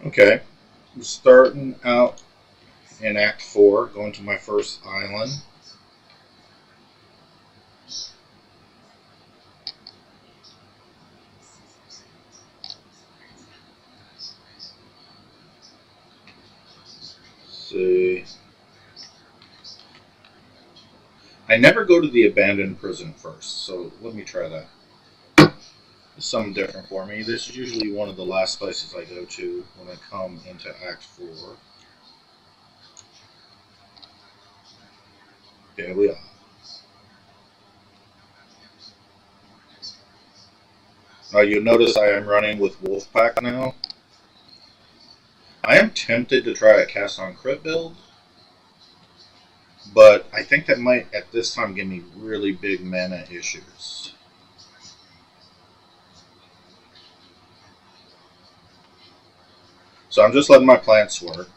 Okay, I'm starting out in Act 4, going to my first island. See. I never go to the abandoned prison first, so let me try that. It's something different for me. This is usually one of the last places I go to when I come into Act 4. Here we are. Now you'll notice I am running with Wolfpack now. I am tempted to try a cast on crit build, but I think that might at this time give me really big mana issues. So I'm just letting my plants work.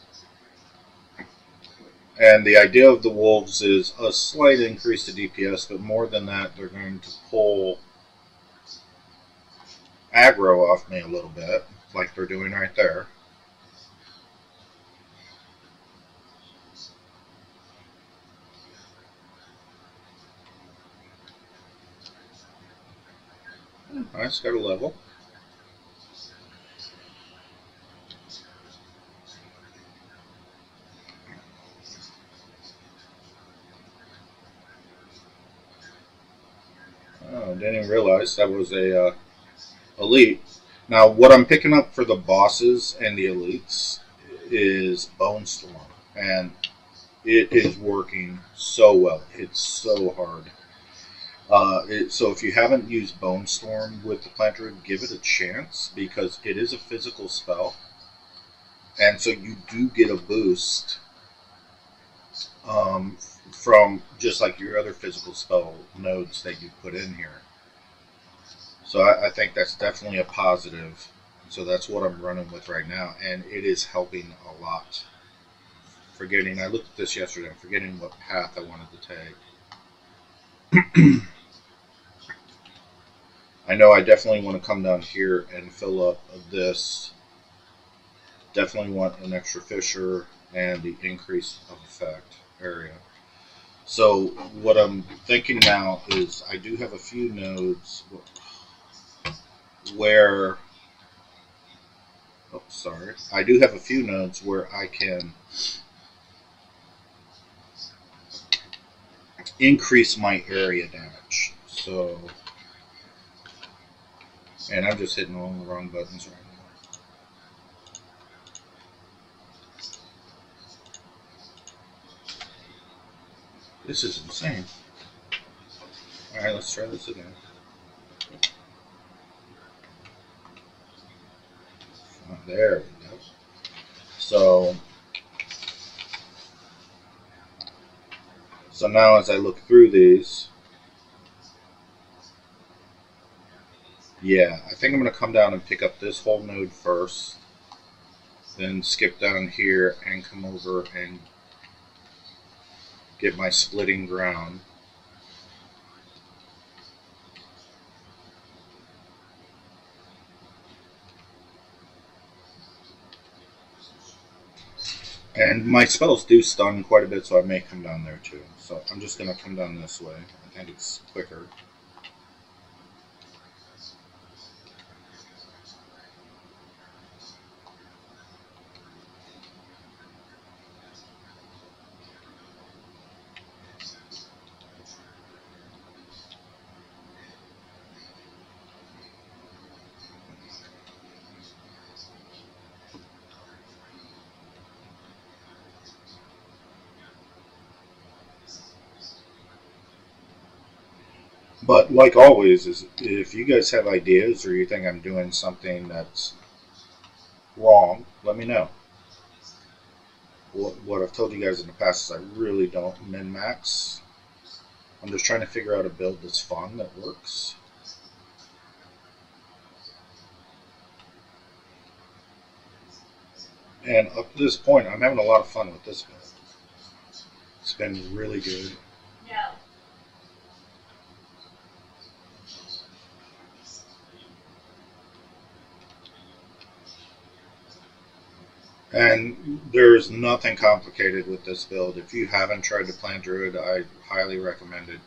And the idea of the wolves is a slight increase to DPS, but more than that, they're going to pull aggro off me a little bit, like they're doing right there. Nice, got a level. Oh, didn't even realize that was a elite. Now, what I'm picking up for the bosses and the elites is Bone Storm, and it is working so well. It's so hard. So if you haven't used Bone Storm with the Plant Druid, give it a chance because it is a physical spell, and so you do get a boost um, from just like your other physical spell nodes that you put in here. So I think that's definitely a positive. So that's what I'm running with right now, and it is helping a lot. Forgetting, I looked at this yesterday. I'm forgetting what path I wanted to take. I know I definitely want to come down here and fill up this. Definitely want an extra Fisher and the increase of effect area. So what I'm thinking now is I do have a few nodes where I do have a few nodes where I can increase my area damage. So, and I'm just hitting all the wrong buttons right now. This is insane. Alright, let's try this again. Oh, there we go. So now as I look through these, yeah, I think I'm going to come down and pick up this whole node first, then skip down here and come over and get my splitting ground. And my spells do stun quite a bit, so I may come down there too. So I'm just going to come down this way. I think it's quicker. But like always, is if you guys have ideas or you think I'm doing something that's wrong, let me know. What I've told you guys in the past is I really don't min max. I'm just trying to figure out a build that's fun that works. And up to this point, I'm having a lot of fun with this build. It's been really good. No. And there's nothing complicated with this build. If you haven't tried to plant Druid, I highly recommend it.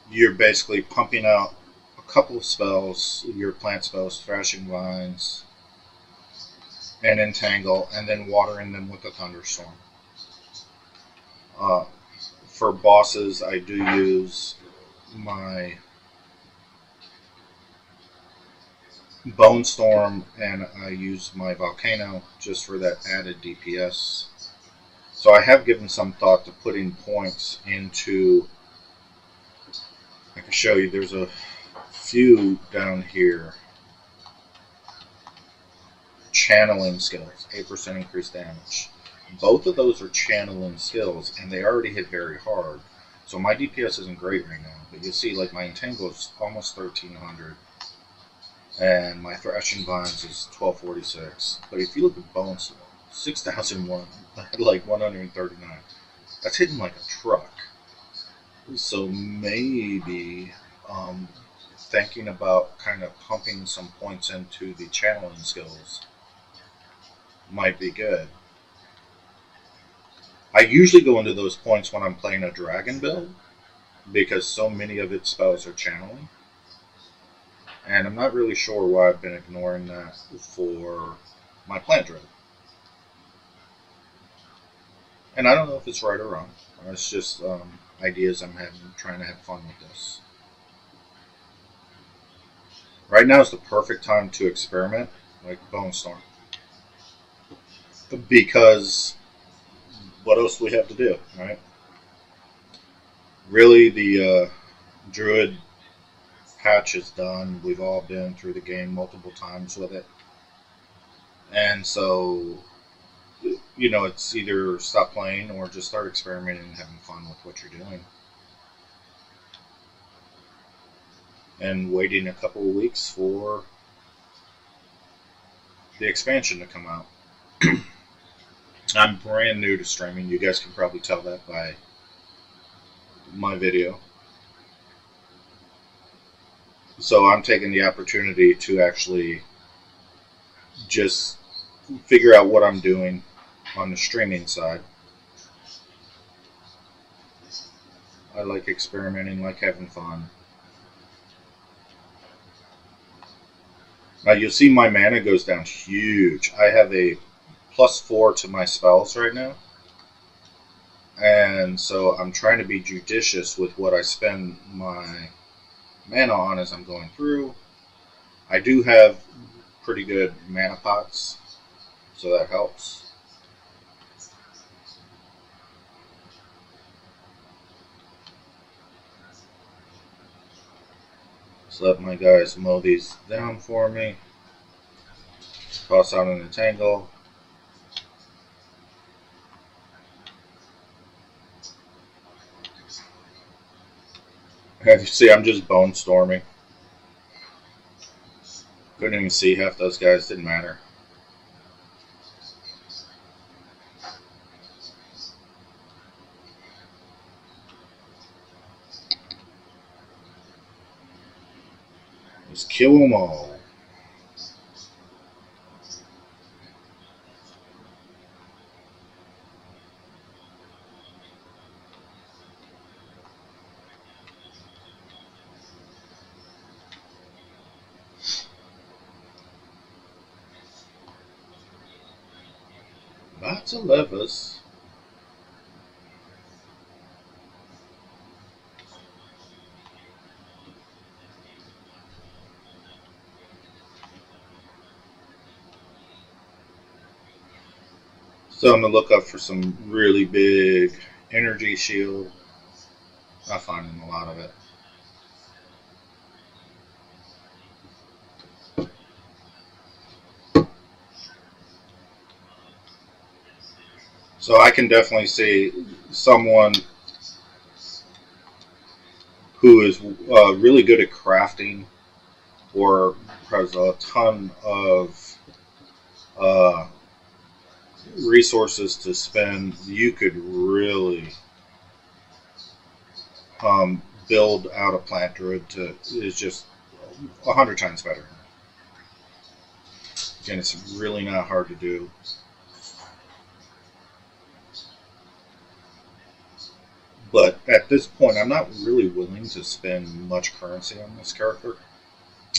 You're basically pumping out a couple of spells, your plant spells, Thrashing Vines, and Entangle, and then watering them with a Thunderstorm. Uh, for bosses, I do use my Bone Storm and I use my Volcano just for that added DPS. So I have given some thought to putting points into. I can show you. There's a few down here. Channeling skills, 8% increased damage. Both of those are channeling skills, and they already hit very hard. So my DPS isn't great right now, but you see, like, my Entangle is almost 1300, and my Thrashing Vines is 1246. But if you look at Bone Storm, 6001, like 139. That's hitting like a truck. So maybe thinking about kind of pumping some points into the channeling skills might be good. I usually go into those points when I'm playing a dragon build because so many of its spells are channeling. And I'm not really sure why I've been ignoring that for my plant druid. And I don't know if it's right or wrong. It's just ideas I'm trying to have fun with this. Right now is the perfect time to experiment, like Bone Storm. Because what else do we have to do, right? Really, the Druid patch is done. We've all been through the game multiple times with it. And so, you know, it's either stop playing or just start experimenting and having fun with what you're doing. And waiting a couple of weeks for the expansion to come out. I'm brand new to streaming. You guys can probably tell that by my video. So I'm taking the opportunity to actually just figure out what I'm doing on the streaming side. I like experimenting, like having fun. Now you'll see my mana goes down huge. I have a +4 to my spells right now. And so I'm trying to be judicious with what I spend my mana on as I'm going through. I do have pretty good mana pots, so that helps. Just let my guys mow these down for me. Toss out an Entangle. As you see, I'm just bone storming. Couldn't even see half those guys, didn't matter. Just kill them all. Lots of levers. So I'm going to look up for some really big energy shield. Not finding a lot of it. So I can definitely see someone who is really good at crafting or has a ton of resources to spend. You could really build out a plant druid is just 100 times better. And it's really not hard to do. But at this point, I'm not really willing to spend much currency on this character.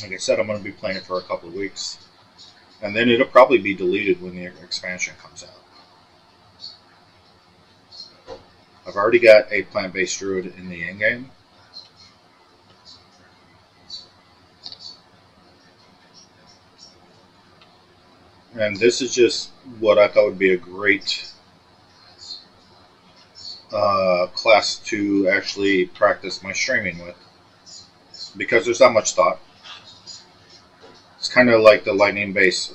Like I said, I'm going to be playing it for a couple of weeks. And then it'll probably be deleted when the expansion comes out. I've already got a plant-based druid in the endgame. And this is just what I thought would be a great class to actually practice my streaming with. Because there's not much thought. It's kind of like the lightning-based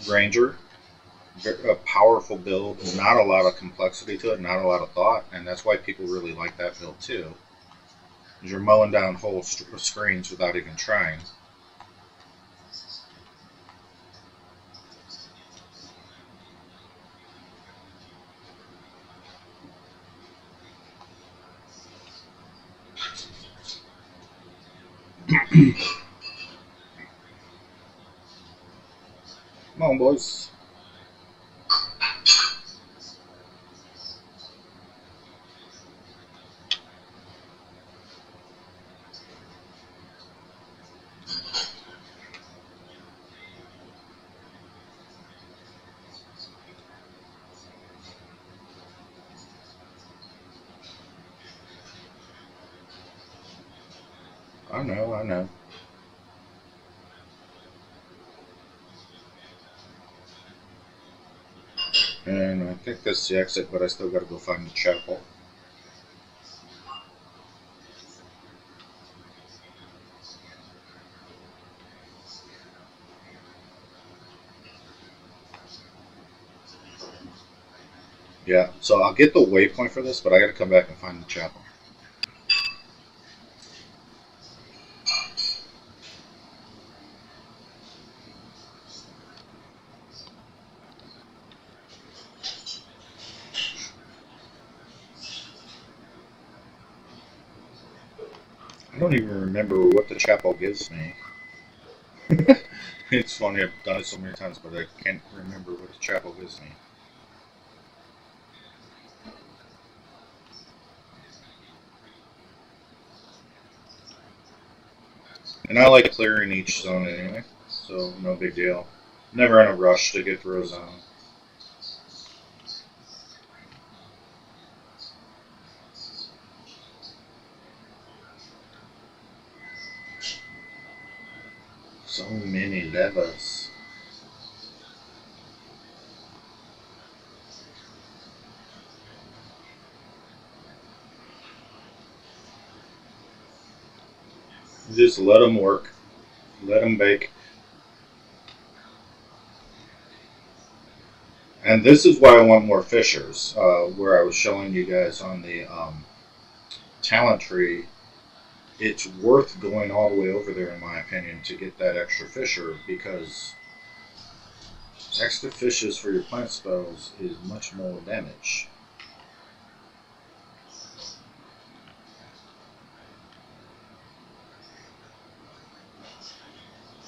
Ranger. A powerful build, not a lot of complexity to it, not a lot of thought, and that's why people really like that build too. You're mowing down whole screens without even trying. Come on, boys. I know, I know. And I think that's the exit, but I still gotta go find the chapel. Yeah, so I'll get the waypoint for this, but I gotta come back and find the chapel. I don't even remember what the chapel gives me. It's funny, I've done it so many times, but I can't remember what the chapel gives me. And I like clearing each zone anyway, so no big deal. Never in a rush to get through a zone. So many levels. Just let them work. Let them bake. And this is why I want more fishers. Where I was showing you guys on the talent tree, it's worth going all the way over there, in my opinion, to get that extra fisher, because extra fishes for your plant spells is much more damage.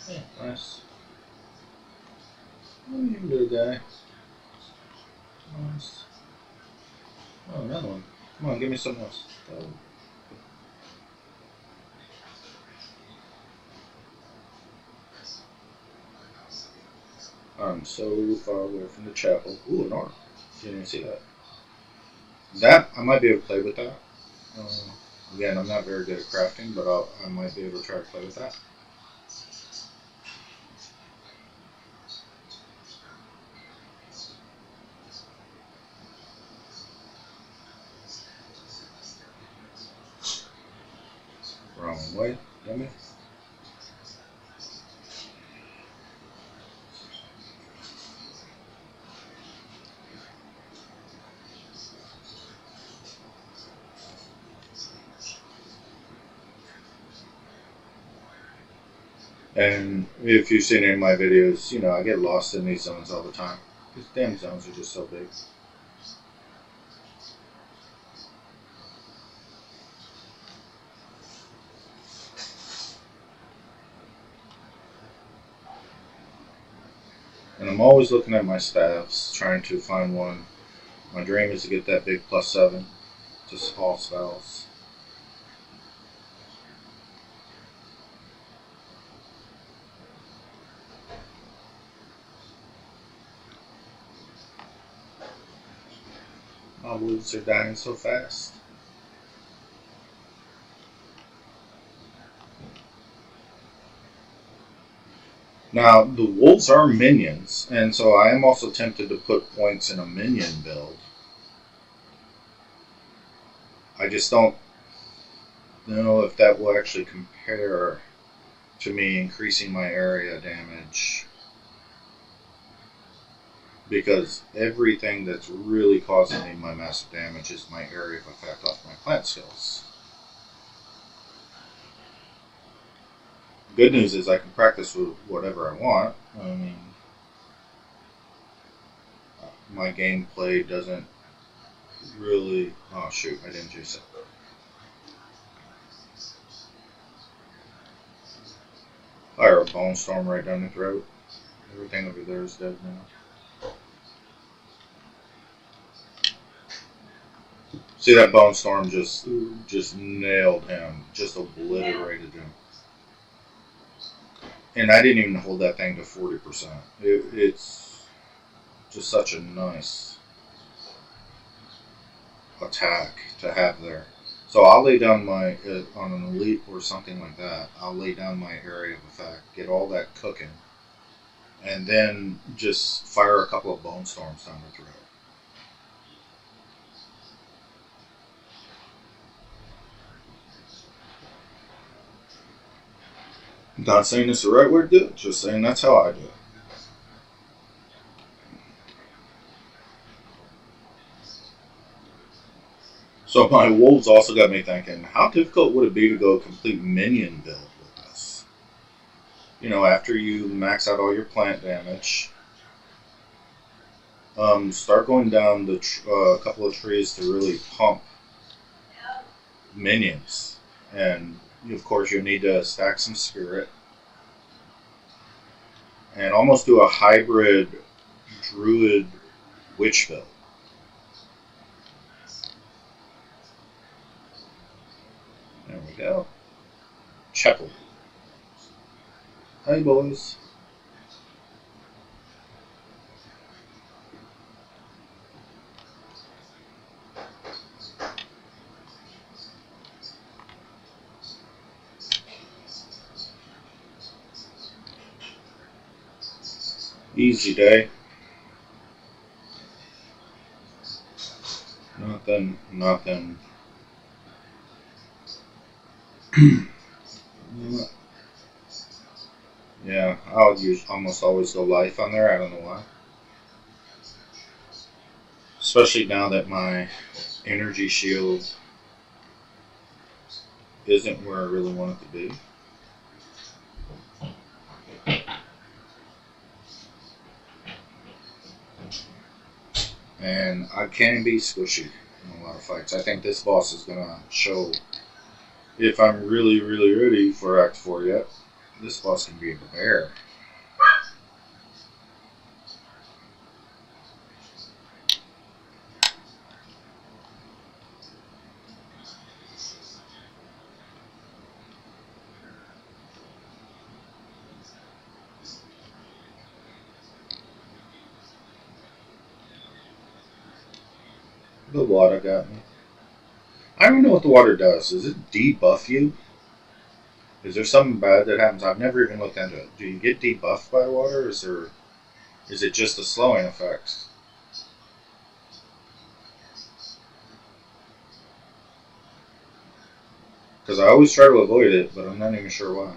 Yeah, nice. Oh, you can do it, guy. Nice. Oh, another one. Come on, give me something else. Oh. I'm so far away from the chapel. Ooh, an orc. Didn't even see that. That, I might be able to play with that. Again, I'm not very good at crafting, but I might be able to try to play with that. Wrong way, dummy. And if you've seen any of my videos, you know, I get lost in these zones all the time. These damn zones are just so big. And I'm always looking at my staffs, trying to find one. My dream is to get that big +7 to all spells. My wolves are dying so fast. Now, the wolves are minions, and so I am also tempted to put points in a minion build. I just don't know if that will actually compare to me increasing my area damage. Because everything that's really causing me my massive damage is my area of effect off my plant skills. Good news is I can practice with whatever I want. I mean, my gameplay doesn't really... Oh shoot, I didn't juice it. Fire a bone storm right down the throat. Everything over there is dead now. See, that bone storm just nailed him, just obliterated him. And I didn't even hold that thing to 40%. It's just such a nice attack to have there. So I'll lay down my, on an elite or something like that, I'll lay down my area of effect, get all that cooking, and then just fire a couple of bone storms down the throat. I'm not saying it's the right way to do it, just saying that's how I do it. So my wolves also got me thinking, how difficult would it be to go a complete minion build with this? You know, after you max out all your plant damage, start going down the couple of trees to really pump minions. And of course you'll need to stack some spirit. And almost do a hybrid Druid witch build. There we go. Chapel. Hey boys. Easy day. Nothing. Yeah, I'll almost always go life on there. I don't know why. Especially now that my energy shield isn't where I really want it to be. And I can be squishy in a lot of fights. I think this boss is going to show if I'm really ready for Act 4 yet. This boss can be a bear. The water got me. I don't know what the water does. Does it debuff you? Is there something bad that happens? I've never even looked into it. Do you get debuffed by the water? Is it just a slowing effect? Because I always try to avoid it, but I'm not even sure why.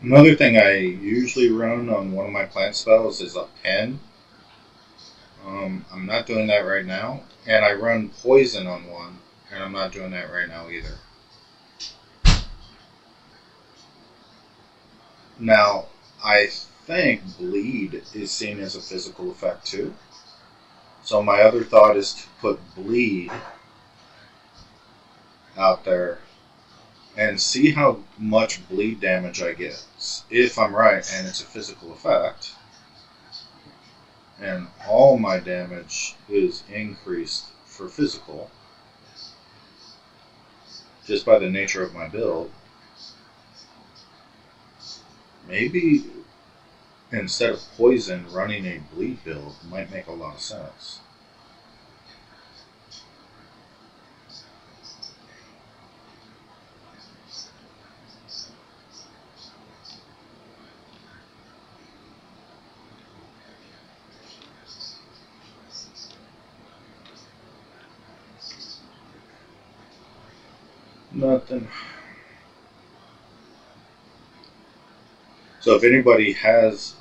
Another thing I usually run on one of my plant spells is a pen. I'm not doing that right now. And I run poison on one, and I'm not doing that right now either. Now, I think bleed is seen as a physical effect too. So my other thought is to put bleed out there and see how much bleed damage I get. If I'm right and it's a physical effect, and all my damage is increased for physical, just by the nature of my build, maybe instead of poison, running a bleed build might make a lot of sense. Nothing. So if anybody has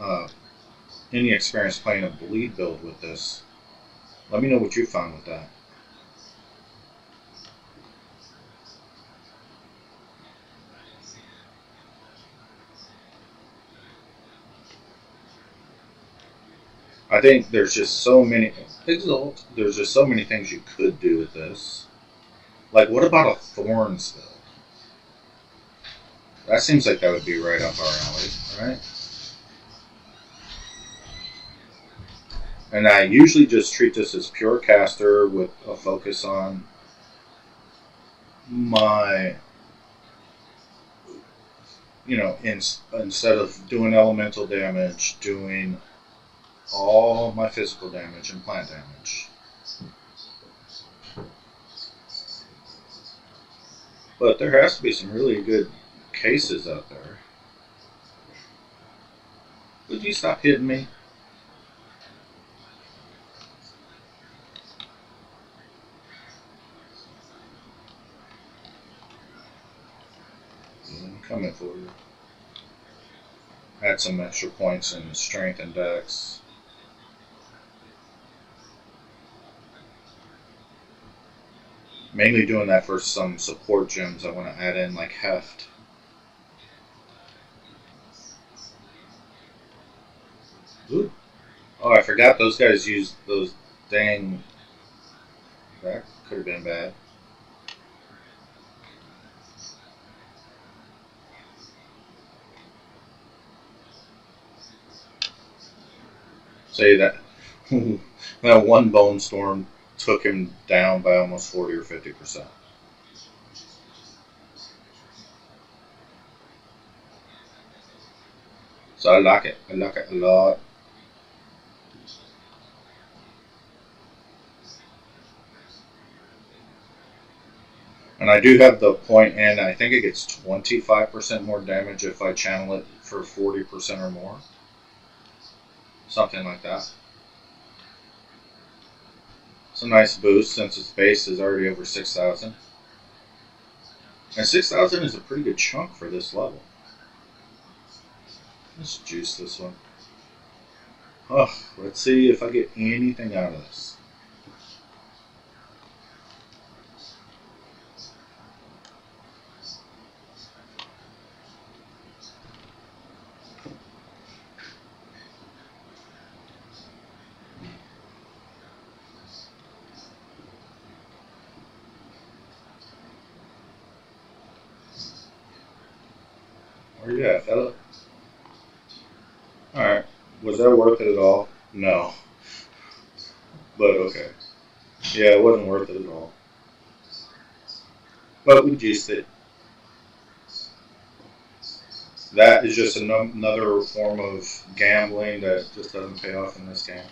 any experience playing a bleed build with this, let me know what you found with that. I think there's just so many Exalt. There's just so many things you could do with this. Like, what about a Thorns build? That seems like that would be right up our alley, right? And I usually just treat this as pure caster with a focus on my, instead of doing elemental damage, doing all my physical damage and plant damage. But there has to be some really good cases out there. Would you stop hitting me? I'm coming for you. Add some extra points in strength and dex. Mainly doing that for some support gems I want to add in, like Heft. Ooh. Oh, I forgot those guys used those dang... That could have been bad. Say that that one bone storm took him down by almost 40 or 50%. So I like it. I like it a lot. And I do have the point in, I think it gets 25% more damage if I channel it for 40% or more. Something like that. It's a nice boost since its base is already over 6,000. And 6,000 is a pretty good chunk for this level. Let's juice this one. Oh, let's see if I get anything out of this. Where you at, fella? Alright. Was that worth it at all? No. But okay. Yeah, it wasn't worth it at all. But we juiced it. That is just another form of gambling that just doesn't pay off in this game.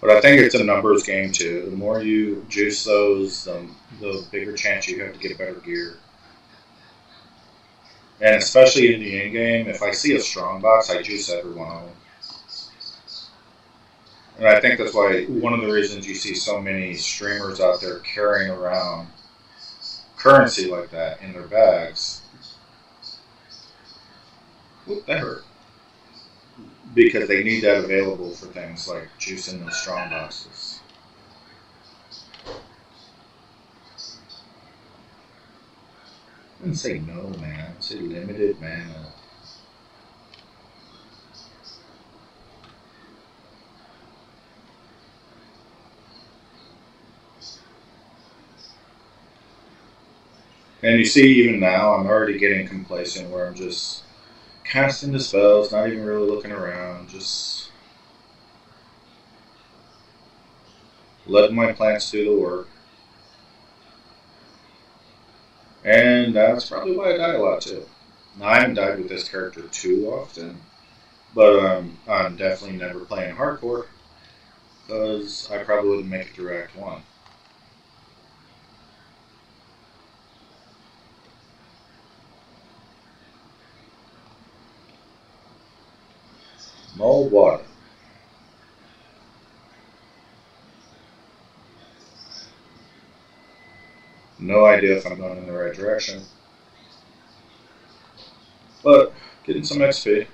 But I think it's a numbers game too. The more you juice those, the bigger chance you have to get better gear. And especially in the end game, if I see a strong box, I juice every one of them. And I think that's why one of the reasons you see so many streamers out there carrying around currency like that in their bags. Whoop, that hurt. Because they need that available for things like juicing those strong boxes. I didn't say no, man. I said limited mana. And you see, even now, I'm already getting complacent where I'm just casting the spells, not even really looking around, just letting my plants do the work. And that's probably why I die a lot too. Now, I haven't died with this character too often, but I'm definitely never playing hardcore because I probably wouldn't make it through Act 1. Mulled water. No idea if I'm going in the right direction. But getting some XP.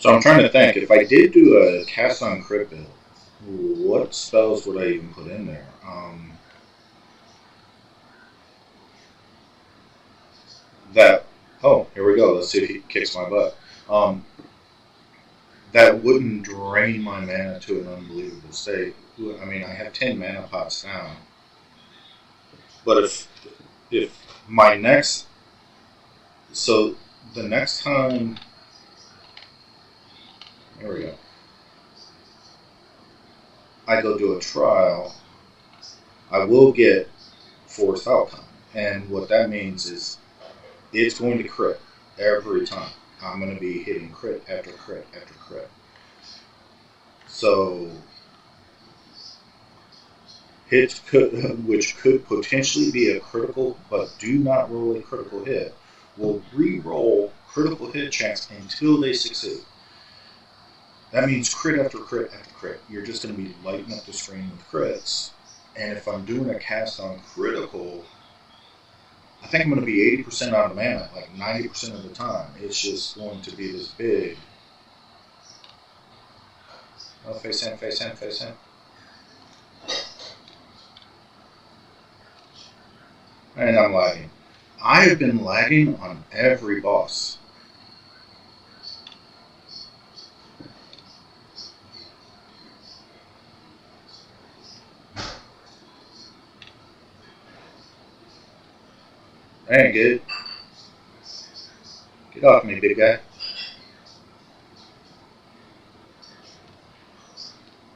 So I'm trying to think, if I did do a cast on crit build, what spells would I even put in there? That, oh, here we go. Let's see if he kicks my butt. That wouldn't drain my mana to an unbelievable state. I mean, I have 10 mana pots now. But if my next, so the next time, there we go, I go do a trial, I will get forced outcome. And what that means is it's going to crit every time. I'm going to be hitting crit after crit after crit. So hits could, which could potentially be a critical, but do not roll a critical hit, will re-roll critical hit chance until they succeed. That means crit after crit after crit. You're just going to be lighting up the screen with crits. And if I'm doing a cast on critical, I think I'm going to be 80% out of mana, like 90% of the time. It's just going to be this big. Oh, face in, face in, face in. And I'm lagging. I have been lagging on every boss. That ain't good. Get off me, big guy.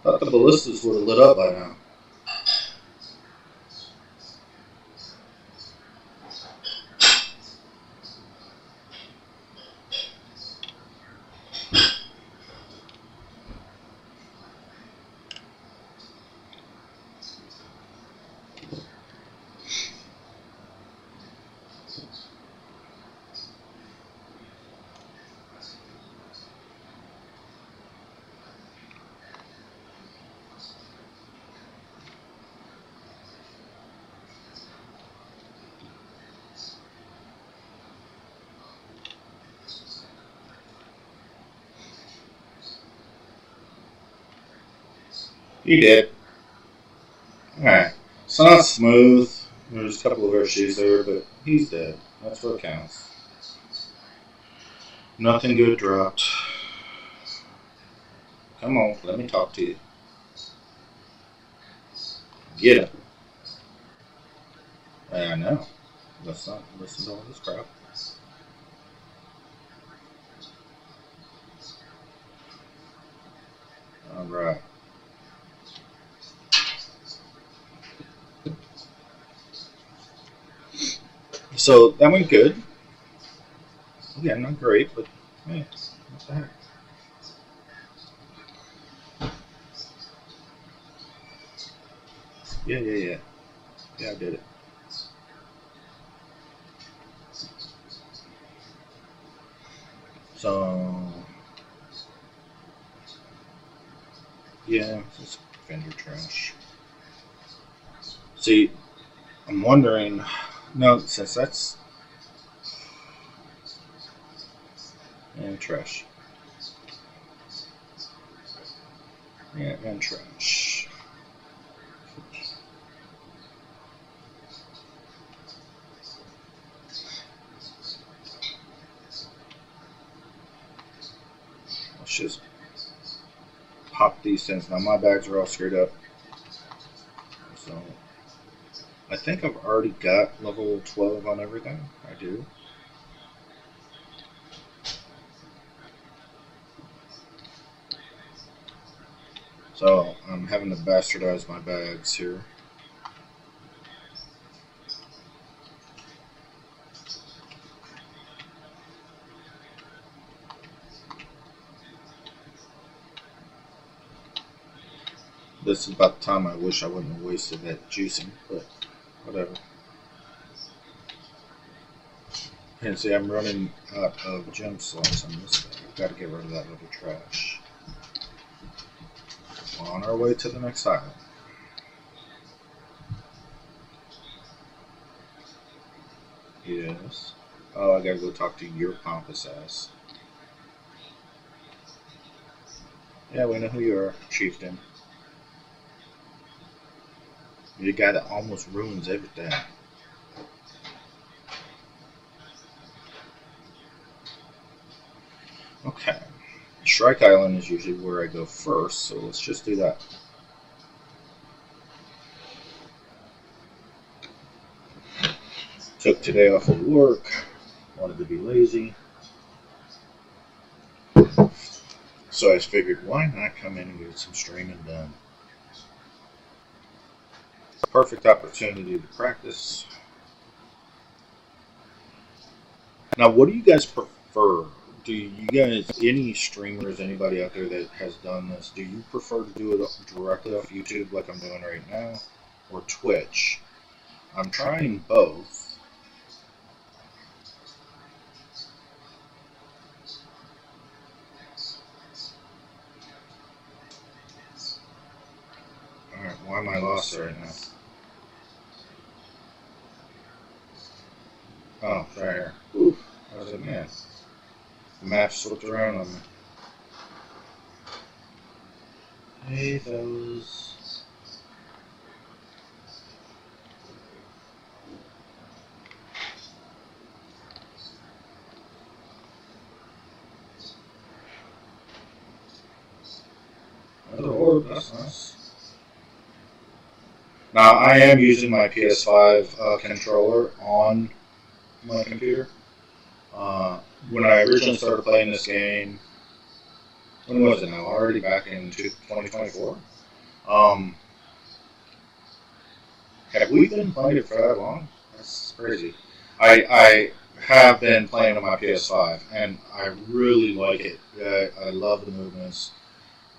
Thought the ballistas would have lit up by now. He did. Alright. It's not smooth. There's a couple of issues there, but he's dead. That's what counts. Nothing good dropped. Come on, let me talk to you. Get him. I know. Let's not listen to all this crap. Alright. So that went good. Again, not great, but hey, what the heck. Yeah. Yeah, I did it. So, yeah, it's vendor trash. See, I'm wondering, no, since that's, and trash. Yeah, and trash. Let's just pop these things. Now my bags are all screwed up. So I think I've already got level 12 on everything. I do. So I'm having to bastardize my bags here. This is about the time I wish I wouldn't have wasted that juicing, but whatever. And see, I'm running out of gem slots on this thing. I've got to get rid of that little trash. We're on our way to the next island. Yes. Oh, I gotta go talk to your pompous ass. Yeah, we know who you are, chieftain. You're the guy that almost ruins everything. Okay. Shrike Island is usually where I go first, so let's just do that. Took today off of work. Wanted to be lazy. So I figured, why not come in and get some streaming done? Perfect opportunity to practice. Now, what do you guys prefer? Do you guys, any streamers, anybody out there that has done this, do you prefer to do it directly off YouTube like I'm doing right now, or Twitch? I'm trying both. Alright, why am I lost right now? Oh, right here. Oof, I was like, man, the map slipped around on me. Hey, those. Another orb, that's nice. Now, I am using my PS5 controller on my computer. When I originally started playing this game, when was it now? Already back in 2024? Have we been playing it for that long? That's crazy. I have been playing on my PS5, and I really like it. I love the movements.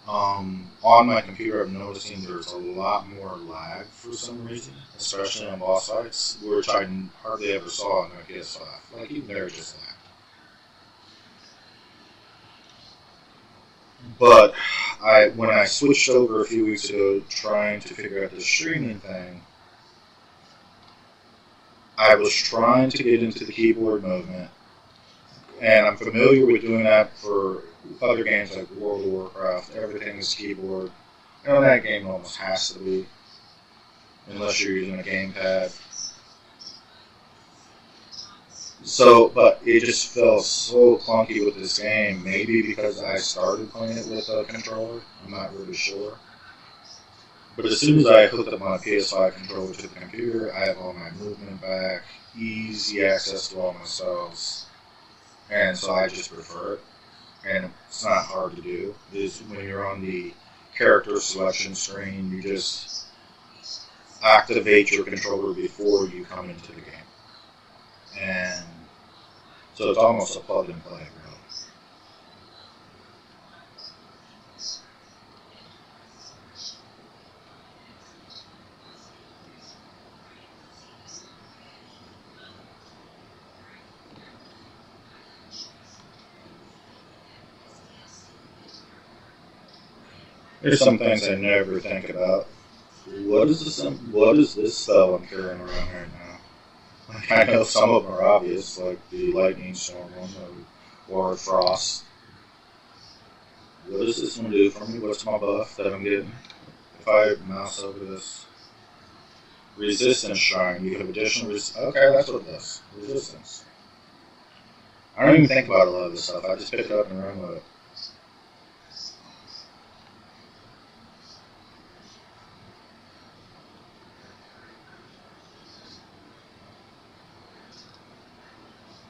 On my computer, I'm noticing there's a lot more lag for some reason, especially on boss fights, which I hardly ever saw on my PS5. Like, even there, just lag. But when I switched over a few weeks ago, trying to figure out the streaming thing, I was trying to get into the keyboard movement, and I'm familiar with doing that for other games like World of Warcraft. Everything is keyboard. You know, that game almost has to be, unless you're using a gamepad. So, but it just felt so clunky with this game. Maybe because I started playing it with a controller. I'm not really sure. But as soon as I hooked up my PS5 controller to the computer, I have all my movement back, easy access to all my spells, and so I just prefer it. And it's not hard to do. Is when you're on the character selection screen, you just activate your controller before you come into the game. and so it's almost a plug and play, really. There's some things I never think about. What is this? What is this spell I'm carrying around right now? Like, I know some of them are obvious, like the lightning storm one or frost. What does this one do for me? What's my buff that I'm getting? If I mouse over this resistance shrine, you have additional okay, that's what it does. Resistance. I don't even think about a lot of this stuff. I just pick it up and run with it.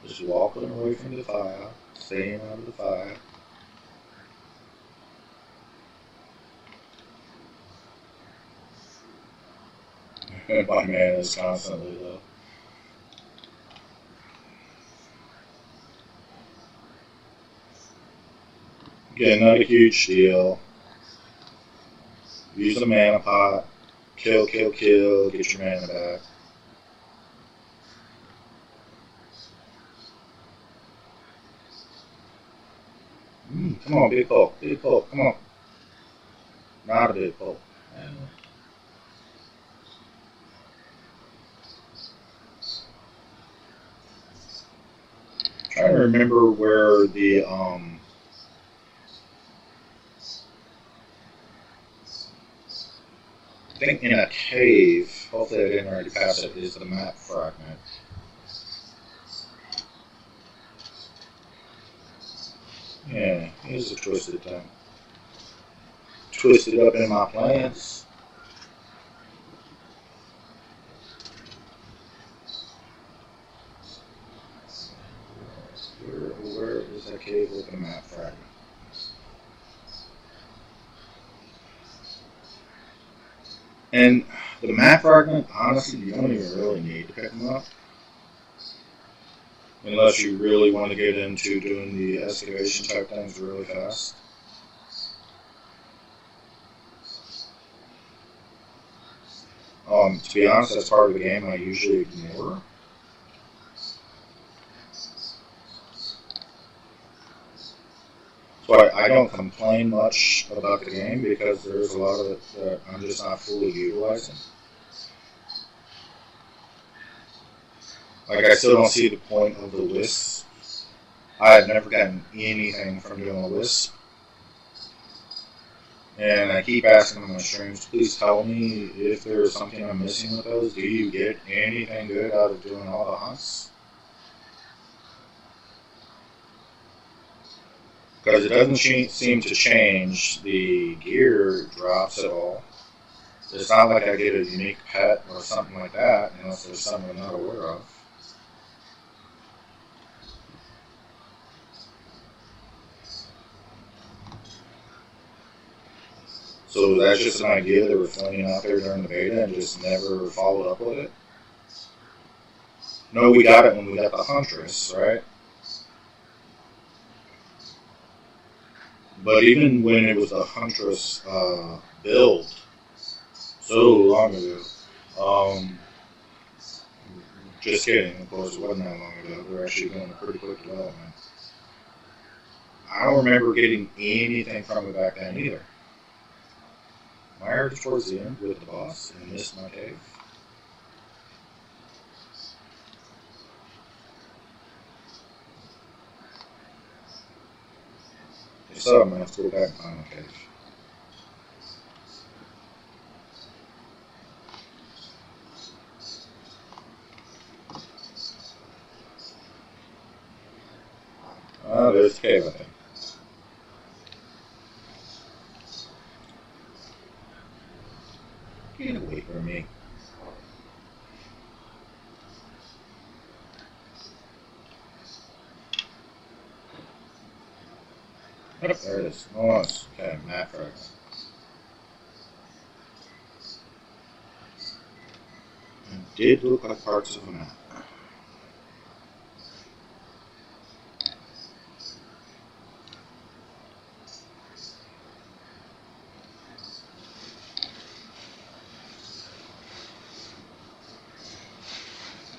Just walking away from the fire, staying out of the fire. My man is constantly though. Again, not a huge deal. Use a mana pot. Kill, kill, kill. Get your mana back. Come on, big pull. Big pull. Come on. Not a big pull. Trying to remember where the I think in a cave, hopefully I didn't already pass it, is the map fragment. Yeah, here's a twisted thing. Twisted up in my plans. Where is that cave with the map fragment? And the map fragment, honestly, you don't even really need to pick them up. Unless you really want to get into doing the excavation type things really fast. To be honest, that's part of the game I usually ignore. So I don't complain much about the game because there's a lot of it that I'm just not fully utilizing. Like, I still don't see the point of the wisp. I have never gotten anything from doing a wisp. And I keep asking on my streams, please tell me if there's something I'm missing with those. Do you get anything good out of doing all the hunts? Because it doesn't seem to change the gear drops at all. It's not like I get a unique pet or something like that, unless there's something I'm not aware of. So that's just an idea that we're flinging out there during the beta and just never followed up with it? No, we got it when we got the Huntress, right? But even when it was the Huntress build, so long ago, just kidding, of course, it wasn't that long ago. We were actually going a pretty quick development. I don't remember getting anything from it back then either. I heard towards the end with the boss and missed my cave. So I'm going to have to go back and find my cave. There's the cave, I think. Get away from me. Oh, there it is. Nice. Okay, map fragment. It did look like parts of a map.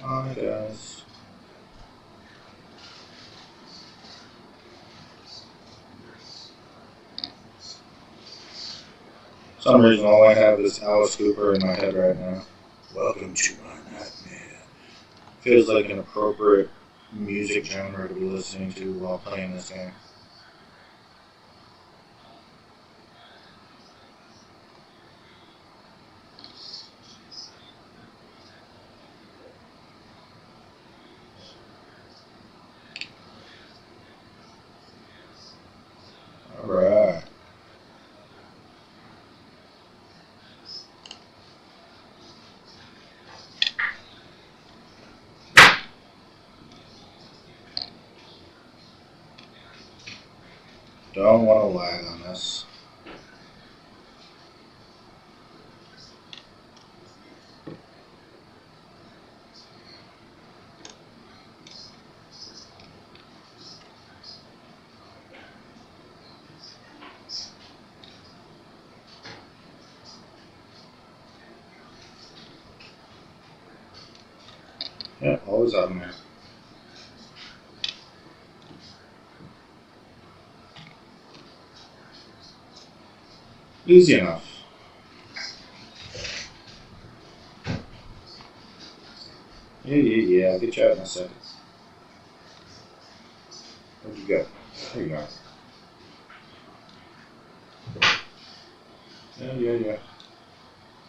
Hi guys. For some reason all I have is Alice Cooper in my head right now. Welcome to my nightmare. Feels like an appropriate music genre to be listening to while playing this game. Alright. Don't want to lag on this. Yeah, always out of there. Easy enough. Yeah, I'll get you out in a second. Where'd you go? There you are. Yeah.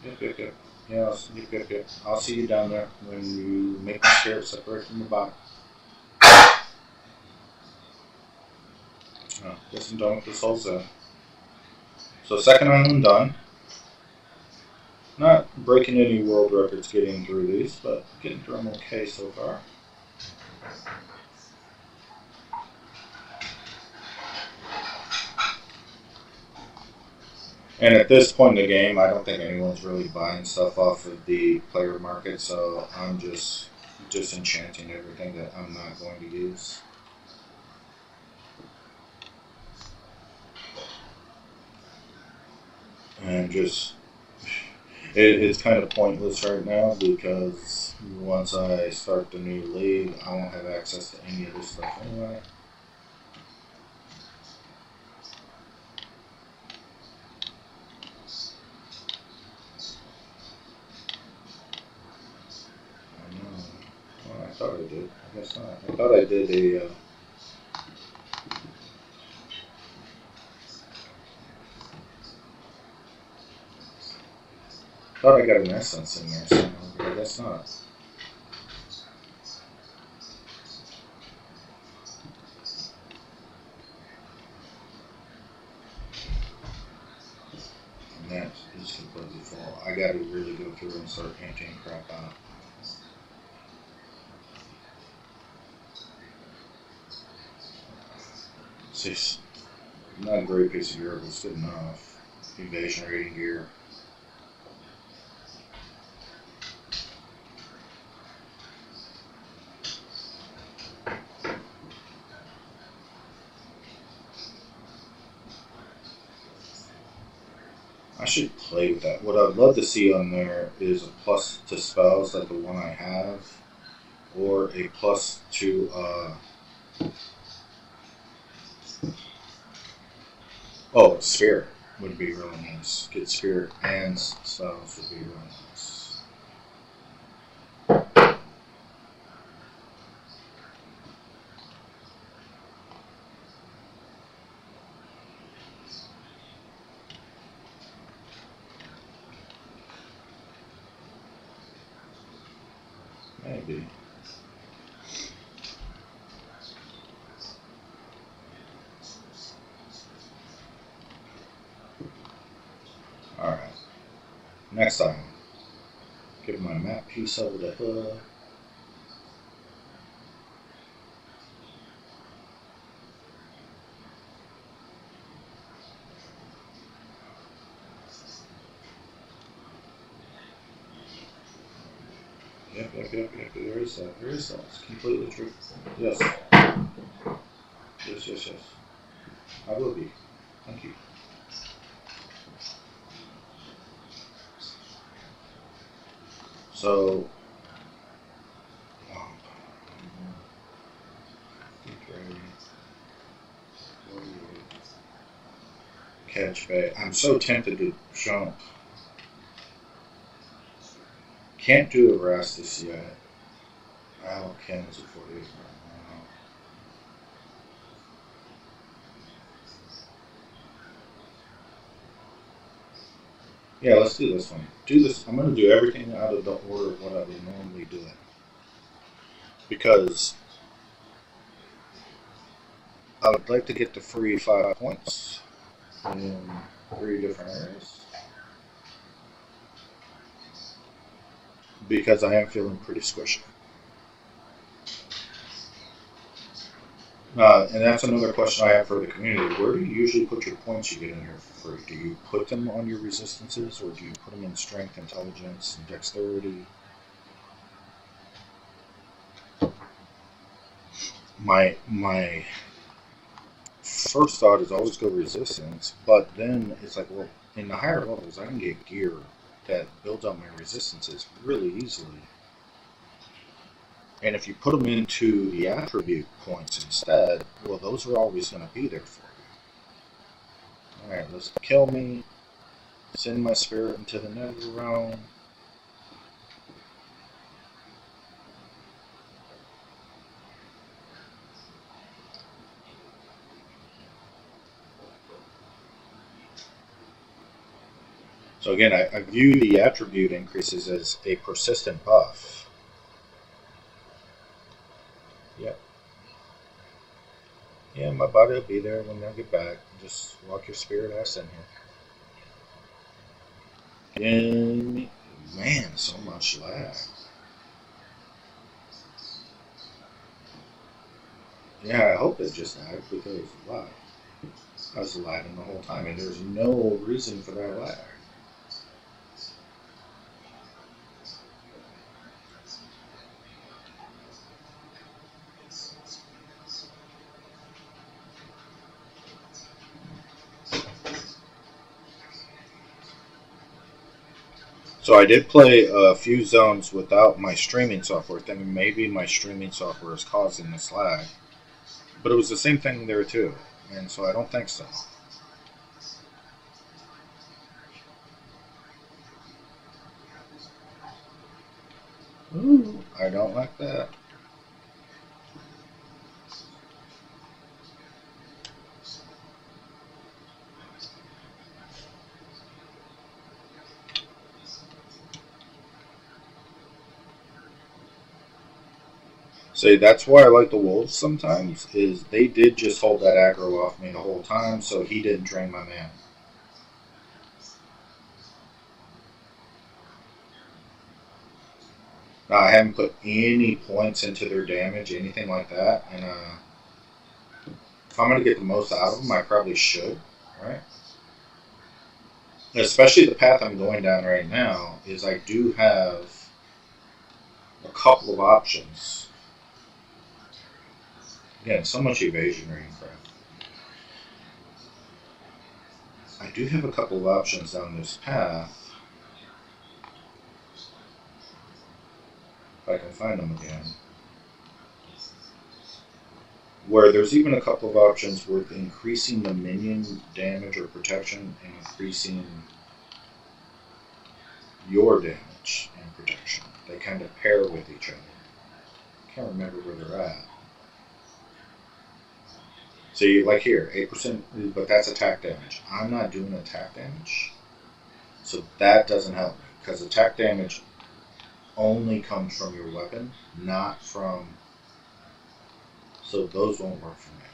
Yep. Yeah, yep. I'll see you down there when you make the spirit separate from the body. Oh, guess I'm done with this whole zone. So second island done. Not breaking any world records getting through these, but getting through them okay so far. And at this point in the game, I don't think anyone's really buying stuff off of the player market, so I'm just disenchanting everything that I'm not going to use. And just, it's kind of pointless right now because once I start the new league, I won't have access to any of this stuff anyway. I know. Well, I thought I did. I guess not. I thought I did a. Thought I got an essence in there somehow, but I guess not. And that is completely full. I gotta really go through and start emptying crap out. It's just not a great piece of gear, but it's good enough. Evasion rating gear. I should play with that. What I'd love to see on there is a plus to spells like the one I have, or a plus to spirit would be really nice. Get spirit and spells would be really nice. Maybe. Alright. Next item. Give my map piece over the hood. Yep. There is that. It's completely true. Yes. Yes. I will be. Thank you. So, catch bait. I'm so tempted to jump. Can't do Erastus yet. Oh, Ken's a 48 right now. Yeah, let's do this one. Do this. I'm going to do everything out of the order of what I would normally do it. Because I would like to get the free 5 points in 3 different areas. Because I am feeling pretty squishy. And that's another question I have for the community. Where do you usually put your points you get in here for free? Do you put them on your resistances, or do you put them in strength, intelligence, and dexterity? My first thought is always go resistance, but then it's like, well, in the higher levels, I can get gear that builds up my resistances really easily. And if you put them into the attribute points instead, well, those are always going to be there for you. Alright, let's kill me. Send my spirit into the nether realm. So again, I view the attribute increases as a persistent buff. Yep. Yeah, my body will be there when I get back. Just walk your spirit ass in here. And man, so much lag. Yeah, I hope it just lagged because wow, I was lagging the whole time, and there's no reason for that lag. So I did play a few zones without my streaming software, thinking maybe my streaming software is causing this lag. But it was the same thing there too, and so I don't think so. Ooh, I don't like that. See, that's why I like the wolves sometimes, is they did just hold that aggro off me the whole time, so he didn't drain my mana. Now, I haven't put any points into their damage, anything like that, and if I'm going to get the most out of them, I probably should, right? Especially the path I'm going down right now, is I do have a couple of options. Again, so much evasion rating crap. I do have a couple of options down this path. If I can find them again. Where there's even a couple of options with increasing the minion damage or protection and increasing your damage and protection. They kind of pair with each other. I can't remember where they're at. See, like here, 8%, but that's attack damage. I'm not doing attack damage, so that doesn't help me, because attack damage only comes from your weapon, not from... So those won't work for me.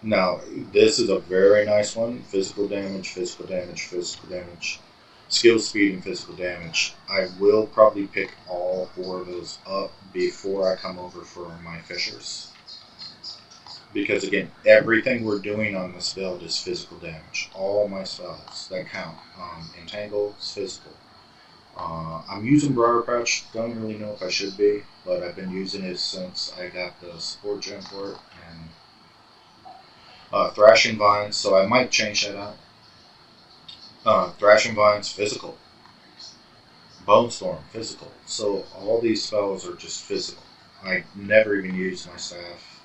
Now, this is a very nice one. Physical damage, physical damage, physical damage. Skill, speed, and physical damage. I will probably pick all 4 of those up before I come over for my fishers. Because again, everything we're doing on this build is physical damage. All my spells that count. Entangle is physical. I'm using Briar Patch. Don't really know if I should be, but I've been using it since I got the support gem for it. And Thrashing Vines, so I might change that out. Thrashing Vines, physical. Bone Storm, physical. So all these spells are just physical. I never even use my staff.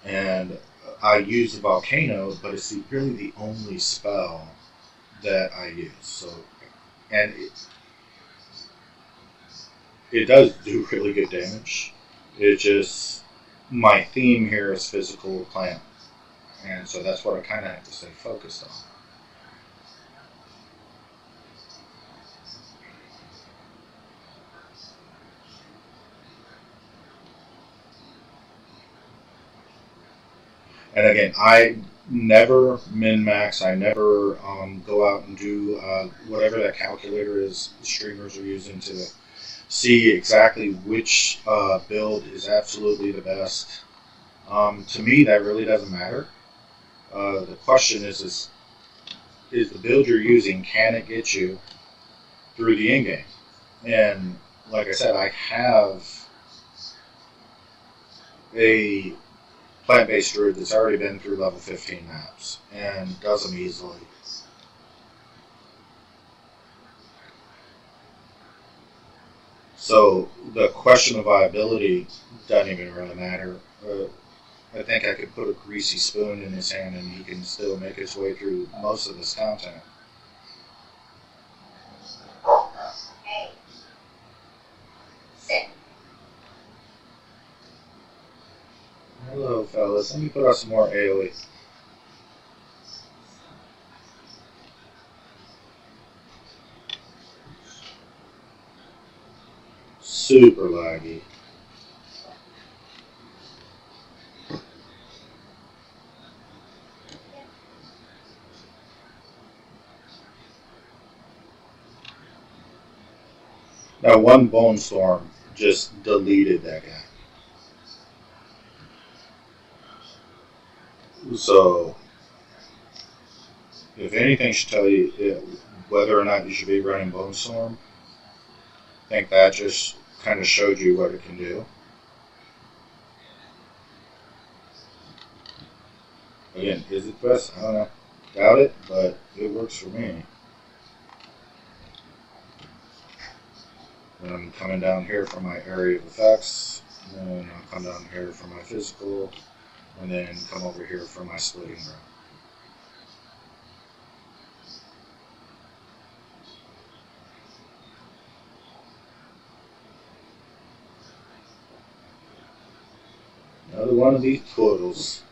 And I use the volcano, but it's really the only spell that I use. So, and it does do really good damage. It just, my theme here is physical plant, and so that's what I kind of have to stay focused on. And again, I never min max. I never go out and do whatever that calculator is the streamers are using to see exactly which build is absolutely the best. To me, that really doesn't matter. The question is the build you're using, can it get you through the end game? And like I said, I have a plant-based druid that's already been through level 15 maps and does them easily. So the question of viability doesn't even really matter. I think I could put a greasy spoon in his hand and he can still make his way through most of this content. Hey. Sit. Hello, fellas. Let me put out some more AoE. Super laggy. Now, one Bone Storm just deleted that guy. So, if anything should tell you whether or not you should be running Bone Storm, I think that just kind of showed you what it can do. Again, is it best? I don't know. Doubt it, but it works for me. And I'm coming down here for my area of effects, and then I'll come down here for my physical, and then come over here for my splitting room. Another one of these portals.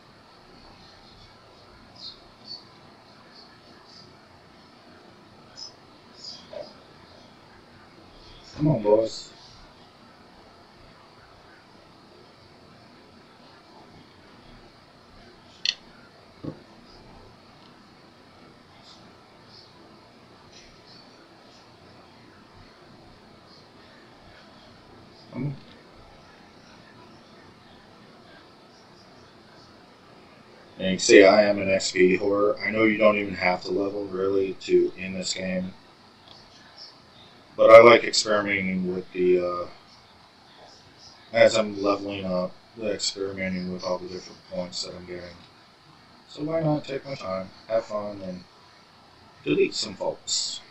Come on, boys. Come on. And you can see I am an XP whore. I know you don't even have to level really to in this game. But I like experimenting with the, as I'm leveling up, experimenting with all the different points that I'm getting. So why not take my time, have fun, and delete some folks.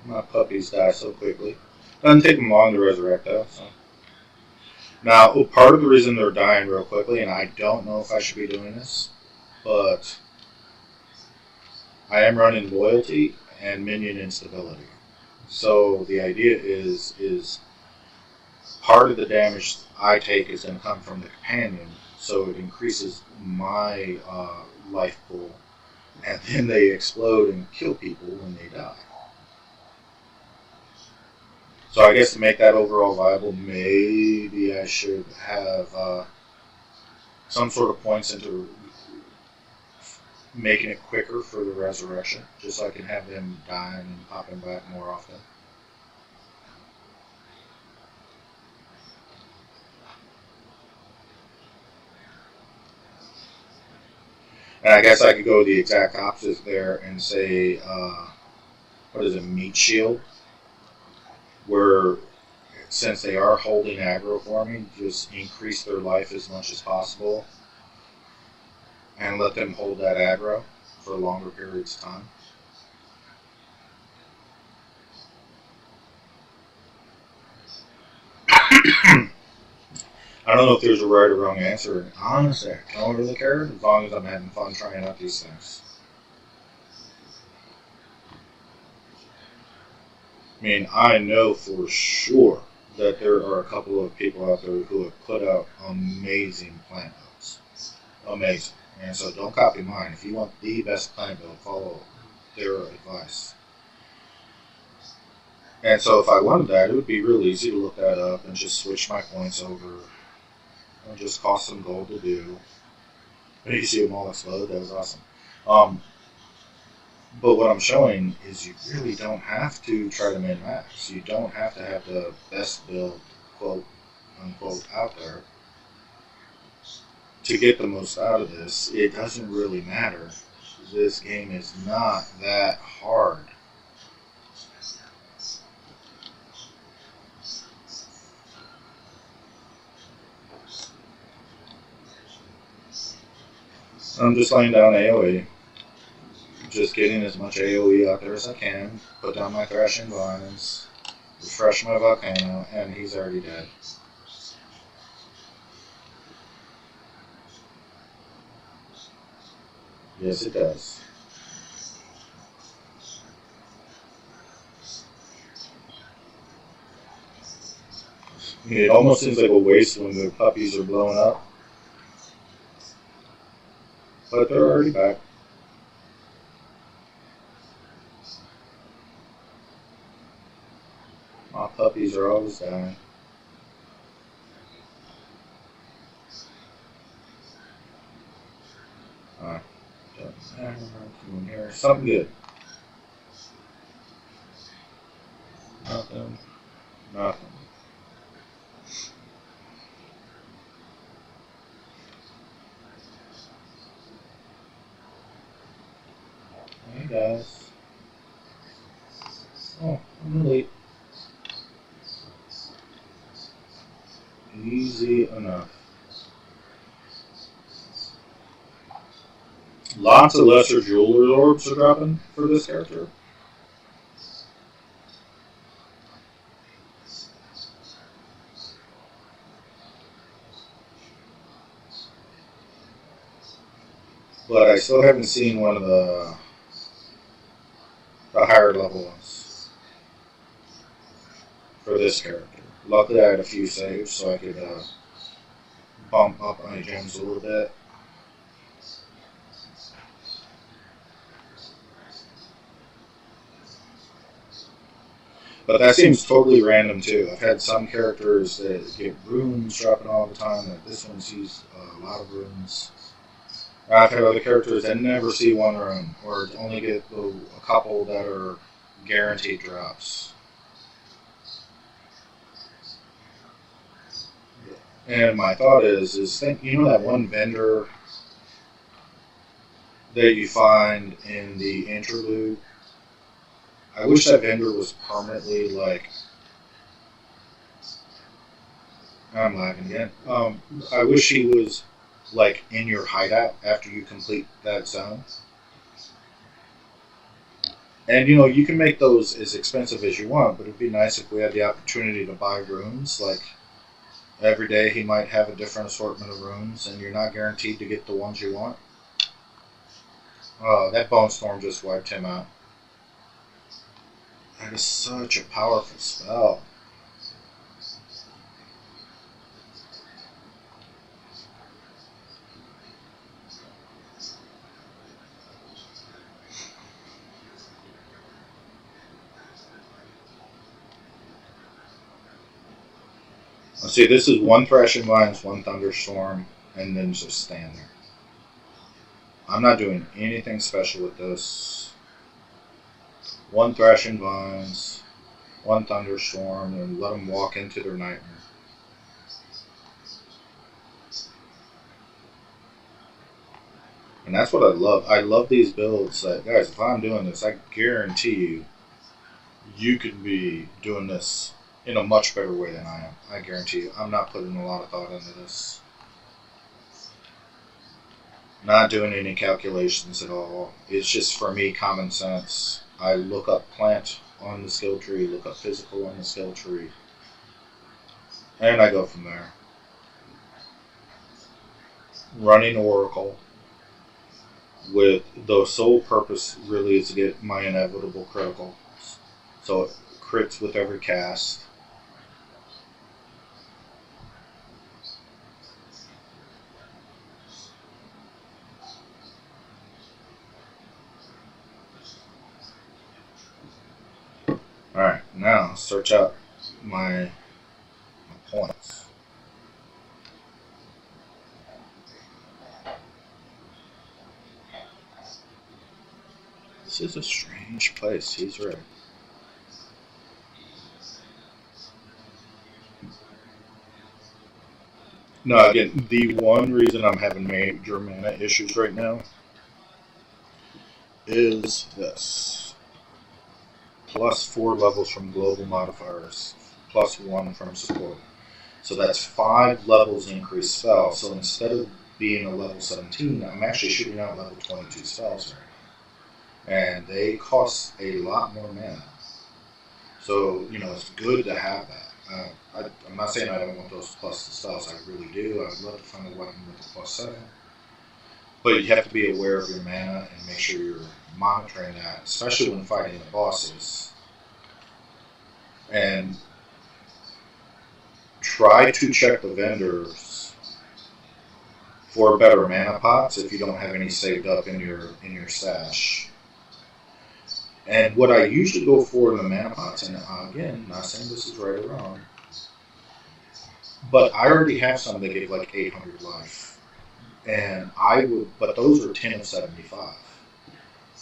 My puppies die so quickly. Doesn't take them long to resurrect though. So. Now, part of the reason they're dying real quickly, and I don't know if I should be doing this, but I am running loyalty and minion instability. So the idea is part of the damage I take is going to come from the companion, so it increases my life pool, and then they explode and kill people when they die. So I guess to make that overall viable, maybe I should have some sort of points into making it quicker for the resurrection, just so I can have them dying and popping back more often. And I guess I could go the exact opposite there and say, what is it, meat shield? Where, since they are holding aggro for me, just increase their life as much as possible. and let them hold that aggro for longer periods of time. I don't know if there's a right or wrong answer. And honestly, I don't really care as long as I'm having fun trying out these things. I mean, I know for sure that there are a couple of people out there who have put out amazing plant builds. Amazing. And so don't copy mine. If you want the best plant build, follow their advice. And so if I wanted that, it would be real easy to look that up and just switch my points over. And just cost some gold to do. And you see them all explode. That was awesome. But what I'm showing is you really don't have to try to min-max. You don't have to have the best build, quote unquote, out there to get the most out of this. It doesn't really matter. This game is not that hard. I'm just laying down AoE. Just getting as much AoE out there as I can. Put down my Thrashing Vines. Refresh my Volcano, and he's already dead. Yes, it does. It almost seems like a waste when the puppies are blowing up. But they're already back. My puppies are always dying. Alright. Come in here. Something good. Nothing. Nothing. Hey guys. Oh, I'm late. Easy enough. Lots of lesser jeweler orbs are dropping for this character. But I still haven't seen one of the higher level ones for this character. Luckily I had a few saves so I could bump up my gems a little bit. But that seems totally random too. I've had some characters that get runes dropping all the time. Like this one sees a lot of runes. I've had other characters that never see one rune, or only get a couple that are guaranteed drops. And my thought is think, you know that one vendor that you find in the interlude? I wish that vendor was permanently like. I'm lagging again. I wish he was like in your hideout after you complete that zone. And you know, you can make those as expensive as you want, but it'd be nice if we had the opportunity to buy runes. Like every day he might have a different assortment of runes, and you're not guaranteed to get the ones you want. Oh, that Bone Storm just wiped him out. That is such a powerful spell. Let's see, this is one Thrashing Vines, one Thunderstorm, and then just stand there. I'm not doing anything special with this. One Thrashing Vines, one Thunderstorm, and let them walk into their nightmare. And that's what I love. I love these builds that, guys, if I'm doing this, I guarantee you, you could be doing this in a much better way than I am. I guarantee you. I'm not putting a lot of thought into this. Not doing any calculations at all. It's just, for me, common sense. I look up plant on the skill tree, look up physical on the skill tree, and I go from there. Running Oracle with the sole purpose really is to get my inevitable critical. So it crits with every cast. Alright, now search out my points. This is a strange place, he's right. No, again, the one reason I'm having major mana issues right now is this. +4 levels from global modifiers, +1 from support. So that's 5 levels increased spells. So instead of being a level 17, I'm actually shooting out level 22 spells right now. And they cost a lot more mana. So, it's good to have that. I'm not saying I don't want those plus spells. I really do. I would love to find a weapon with a +7. But you have to be aware of your mana and make sure you're monitoring that, especially when fighting the bosses. And try to check the vendors for better mana pots if you don't have any saved up in your stash. And what I usually go for in the mana pots, and again, not saying this is right or wrong, but I already have some that give like 800 life. And but those are 10 of 75.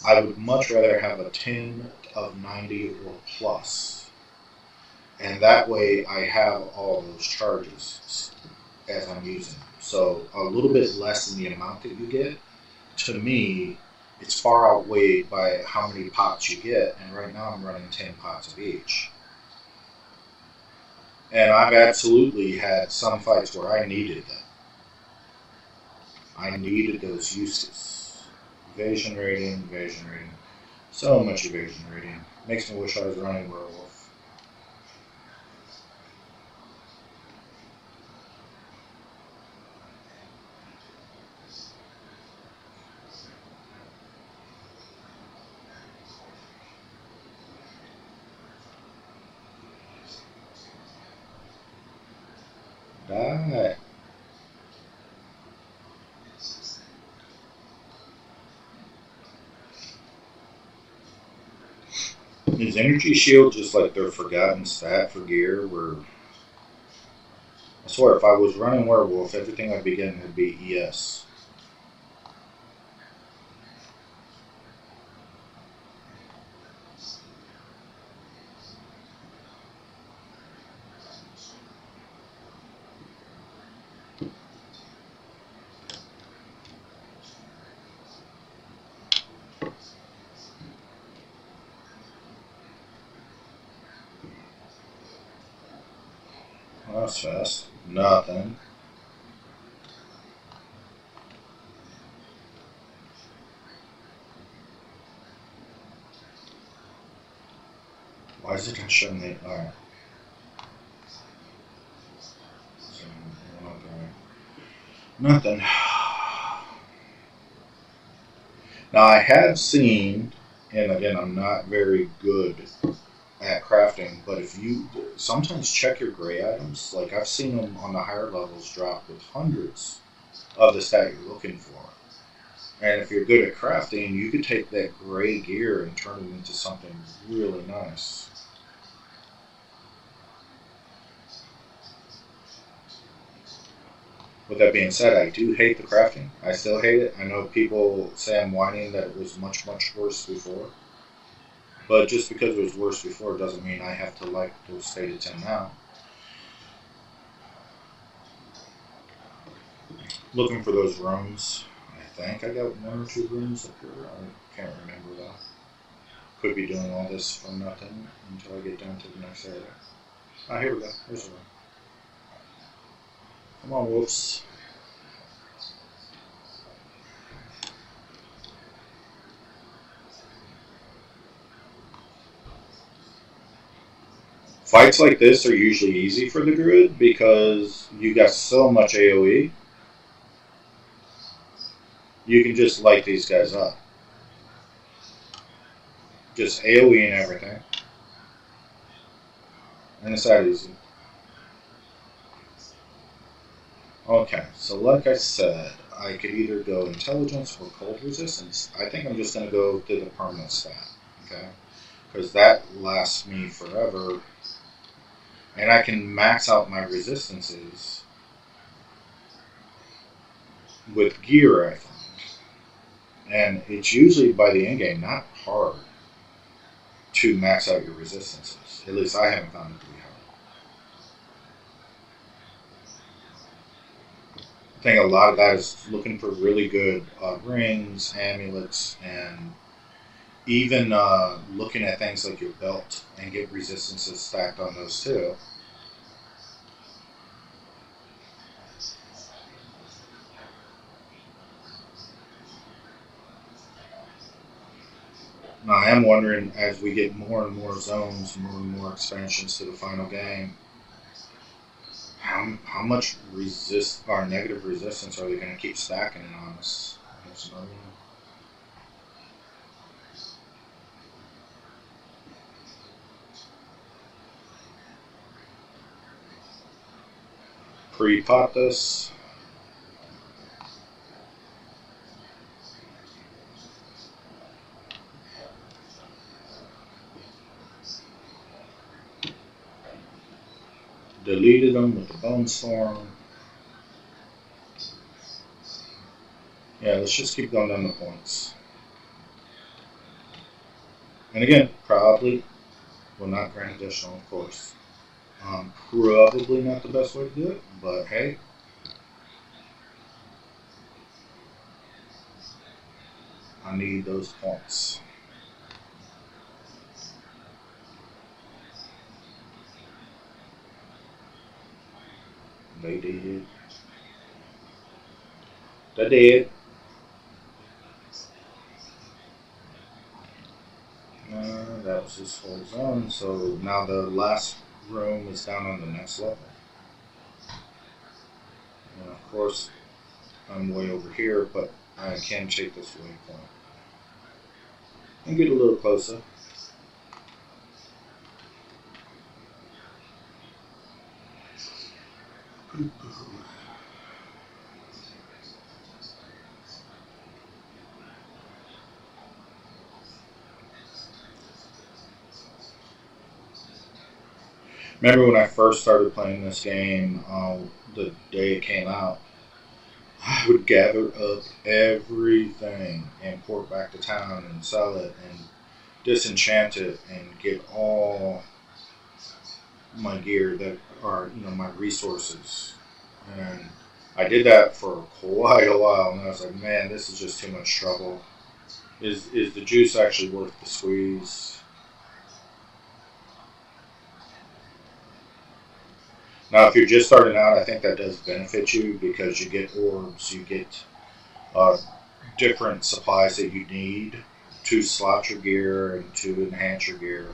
I would much rather have a 10 of 90 or plus. And that way I have all those charges as I'm using them. So a little bit less than the amount that you get, to me, it's far outweighed by how many pots you get. And right now I'm running 10 pots of each. And I've absolutely had some fights where I needed that. I needed those uses. Evasion rating. So much evasion rating. Makes me wish I was running werewolf. Die. Is Energy Shield just like their forgotten stat for gear? Where I swear, if I was running werewolf, everything I'd be getting would be ES. That's fast. Nothing. Why is it not showing me? Alright. Nothing. Now I have seen, and again I'm not very good at crafting, but if you sometimes check your gray items, like I've seen them on the higher levels drop with hundreds of the stat you're looking for. And if you're good at crafting, you could take that gray gear and turn it into something really nice. With that being said, I do hate the crafting. I still hate it. I know people say I'm whining that it was much, much worse before. But just because it was worse before doesn't mean I have to like the state it's in now. Looking for those rooms. I think I got 1 or 2 rooms up here. I can't remember though. Could be doing all this for nothing until I get down to the next area. Ah, here we go. There's a room. Come on, wolves. Fights like this are usually easy for the Druid because you got so much AoE. You can just light these guys up. Just AoE and everything. And it's that easy. Okay, so like I said, I could either go intelligence or cold resistance. I think I'm just going to go to the permanent stat. Okay? Because that lasts me forever. And I can max out my resistances with gear, I think. And it's usually by the end game not hard to max out your resistances. At least I haven't found it to be hard. I think a lot of that is looking for really good rings, amulets, and even looking at things like your belt and get resistances stacked on those too. Now, I am wondering, as we get more and more zones, more and more expansions to the final game, how much negative resistance are they going to keep stacking it on us? Pre-pot this. Deleted them with the Bone Storm. Yeah, let's just keep going down the points. And again, probably will not grant additional, of course. Probably not the best way to do it, but hey. I need those points. They did. They did. That was his full zone. So now the last room is down on the next level. And of course, I'm way over here, but I can take this waypoint and get a little closer. Remember when I first started playing this game, the day it came out, I would gather up everything and port back to town and sell it and disenchant it and get all my gear that are, my resources. And I did that for quite a while, and I was like, man, this is just too much trouble. Is the juice actually worth the squeeze? Now, if you're just starting out, I think that does benefit you because you get orbs, you get different supplies that you need to slot your gear and to enhance your gear.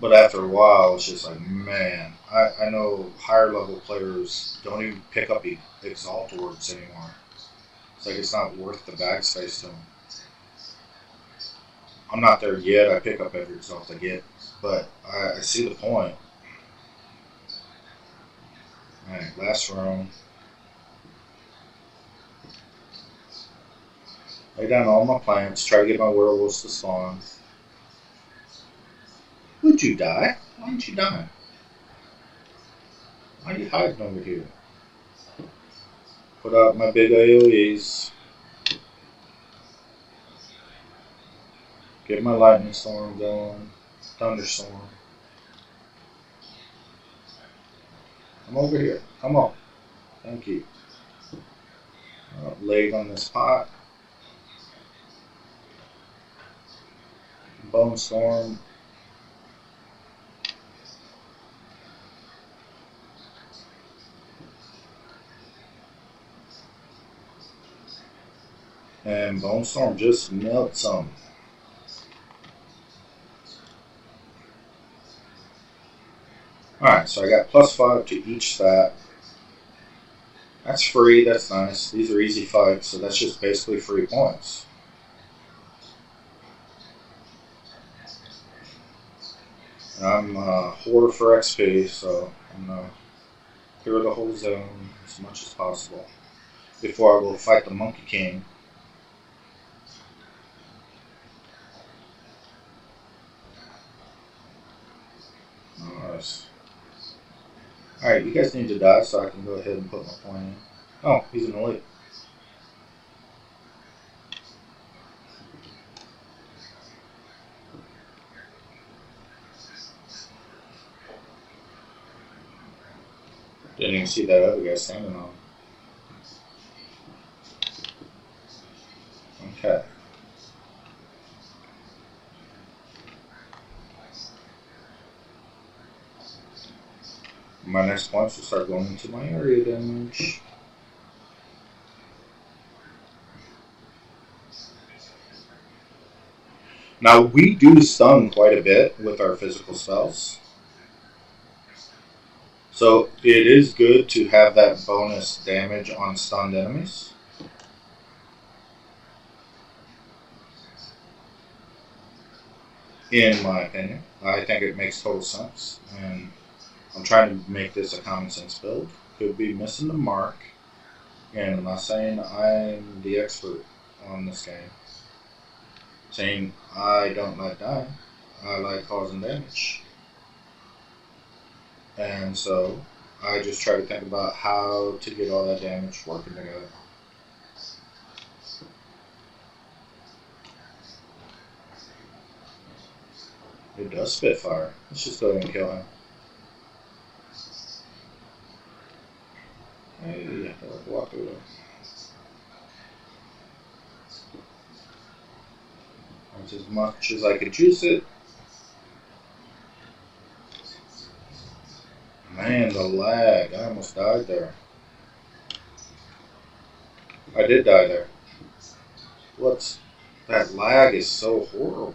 But after a while, it's just like, man, I know higher level players don't even pick up Exalt orbs anymore. It's like it's not worth the bag space to them. I'm not there yet. I pick up every Exalt I get. But I see the point. Alright, last room. Lay down all my plants, try to get my werewolves to spawn. Would you die? Why didn't you die? Why are you hiding over here? Put out my big AoEs. Get my lightning storm going. Thunderstorm. Come over here. Come on. Thank you. Laid on this pot. Bone Storm. And Bone Storm just melts them. Alright, so I got +5 to each stat. That's free, that's nice. These are easy fights, so that's just basically free points. And I'm whore for XP, so I'm going to clear the whole zone as much as possible before I go fight the Monkey King. Nice. Alright, you guys need to die so I can go ahead and put my point in. Oh, he's an elite. Didn't even see that other guy standing on him. Okay. My next points will start going into my area damage. Now, we do stun quite a bit with our physical spells. So, it is good to have that bonus damage on stunned enemies. In my opinion. I think it makes total sense. And I'm trying to make this a common sense build. Could be missing the mark. And I'm not saying I'm the expert on this game. Saying I don't like dying. I like causing damage. And so I just try to think about how to get all that damage working together. It does spit fire. Let's just go ahead and kill him. Hey, walk through there. That's as much as I could juice it. Man, the lag. I almost died there. I did die there. What's that lag is so horrible.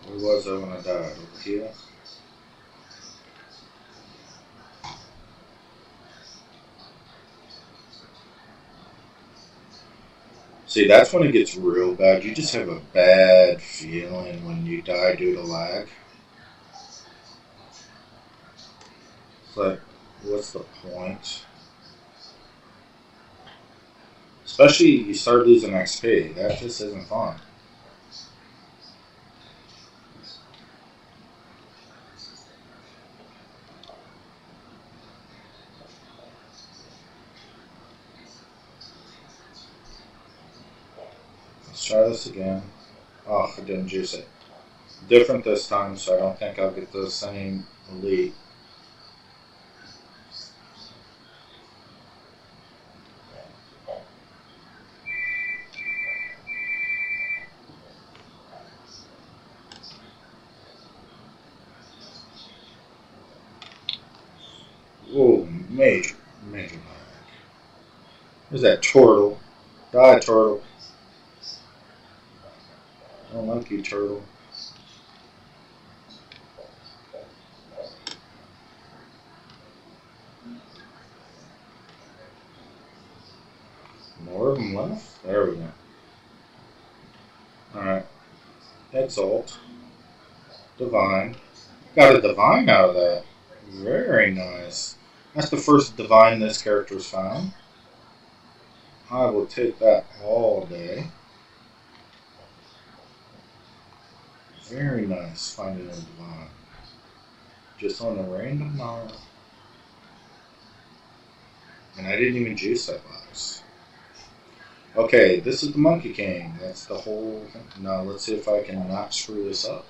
Where was I when I died? Over here? See, that's when it gets real bad. You just have a bad feeling when you die due to lag. It's like, what's the point? Especially you start losing XP. That just isn't fun. Let's try this again. Oh, I didn't juice it. Different this time, so I don't think I'll get the same elite. Whoa, major lag. Where's that turtle? Die, turtle. I don't like you, turtle. More of them left? There we go. Alright. Exalt. Divine. Got a divine out of that. Very nice. That's the first divine this character's found. I will take that all day. Very nice finding a divine. Just on a random night. And I didn't even juice that box. Okay, this is the Monkey King. That's the whole thing. Now let's see if I can not screw this up.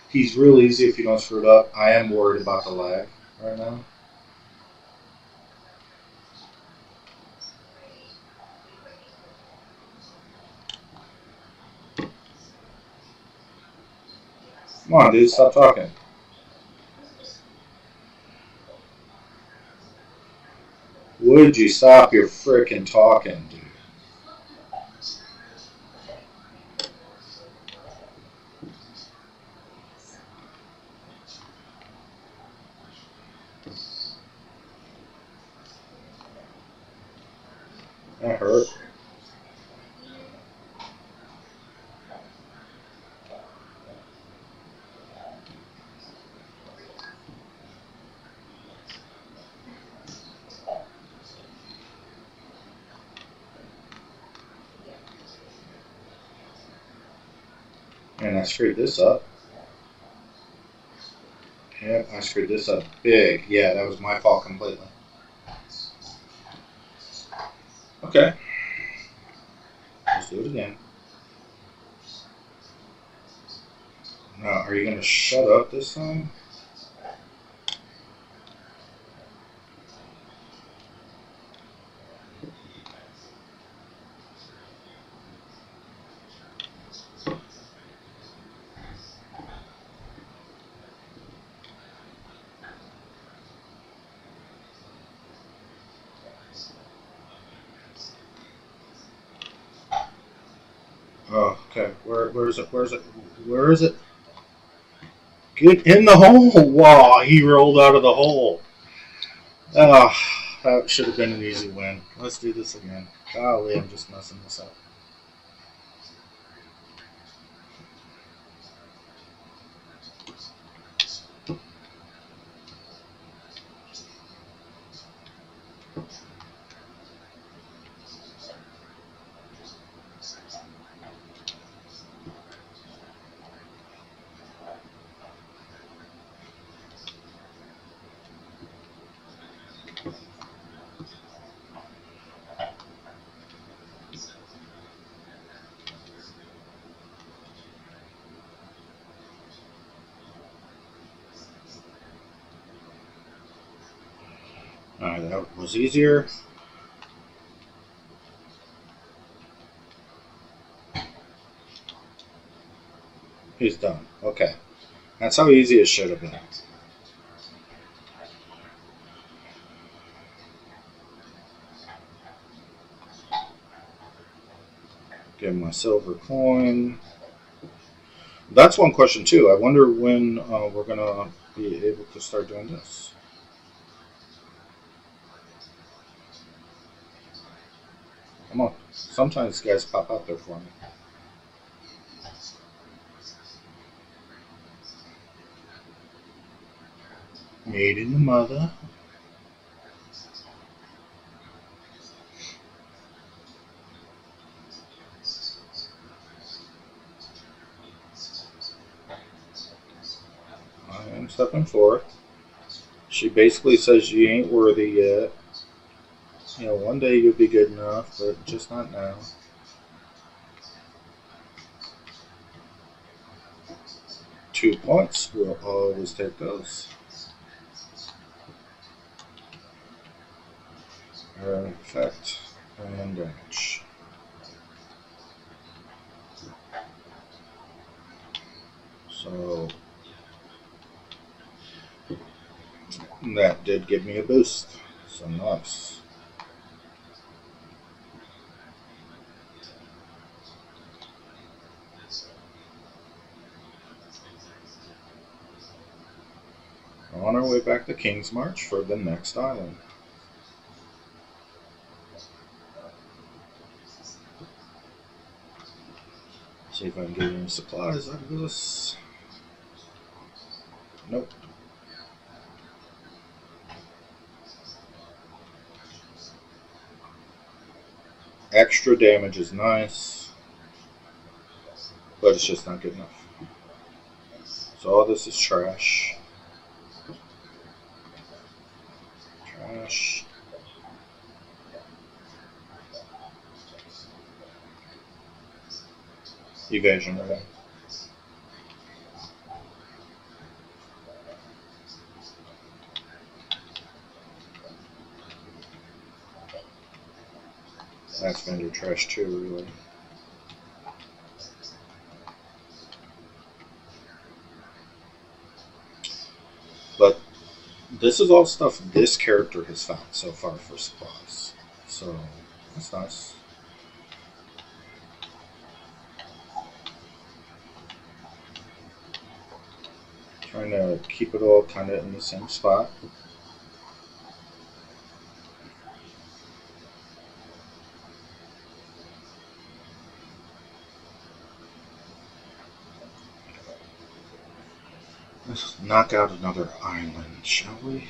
He's real easy if you don't screw it up. I am worried about the lag right now. Come on, dude, stop talking. Would you stop your frickin' talking, dude? That hurt. And I screwed this up. Yep, I screwed this up big. Yeah, that was my fault completely. Okay. Let's do it again. Now, are you going to shut up this time? Oh, okay. Where is it? Where is it? Where is it? Get in the hole! Wow, he rolled out of the hole. Oh, that should have been an easy win. Let's do this again. Golly, I'm just messing this up. Alright, that was easier. He's done. Okay. That's how easy it should have been. Give him my silver coin. That's one question too. I wonder when we're gonna be able to start doing this. Come on. Sometimes guys pop out there for me. Made in the mother. I am stepping forth. She basically says you ain't worthy yet. You know, one day you'll be good enough, but just not now. Two points. We'll always take those. Effect and damage. So that did give me a boost. So nice. On our way back to King's March for the next island. See if I can get any supplies out of this. Nope. Extra damage is nice, but it's just not good enough. So all this is trash. Trash. Evasion, right? That's vendor trash too, really. But this is all stuff this character has found so far for supplies. So that's nice. Trying to keep it all kind of in the same spot. Let's knock out another island, shall we?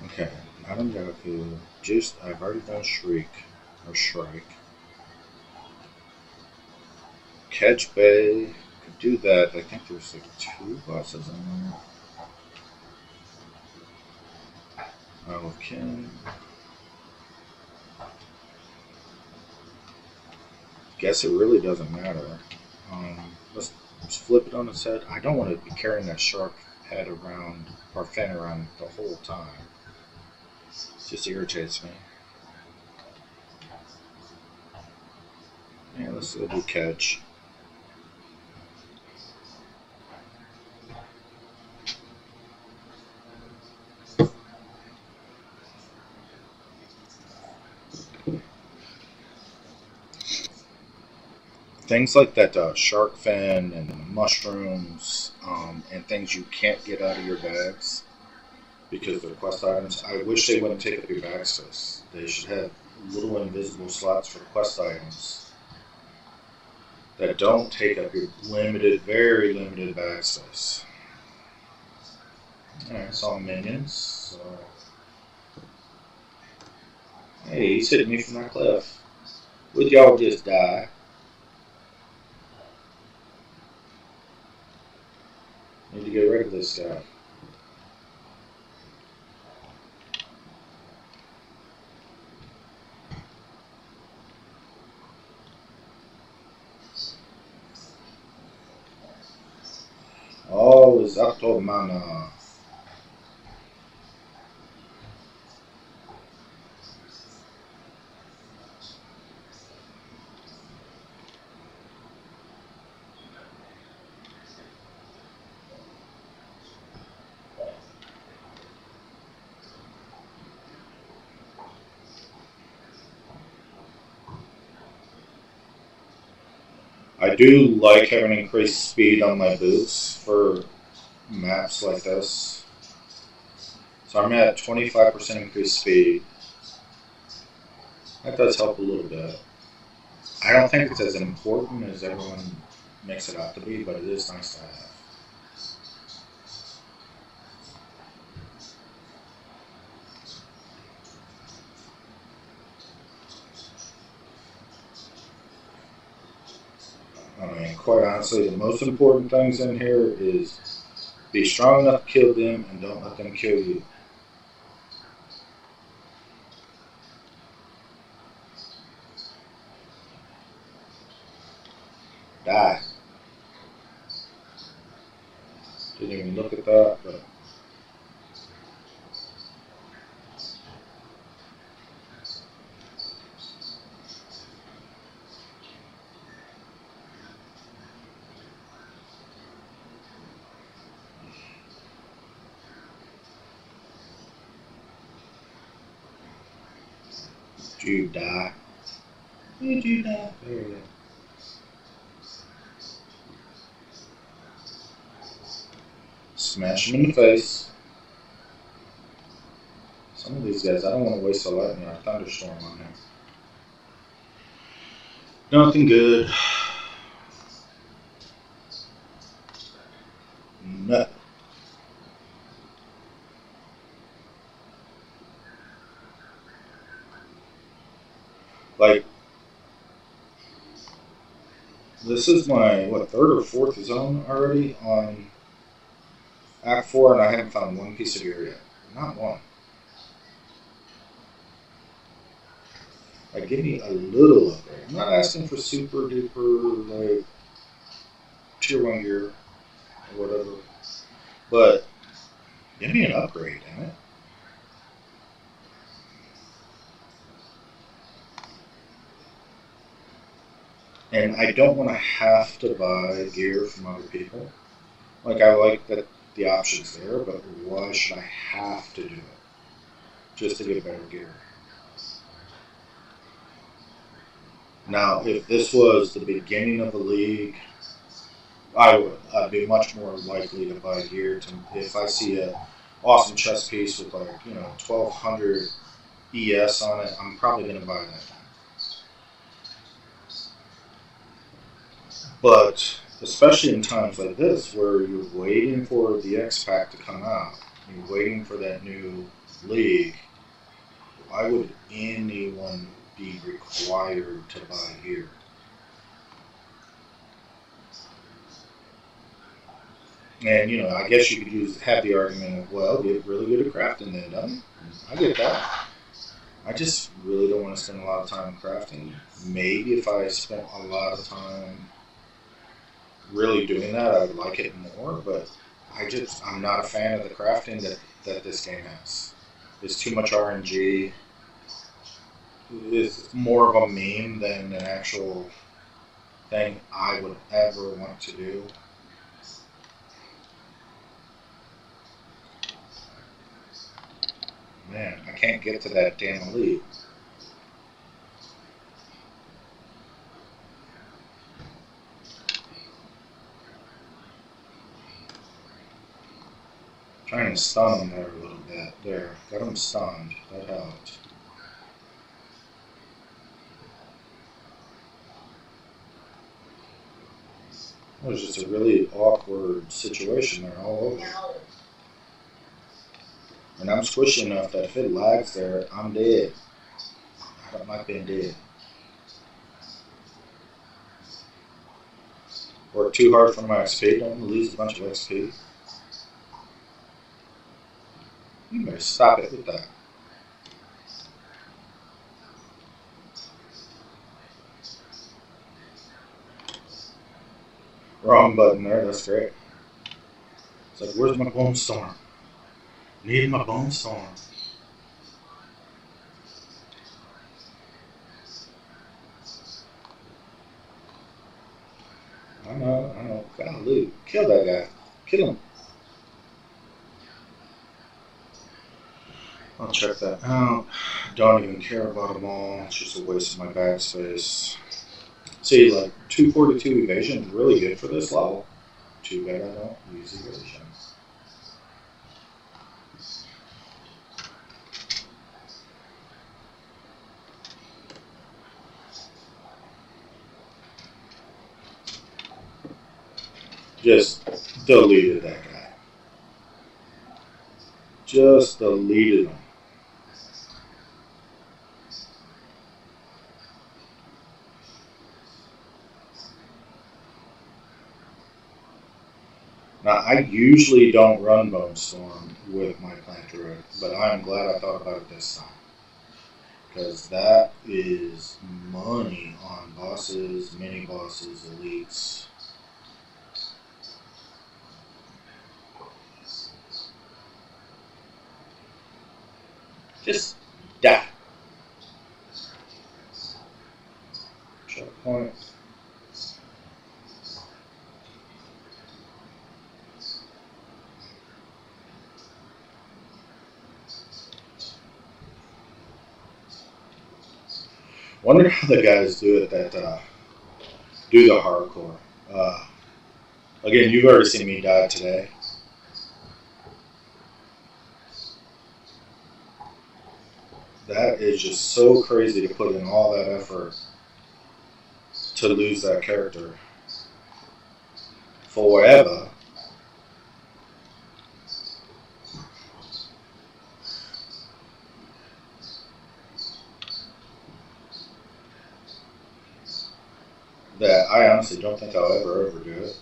Okay, Madame Yaku. Juice, I've already done Shriek. Or Shrike. Catch Bay. Could do that. I think there's like 2 bosses in there. Isle of King. Guess it really doesn't matter. Let's flip it on its head. I don't want to be carrying that shark head around, or fin around the whole time. It just irritates me. Yeah, let's go do catch. Things like that shark fin and mushrooms and things you can't get out of your bags because they're quest items. I wish they wouldn't take up your bag space. They should have little invisible slots for quest items that don't take up your limited, very limited bag space. Alright, saw minions. So. Hey, he's hitting me from that cliff. Would y'all just die? Need to get rid of this guy. Oh, is up to mana. I do like having increased speed on my boots for maps like this. So I'm at 25% increased speed. That does help a little bit. I don't think it's as important as everyone makes it out to be, but it is nice to have. I mean, quite honestly, the most important things in here is be strong enough to kill them and don't let them kill you. Die. Didn't even look at that, but. Did you die? Did you die? There you go. Smash him in the face. Some of these guys, I don't want to waste a lightning or a thunderstorm on him. Nothing good. Nothing. Like, this is my, what, 3rd or 4th zone already on Act 4, and I haven't found one piece of gear yet. Not one. Like, give me a little upgrade. I'm not asking for super duper, like, tier 1 gear or whatever. But, give me an upgrade, damn it. And I don't want to have to buy gear from other people. Like, I like that the option's there, but why should I have to do it? Just to get better gear. Now, if this was the beginning of the league, I'd be much more likely to buy gear. If I see an awesome chest piece with, like, 1200 ES on it, I'm probably going to buy that. But especially in times like this where you're waiting for the X Pack to come out, you're waiting for that new league, why would anyone be required to buy here? And I guess you could have the argument of, well, get really good at crafting then, doesn't it? I get that. I just really don't want to spend a lot of time crafting. Maybe if I spent a lot of time really doing that, I would like it more, but I'm not a fan of the crafting that this game has. It's too much RNG. It's more of a meme than an actual thing I would ever want to do. Man, I can't get to that damn elite. Trying to stun him there a little bit. There, got him stunned. That helped. It was just a really awkward situation there all over. And I'm squishy enough that if it lags there, I'm dead. I don't like being dead. Work too hard for my XP, don't lose a bunch of XP. You better stop it with that. Wrong button there, that's great. It's like, where's my bone storm? Need my bone storm. I know. Golly, kill that guy. Kill him. I'll check that out. Don't even care about them all. It's just a waste of my backspace. See, like 242 evasion is really good for this level. Too bad I don't use evasion. Just deleted that guy. Just deleted him. Now, I usually don't run Bone Storm with my Plant Druid, but I'm glad I thought about it this time. Because that is money on bosses, mini bosses, elites. Just die. Checkpoint. Wonder how the guys do it that do the hardcore. Again, you've already seen me die today. That is just so crazy to put in all that effort to lose that character forever. That I honestly don't think I'll ever do it.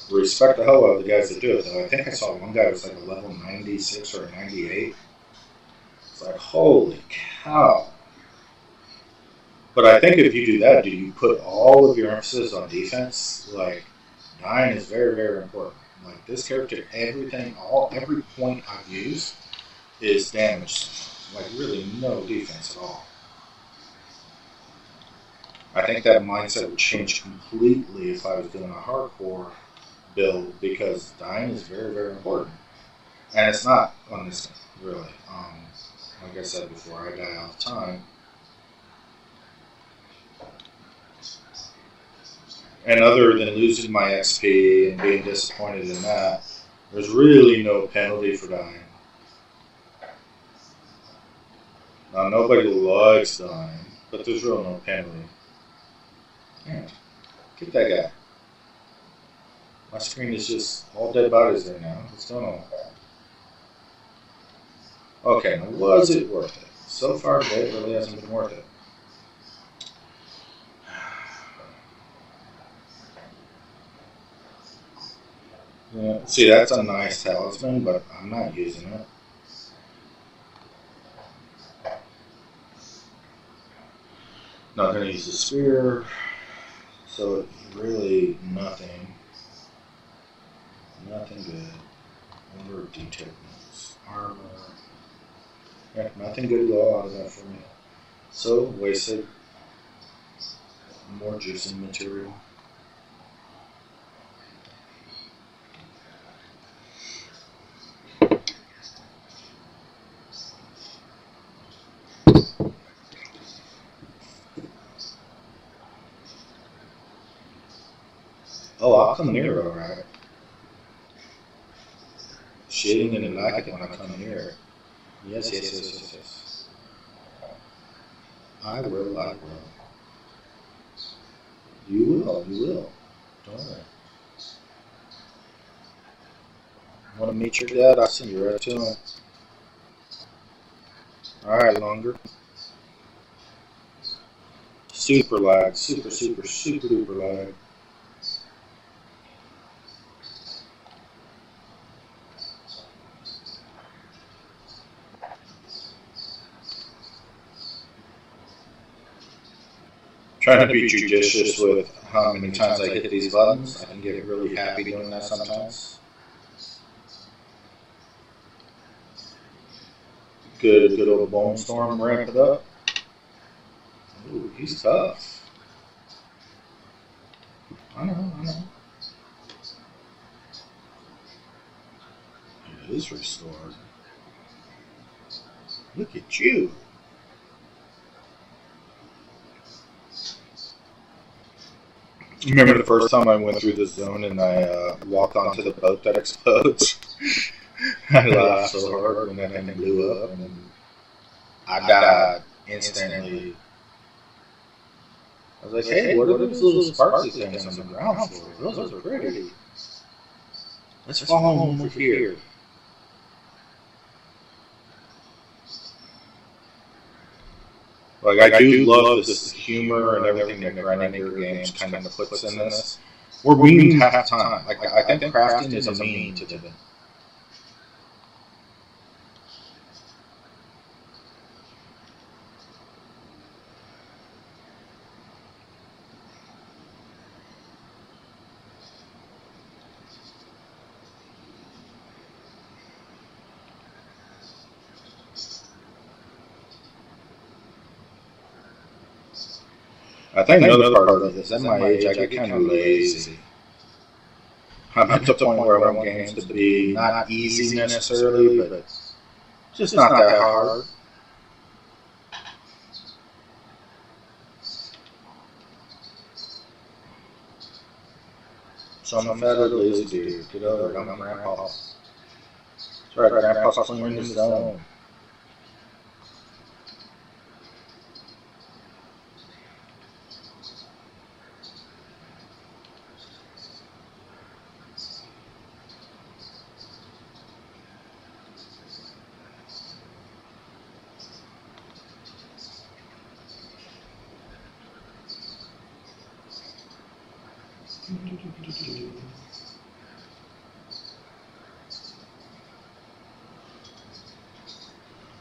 Respect the hell out of the guys that do it, though. I think I saw one guy was like a level 96 or 98. It's like, holy cow. But I think if you do that, do you put all of your emphasis on defense? Like, dying is very, very important. Like, this character, every point I've used is damaged. Like, really no defense at all. I think that mindset would change completely if I was doing a hardcore build, because dying is very, very important. And it's not on this game, really. Like I said before, I die all the time. And other than losing my XP and being disappointed in that, there's really no penalty for dying. Now, nobody likes dying. but there's really no penalty. Yeah, get that guy. My screen is just all dead bodies there now. What's going on? Okay, now was it worth it? So far today, it really hasn't been worth it. Yeah, see, that's a nice talisman, but I'm not using it. Not going to use the spear, so it's really nothing good. Number of detailed notes, armor, yeah, nothing good at all out of that for me. So, wasted more juicing material. Oh, I'll come near, alright. Shitting and like it when I come near. Yes. I will. You will. Don't worry. Want to meet your dad? I'll send you right to him. Alright, longer. Super lag. Super duper lag. Trying to be judicious with how many times I hit these buttons. I can get really happy doing that sometimes. Good old Bone Storm, ramp it up. Ooh, he's tough. I know. It is restored. Look at you. Remember the first time I went through the zone and I walked onto the boat that explodes? I laughed so hard when that thing blew up, and I died instantly. I was like, hey, what are those little sparkly things on the ground floor? Those are pretty. Let's follow them over here. Like, I do love this humor and everything that Grinding Games kind of puts in this. We're mean half time. Like, I think crafting is a mean to them. I think another part of it is at my age I get kind of lazy. I'm at the point where I want games to be not easy necessarily, but just not that hard. So I'm a fat old lazy dude. Get over it. I'm Grandpa. That's right, Grandpa's clearing the zone.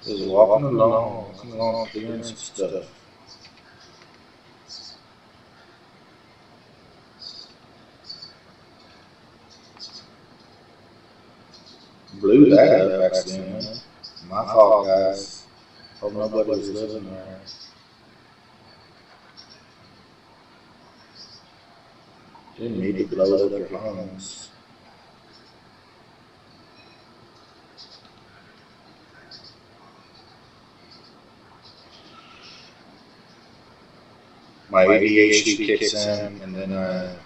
Just walking along, doing some stuff. Blew that up accidentally. My fault, guys. Hope nobody was living there. Didn't need to blow up their homes. My ADHD kicks in, and then I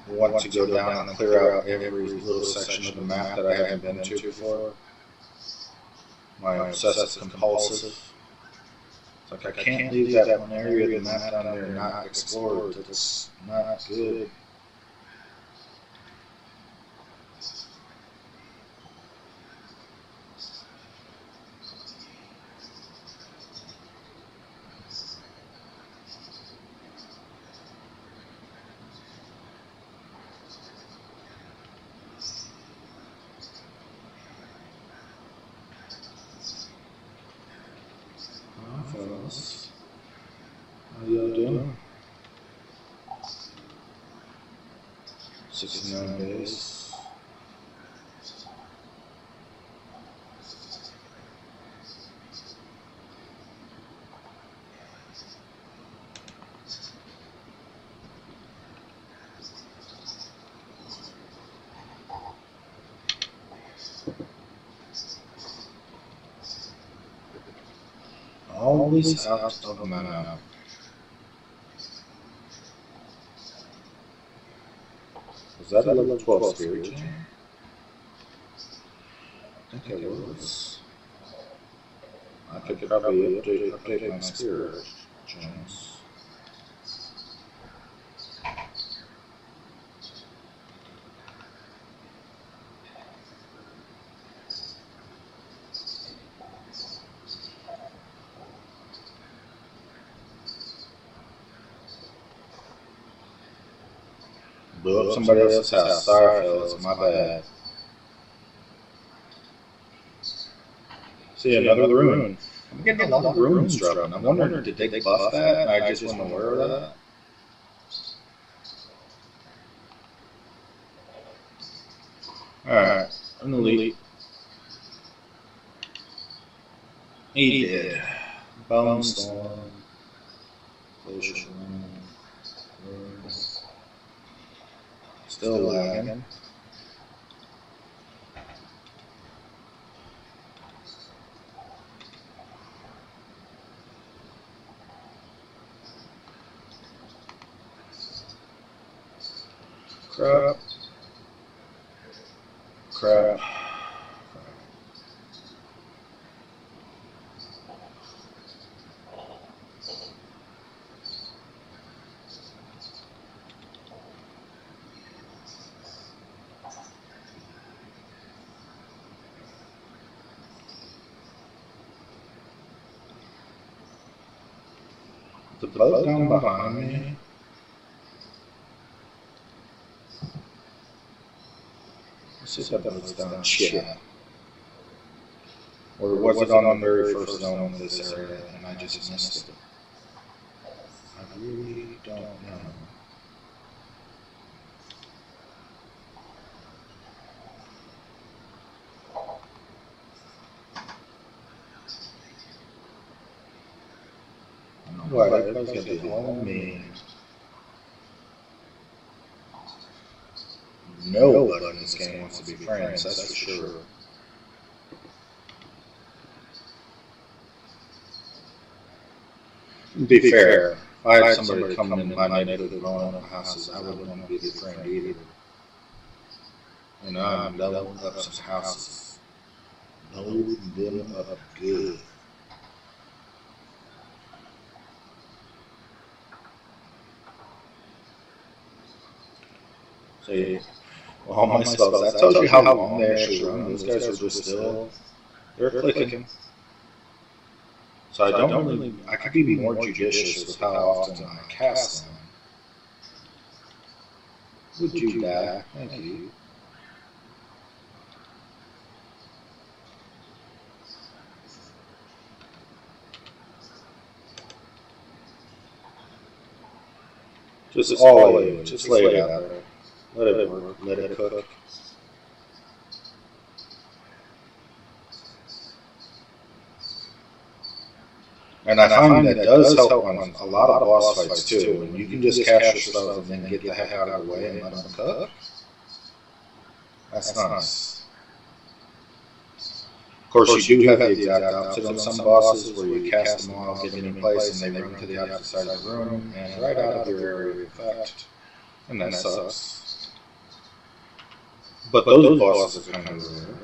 want to go down and clear out every little section of the map that I haven't been to before. My obsessive compulsive. It's like I can't leave that one area of the map down there not explored. That's not good. Fellas, how y'all doing? 69 days. Always out of mana. Was that a level 12 spirit gem? I think it was. I could probably update my spirit gems. Blew up somebody else's house. Sorry, fellas, my bad. See, another rune. I'm getting a lot of runes dropping. I'm wondering, did they buff that? I just wasn't aware of that. Alright, an elite. He did. Bone storm. Glacial rune. Still lagging. Crap. Crap. The boat down behind me. Let's see if that boat's down chat. Or was it on the very first zone of this area and I just missed it? I really don't know. Right, everybody's got to be all me. Nobody in this game wants to be friends, that's for sure. To be fair, if I had somebody coming in my neighborhood blowing up houses, I wouldn't want to be their friend either. You know, I'm leveling up some houses. Loading them up good. See, well, all my spells, that tells you how long they actually run. Those guys are just still, they're clicking. So I don't really, I could be more judicious with how often I cast them. Would you die? Thank you. Just all of it, just lay it out there. Let it work, let it cook. And I find that does help on a lot of boss fights too. When you can just cast your spells and then get the heck out of the way and let them cook. That's nice. Of course, you do have the exact opposite on some bosses where you cast them all, get them in place, and they run to the opposite side of the room and right out of your area of effect. And that sucks. But those bosses are kind of rare.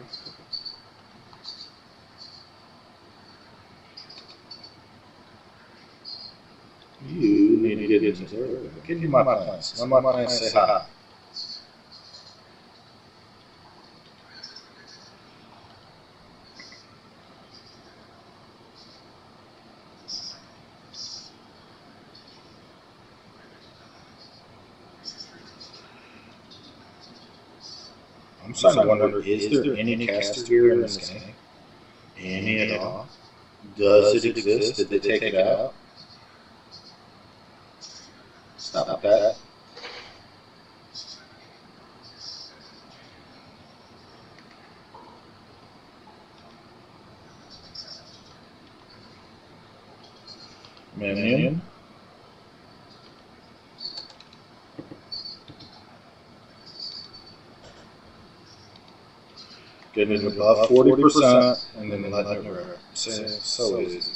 You need to get into there. Get into my plants. Let my plants say hi. I'm starting to wonder, is there any caster here in this game? Any at all? Does it exist? Did they take it out? Stop that. Minion. Getting it above 40%, and then letting it rip. So easy.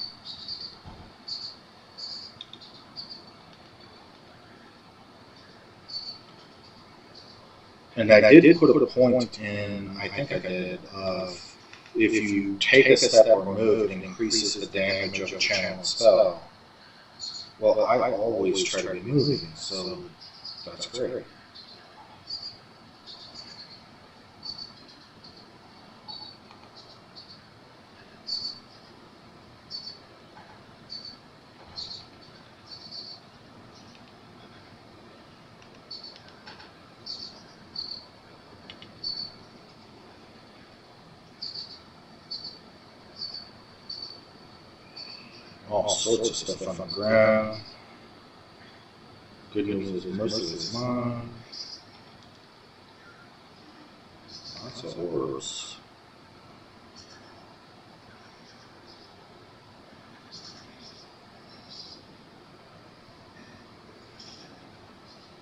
And I did put a point in, I think I did, of if you take a step or move, it increases the damage of a channel spell. Well, I always try to be moving, so that's great. All sorts of stuff on the ground. Good news is most of it is mine. Lots of orbs.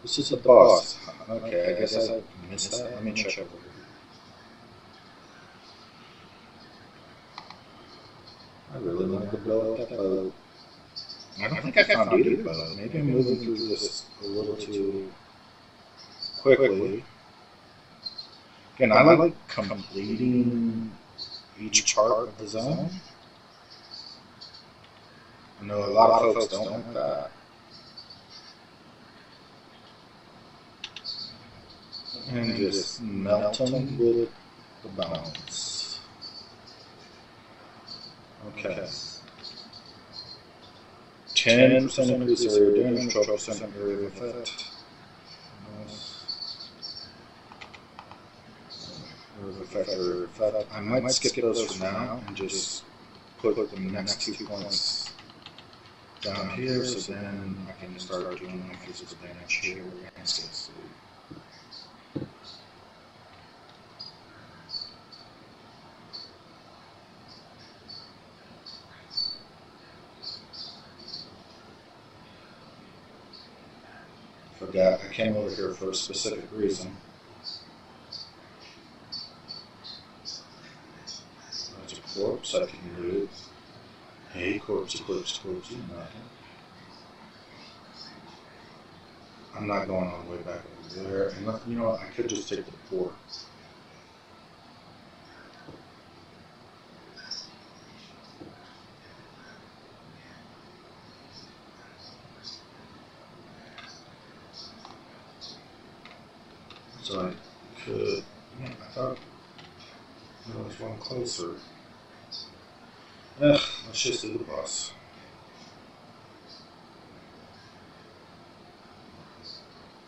This is a boss. Okay, I guess I missed that. Let me check over here. I really wanted to blow up that boat. I don't think I found either boat. Maybe I'm moving through this a little too quickly. Again, I like completing each part of the zone. I know a lot of folks don't like that. And just melt them with the bones. Okay. 10% increase area damage, 12% area of effect. Area of effect. I might skip those for now and just put the next 2 points down here, so then I can start doing my physical damage here and still see. Forgot, I came over here for a specific reason. That's a corpse I can loot. Hey, corpse. I'm not going all the way back over there. And you know what, I could just take the port. So I could, man, I thought there was one closer. Let's just do the boss.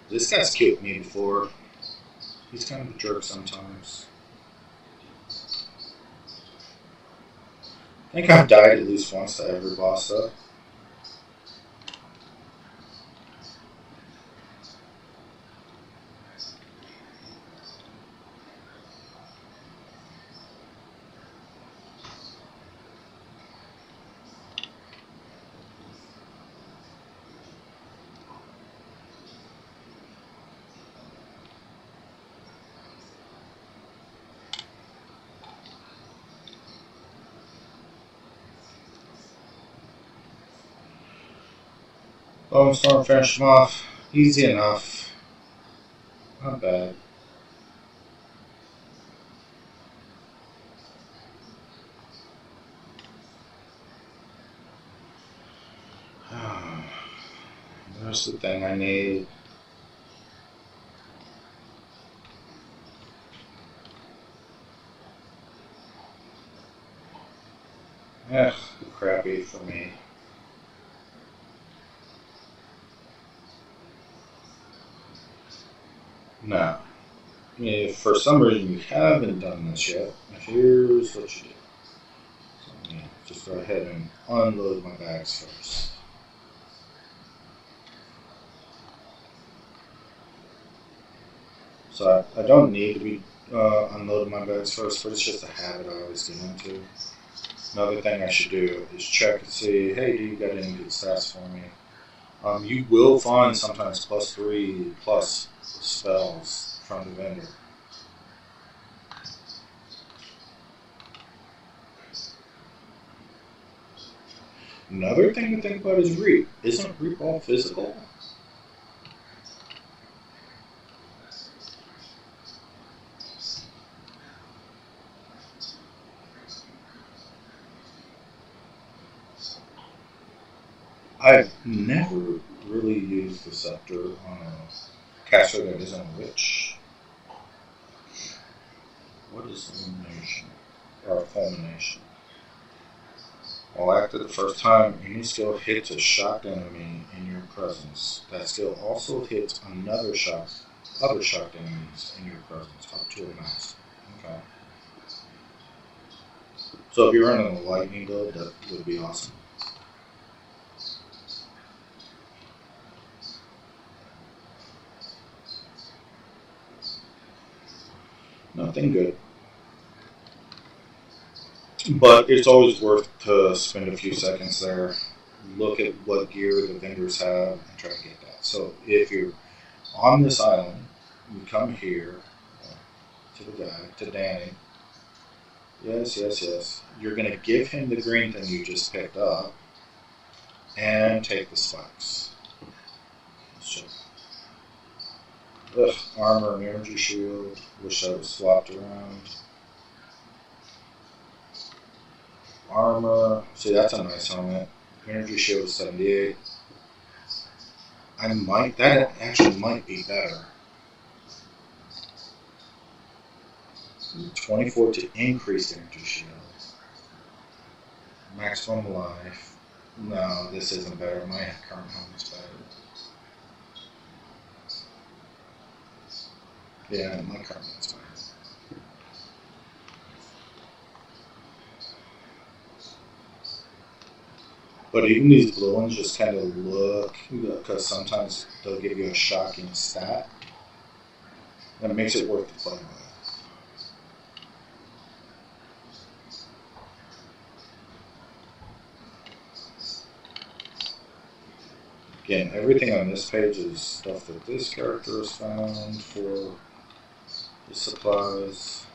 This guy's killed me before. He's kind of a jerk sometimes. I think I've died at least once to every boss though. Bone Storm finished him off. Easy enough. Not bad. There's the thing I need. Eh, crappy for me. Now, if for some reason you haven't done this yet, here's what you do. So, yeah, just go ahead and unload my bags first. So I don't need to be unloading my bags first, but it's just a habit I always get into. Another thing I should do is check to see, hey, do you got any good stats for me? You will find sometimes +3 plus spells from the vendor. Another thing to think about is reap. Isn't reap all physical? I've never really used the scepter on a caster that isn't a witch. What is illumination? Or fulmination? Well, after the first time, any skill hits a shocked enemy in your presence. That skill also hits other shocked enemies in your presence, up to a max. Okay. So if you're running a lightning build, that would be awesome. Nothing good. But it's always worth to spend a few seconds there, look at what gear the vendors have, and try to get that. So if you're on this island, you come here to the guy, to Danny. Yes. You're going to give him the green thing you just picked up and take the spikes. Let's check. Ugh, armor and energy shield. Wish I was swapped around. Armor. See, that's a nice helmet. Energy shield is 78. That actually might be better. 24 to increase energy shield. Maximum life. No, this isn't better. My current helmet's better. Yeah, my current helmet's better. But even these blue ones just kind of look, because sometimes they'll give you a shocking stat. That makes it worth the play with. Again, everything on this page is stuff that this character has found for the supplies.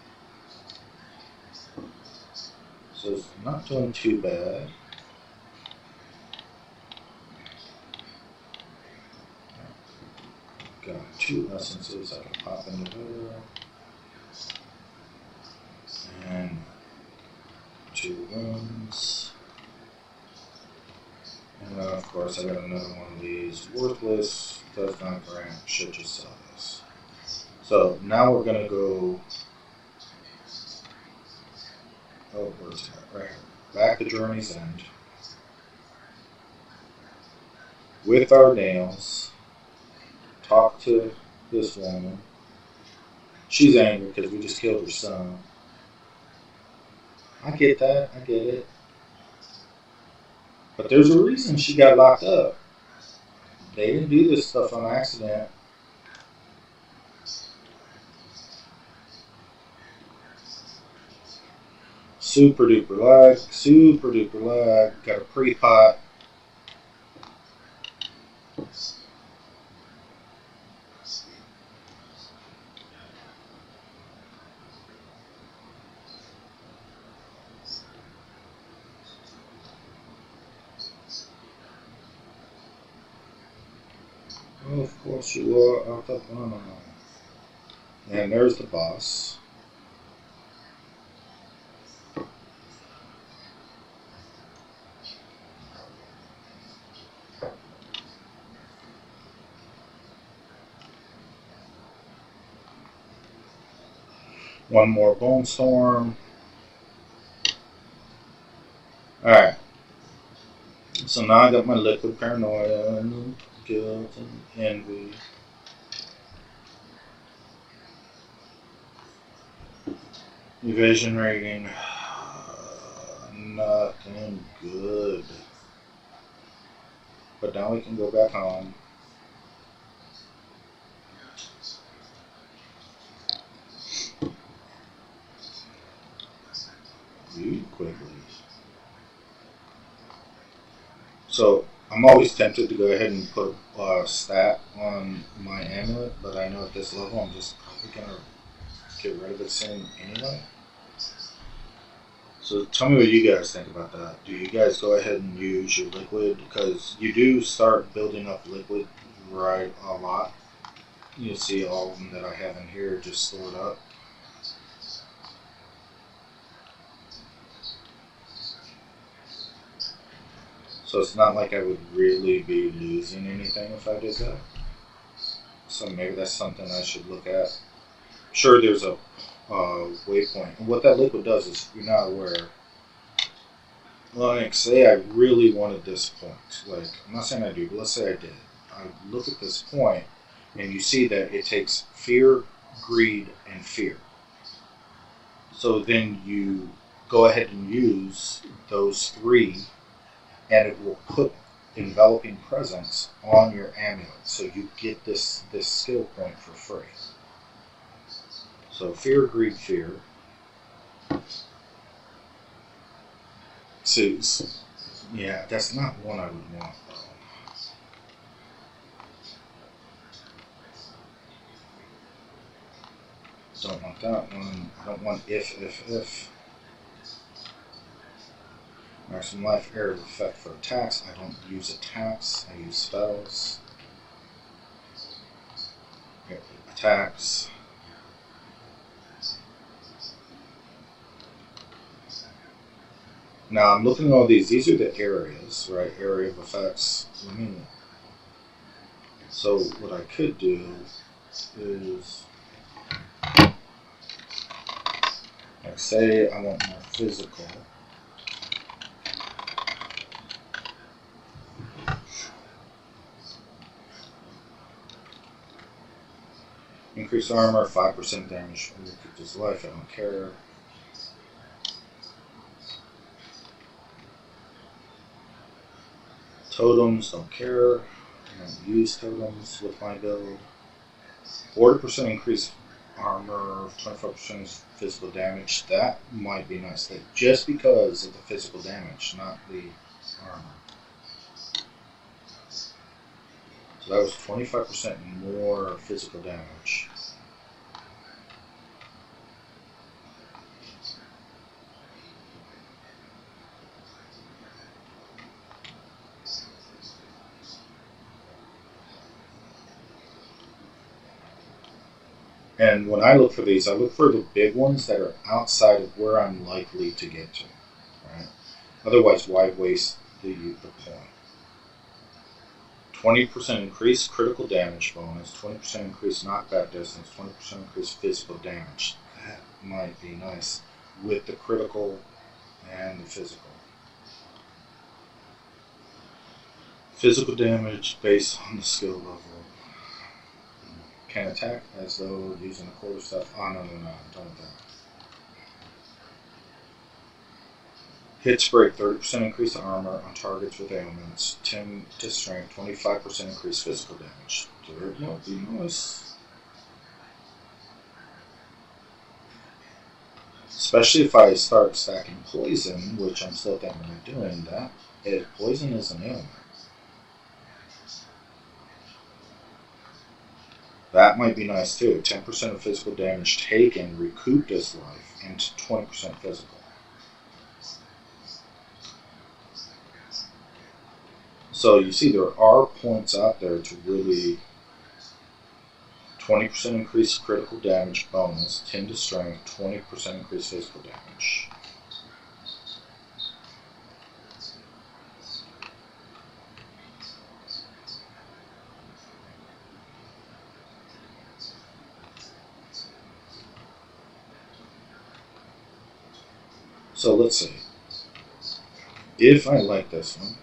So it's not doing too bad. Got 2 essences I can pop into there. And 2 wounds. And then of course I got another one of these. Worthless, does not grant, should just sell this. So now we're gonna go. Oh, where's that? Right here. Back to Journey's End. With our nails. Talk to this woman. She's angry because we just killed her son. I get that, I get it. But there's a reason she got locked up. They didn't do this stuff on accident. Super duper lag. Got a pre-pot. Oh, of course you are out of mana. And there's the boss. One more Bone Storm. Alright. So now I got my liquid paranoia and guilt and envy. Evasion rating. Nothing good. But now we can go back home. You quickly. So I'm always tempted to go ahead and put a stat on my amulet, but I know at this level I'm just probably gonna get rid of it soon anyway. So tell me what you guys think about that. Do you guys go ahead and use your liquid? Because you do start building up liquid right a lot. You see all of them that I have in here just stored up. So it's not like I would really be losing anything if I did that. So maybe that's something I should look at. Sure, there's a waypoint. And what that liquid does is, you're not aware. Like, say I really wanted this point. Like, I'm not saying I do, but let's say I did. I look at this point, and you see that it takes fear, greed, and fear. So then you go ahead and use those three, and it will put enveloping presence on your amulet. So you get this skill point for free. So fear, greed, fear. So, yeah, that's not one I would want, though. Don't want that one. I don't want if. Maximum life, area of effect for attacks. I don't use attacks. I use spells. Attacks. Now I'm looking at all these. These are the areas, right? Area of effects. So what I could do is, like, say I want more physical. Increase armor, 5% damage. Keep his life. I don't care. Totems, don't care. I don't use totems with my build. 40% increase armor, 25% physical damage. That might be nice. That just because of the physical damage, not the armor. So that was 25% more physical damage. And when I look for these, I look for the big ones that are outside of where I'm likely to get to. Right? Otherwise, why waste the point? 20% increase critical damage bonus, 20% increase knockback distance, 20% increase physical damage. That might be nice with the critical and the physical. Physical damage based on the skill level. Can attack as though using the quarter stuff. Oh, no, I'm done with that. Hits break, 30% increase armor on targets with ailments, 10 to strength, 25% increase physical damage. That might be nice. Especially if I start stacking poison, which I'm still thinking of doing that. Poison is an ailment. That might be nice too. 10% of physical damage taken recouped his life, and 20% physical. So you see there are points out there to really 20% increase critical damage bonus, 10 to strength, 20% increase physical damage. So let's see. If I like this one,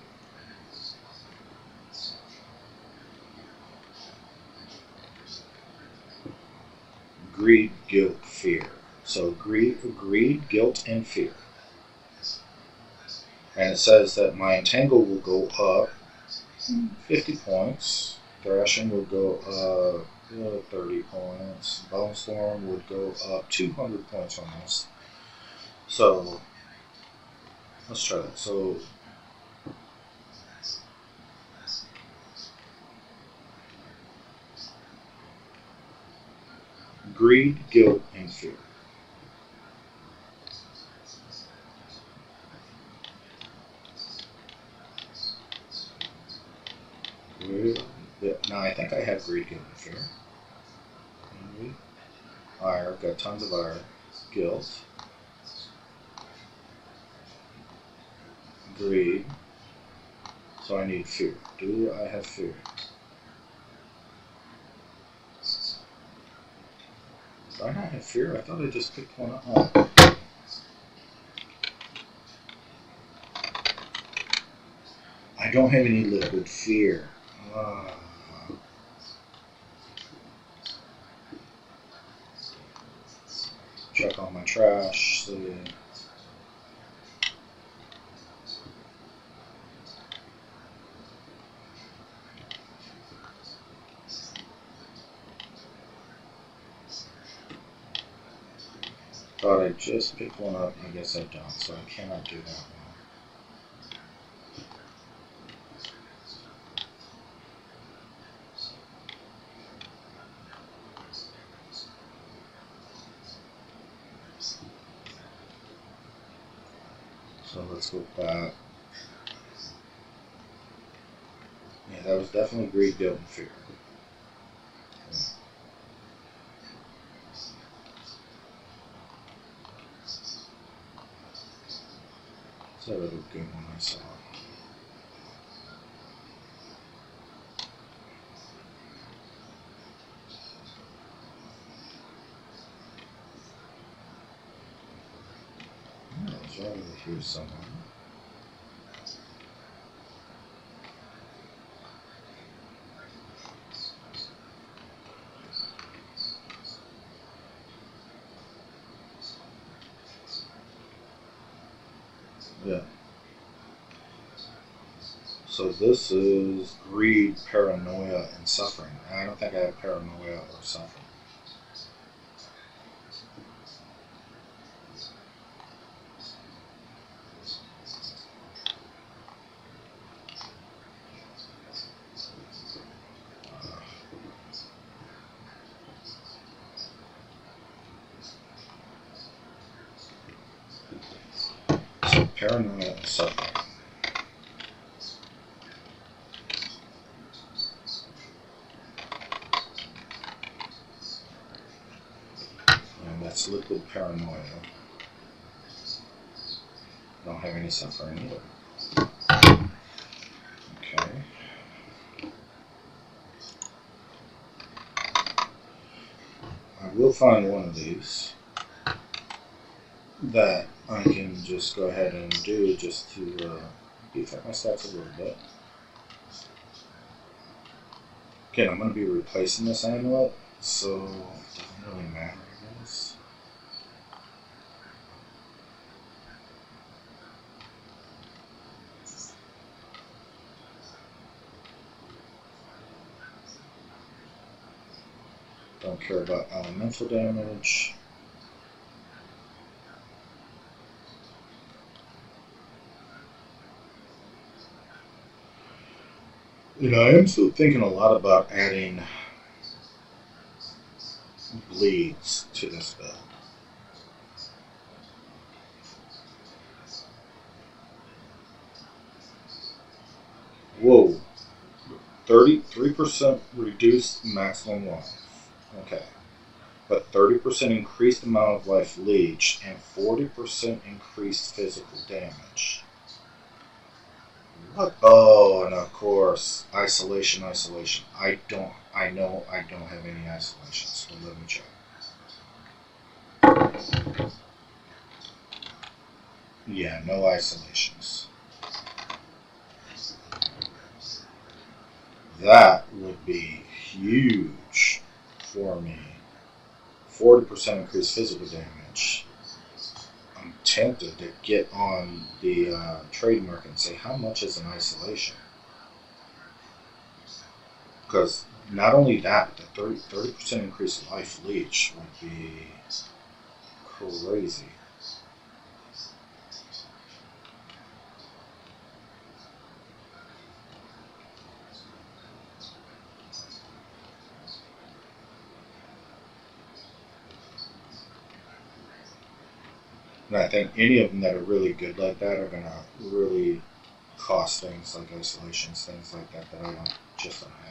greed, guilt, fear. So greed, guilt, and fear. And it says that my entangle will go up 50 points. Thrashing would go up 30 points. Bone Storm would go up 200 points on this. So let's try that. So greed, guilt, and fear. Now I think I have greed, guilt, and fear. Ire, got tons of ire. Guilt. Greed. So I need fear. Do I have fear? Do I not have fear? I thought I just picked one up. Oh. I don't have any liquid fear. Check on my trash. So thought I just picked one up. I guess I don't, so I cannot do that one. So let's go back. Yeah, that was definitely greed, guilt, and fear. So that was a good one I saw. Yeah, it's right over here somewhere. Yeah. So this is greed, paranoia, and suffering. And I don't think I have paranoia or suffering. So paranoia and suffering. And that's liquid paranoia. Don't have any suffering either. Okay. I will find one of these that I can just go ahead and do just to beef up my stats a little bit. Okay, I'm going to be replacing this amulet, so it doesn't really matter, I guess. Don't care about elemental damage. You know, I am still thinking a lot about adding bleeds to this build. Whoa. 33% reduced maximum life. Okay. But 30% increased amount of life leech and 40% increased physical damage. What? Oh, and of course, isolation. I know I don't have any isolation, so let me check. Yeah, no isolations. That would be huge for me. 40% increased physical damage. I'm tempted to get on the trademark and say, how much is an isolation? Because not only that, but the 30% increased life leech would be crazy. And I think any of them that are really good like that are going to really cost things like isolations, things like that that I just don't have.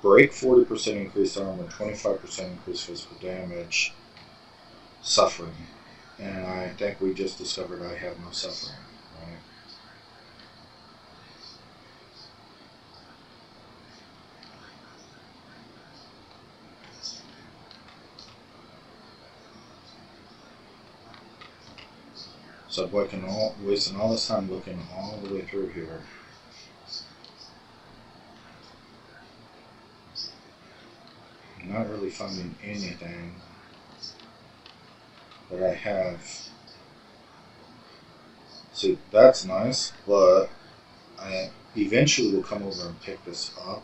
Break 40% increased armor, 25% increased physical damage, suffering. And I think we just discovered I have no suffering, right? So wasting all this time looking all the way through here. I'm not really finding anything that I have. See, that's nice, but I eventually will come over and pick this up.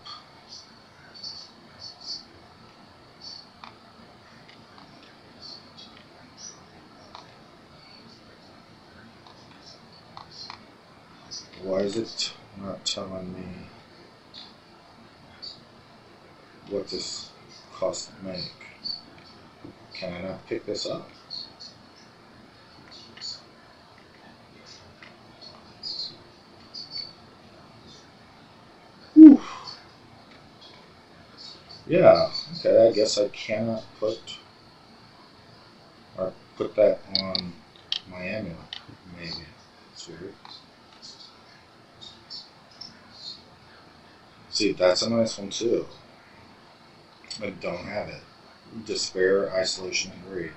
Why is it not telling me what this costs to make? Can I not pick this up? Whew. Yeah, okay, I guess I cannot put that on my amulet, maybe. It's weird. See, that's a nice one too. I don't have it. Despair, Isolation, and Greed.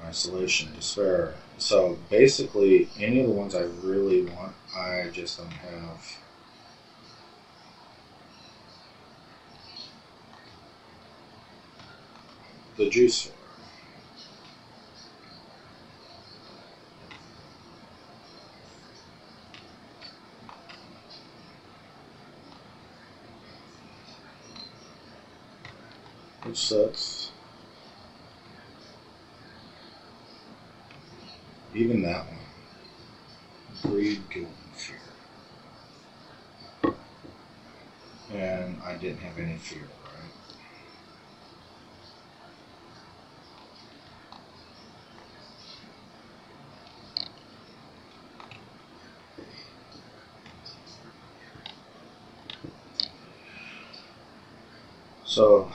Isolation, Despair. So basically, any of the ones I really want, I just don't have. The juice for. Which sucks. Even that one. Greed, Guilt, and Fear. And I didn't have any fear, right? So,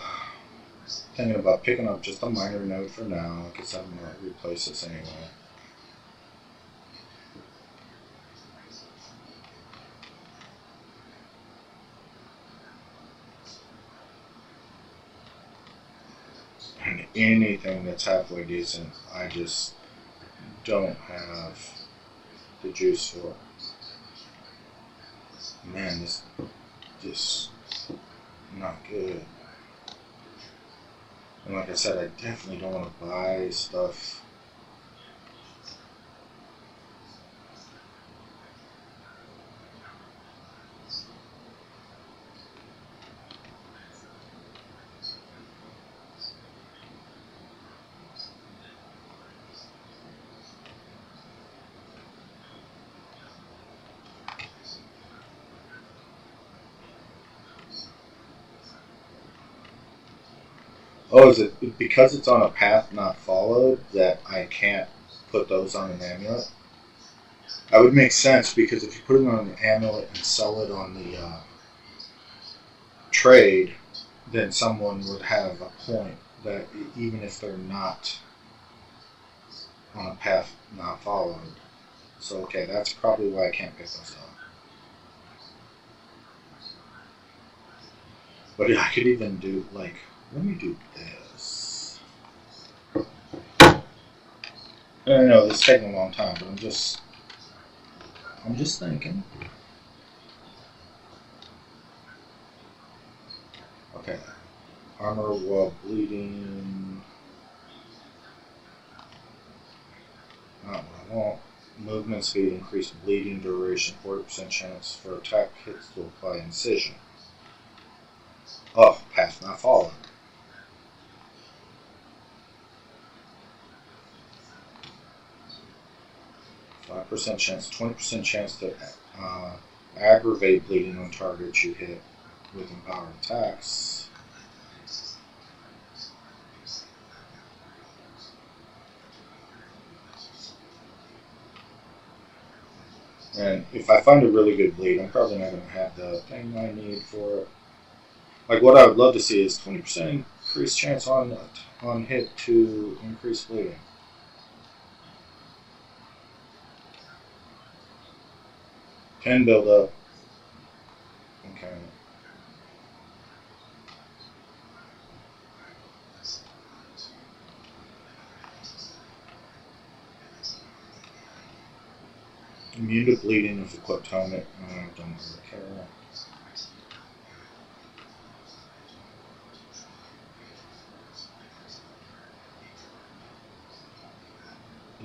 thinking about picking up just a minor node for now, because I'm going to replace this anyway. And anything that's halfway decent, I just don't have the juice for. Man, this just not good. And like I said, I definitely don't want to buy stuff. Oh, is it because it's on a path not followed that I can't put those on an amulet? That would make sense because if you put it on an amulet and sell it on the trade, then someone would have a point that even if they're not on a path not followed. So okay, that's probably why I can't pick those up. But I could even do like, let me do this. I know this is taking a long time, but I'm just thinking. Okay, armor while bleeding. Not what I want. Movement speed, increased bleeding duration, 40% chance for attack hits to apply incision. Oh, path not followed. 5% chance, 20% chance to aggravate bleeding on targets you hit with empowered attacks. And if I find a really good bleed, I'm probably not going to have the thing I need for it. Like what I would love to see is 20% increased chance on hit to increase bleeding. Can build up. Okay. Immune to bleeding if equipped helmet. I don't really care.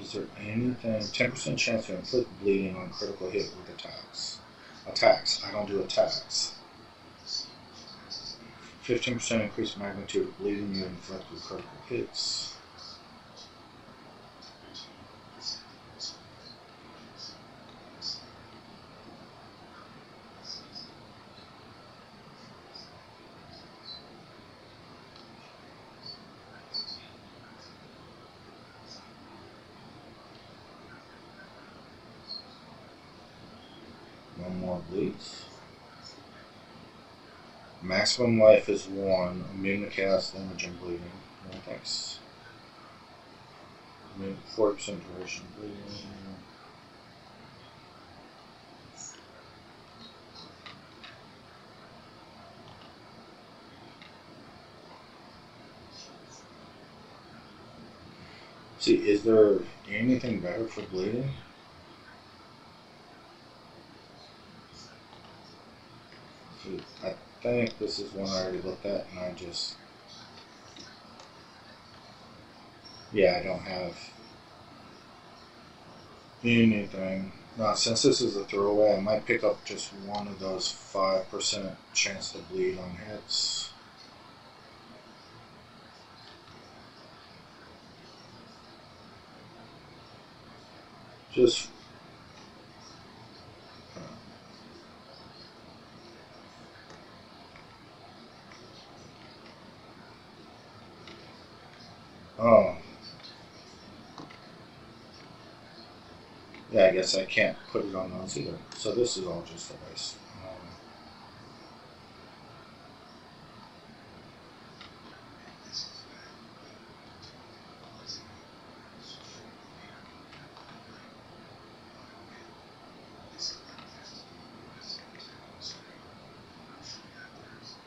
Is there anything? 10% chance to inflict bleeding on critical hit with attacks. Attacks. I don't do attacks. 15% increased magnitude of bleeding you inflict with critical hits. One more bleeds. Maximum life is 1. Immune to chaos damage and bleeding. No thanks. 40% duration bleeding. See, is there anything better for bleeding? See, I think this is one I already looked at, and I just... Yeah, I don't have anything. Now, since this is a throwaway, I might pick up just one of those 5% chance to bleed on hits. Just... Oh. Yeah, I guess I can't put it on those either. So this is all just a waste.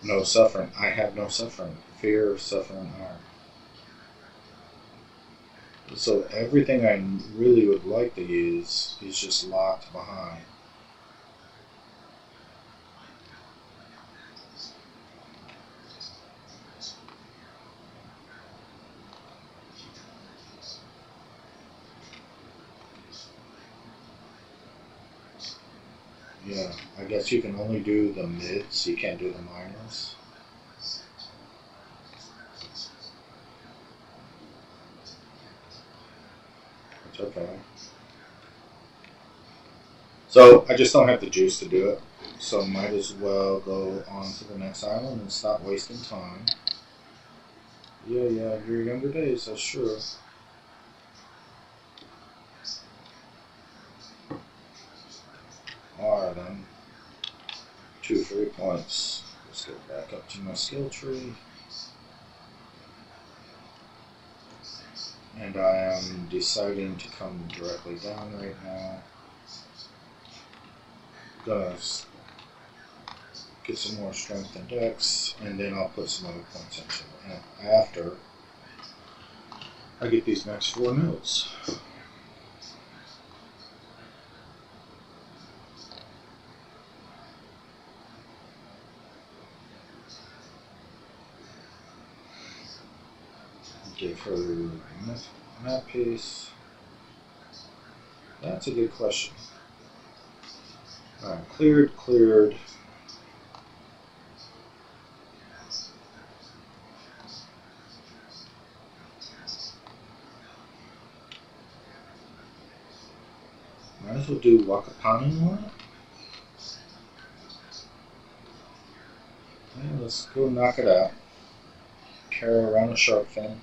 No suffering. I have no suffering. Fear, suffering, harm. So everything I really would like to use is just locked behind. Yeah, I guess you can only do the mids, you can't do the minors. It's okay. So I just don't have the juice to do it. So might as well go on to the next island and stop wasting time. Yeah, your younger days, that's true. Alright then. 2 free points. Let's go back up to my skill tree. And I am deciding to come directly down right now. Gonna get some more strength and dex, and then I'll put some other points into it after I get these next 4 notes. Give her that piece. That's a good question. Alright, cleared. Might as well do Wakapani one. Yeah, let's go knock it out. Carry around a shark fin.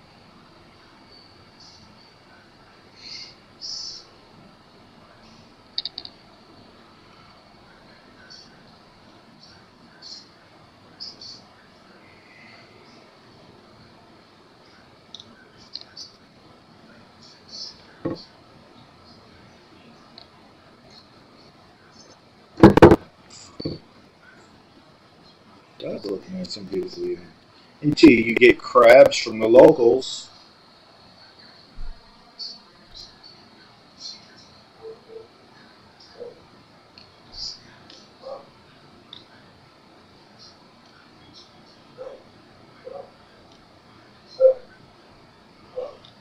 That's looking at some beautiful eating. Until you get crabs from the locals.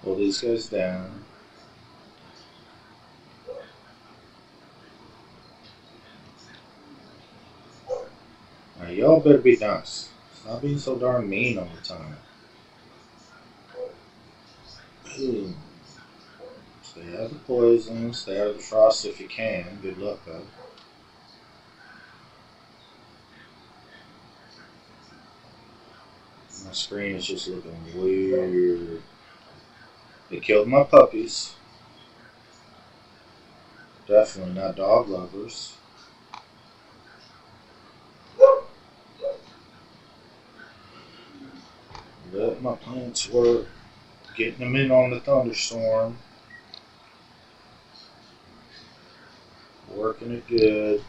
Pull these guys down. Now y'all better be nice. Stop being so darn mean all the time. Ooh. Stay out of the poison, stay out of the frost if you can. Good luck though. My screen is just looking weird. They killed my puppies. Definitely not dog lovers. Let my plants work. Getting them in on the thunderstorm. Working it good.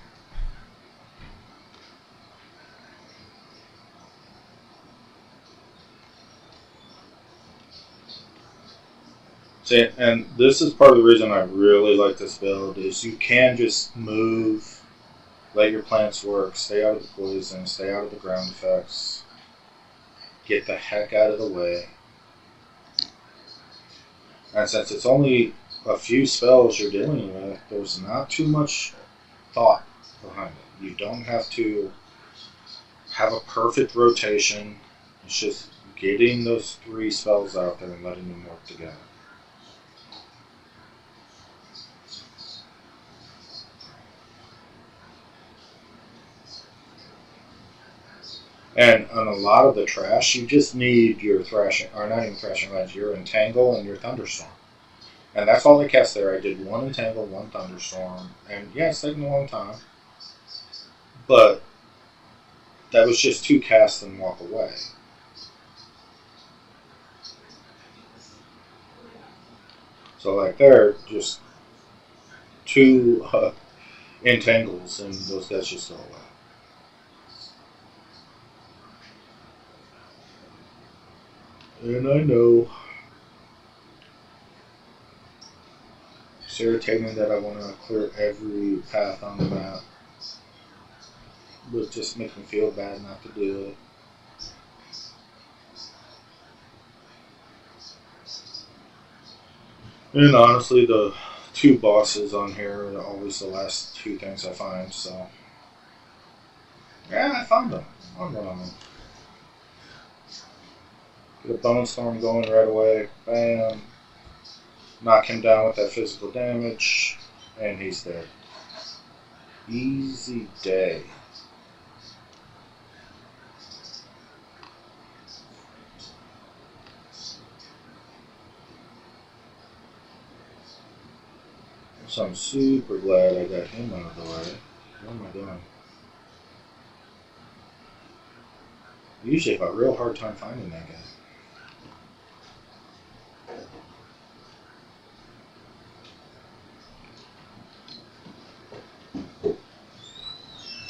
See, and this is part of the reason I really like this build is you can just move, let your plants work, stay out of the poison, stay out of the ground effects, get the heck out of the way. And since it's only a few spells you're dealing with, there's not too much thought behind it. You don't have to have a perfect rotation. It's just getting those 3 spells out there and letting them work together. And on a lot of the trash, you just need your thrashing, or not even thrashing lands, your entangle and your thunderstorm. And that's all I cast there. I did 1 entangle, 1 thunderstorm, and yeah, it's taking a long time. But that was just 2 casts and walk away. So like there, just 2 entangles, and those guys just go away. And I know it's irritating that I want to clear every path on the map. But just make me feel bad not to do it. And honestly, the 2 bosses on here are always the last 2 things I find, so. Yeah, I found them. I'm on them. Get a bone storm going right away. Bam. Knock him down with that physical damage. And he's dead. Easy day. So I'm super glad I got him out of the way. What am I doing? I usually have a real hard time finding that guy.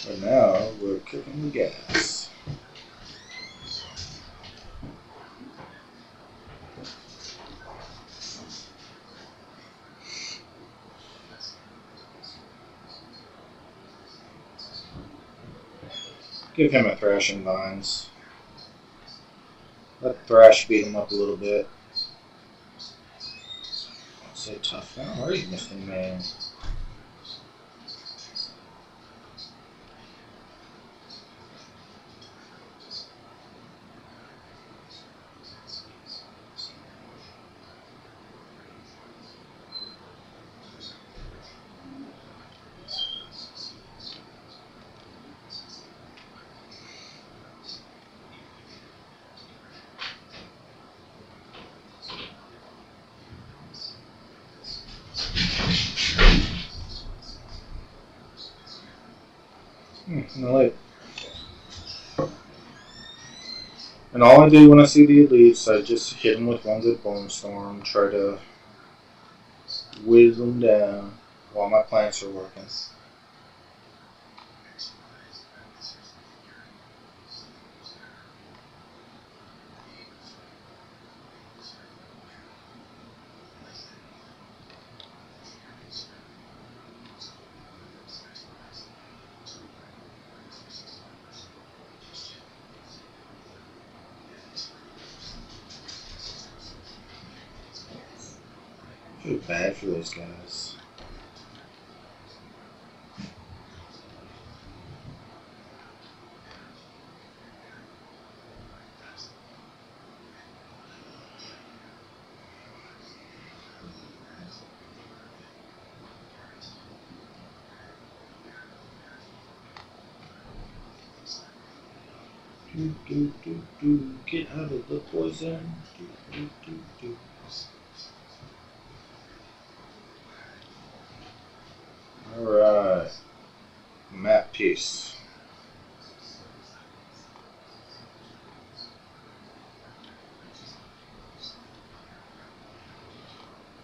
But now we're kicking the gas. Give him a thrashing vines. Let Thrash beat him up a little bit. Say tough. How are you, Mr. Man? No, like, and all I do when I see the elites, I just hit them with one good bone storm, try to whiz them down while my plants are working. I feel bad for those guys. Get out of the poison. Alright. Map piece.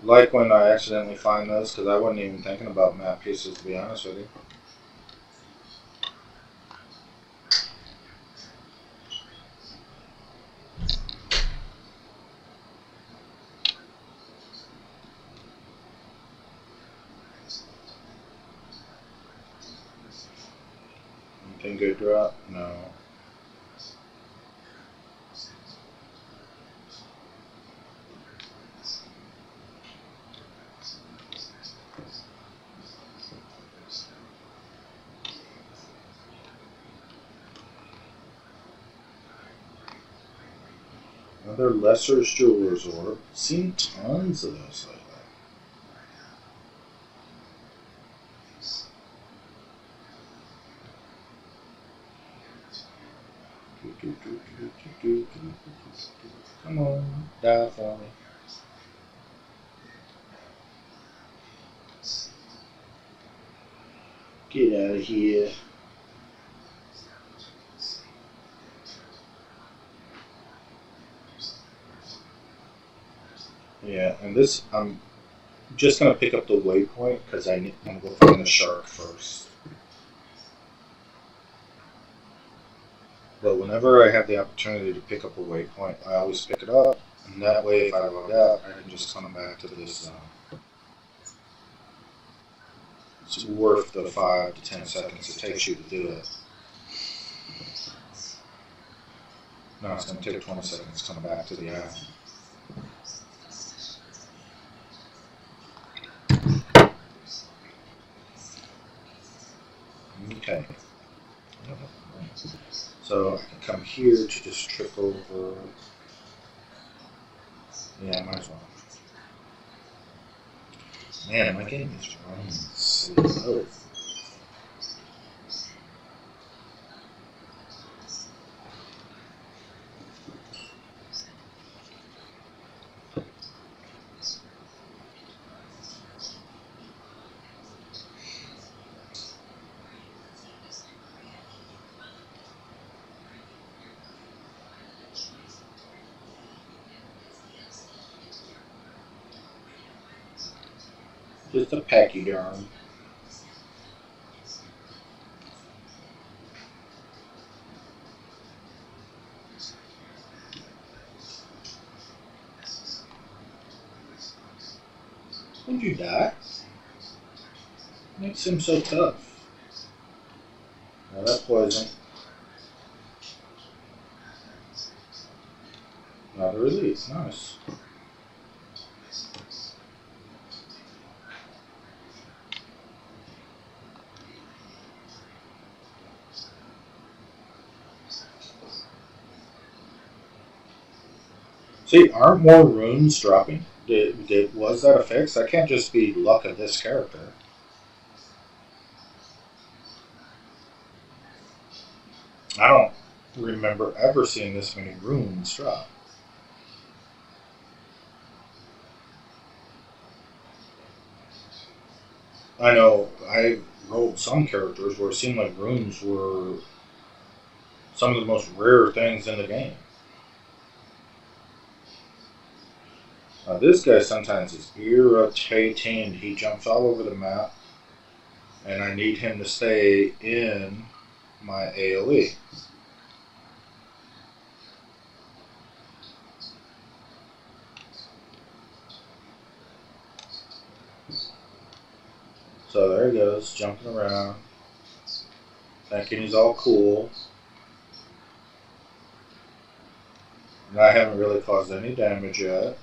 Like when I accidentally find those, because I wasn't even thinking about map pieces, to be honest with you. Anything good drop? No. Another Lesser's Jeweler's Orb. Seen tons of those lately. Come on, die for me. Get out of here. Yeah, and this, I'm just going to pick up the waypoint because I'm going to go find the shark first. But whenever I have the opportunity to pick up a waypoint, I always pick it up. And that way, if I log out, I can just come back to this zone. It's worth the 5 to 10 seconds it takes you to do it. No, it's going to take 20 seconds to come back to the island. Okay. So I can come here to just trip over. Yeah, I might as well. Man, my game is running slow. Just a pachyderm. Would you die? Makes him so tough. Now that's poison. Another release, nice. See, aren't more runes dropping? Was that a fix? That can't just be luck of this character. I don't remember ever seeing this many runes drop. I know I rolled some characters where it seemed like runes were some of the most rare things in the game. This guy sometimes is irritating. He jumps all over the map, and I need him to stay in my AoE. So there he goes, jumping around, thinking he's all cool. And I haven't really caused any damage yet.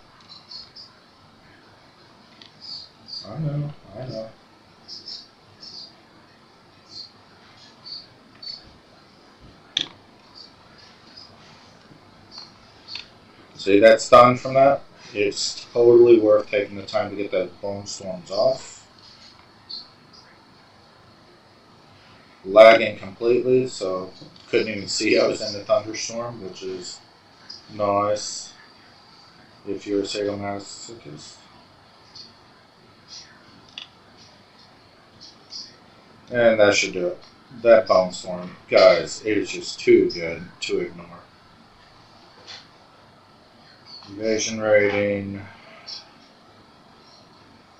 I know. See that stun from that? It's totally worth taking the time to get that bone storms off. Lagging completely, so couldn't even see I was in the thunderstorm, which is nice if you're a sadomasochist. And that should do it. That bone storm, guys, it is just too good to ignore. Evasion rating,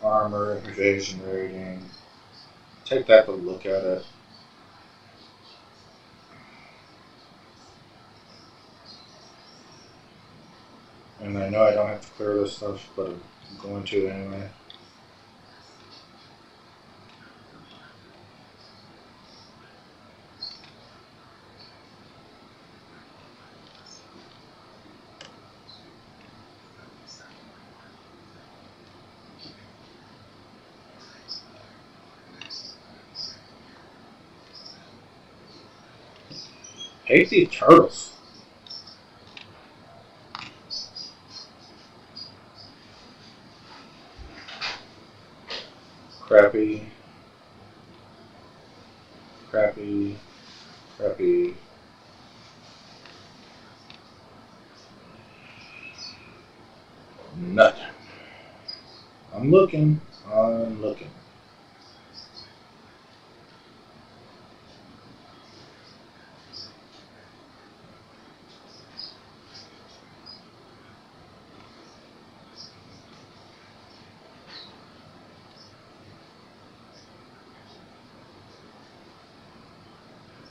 armor, evasion rating. Take that to look at it. And I know I don't have to clear this stuff, but I'm going to anyway. Hate these turtles. Crappy. Nothing. I'm looking.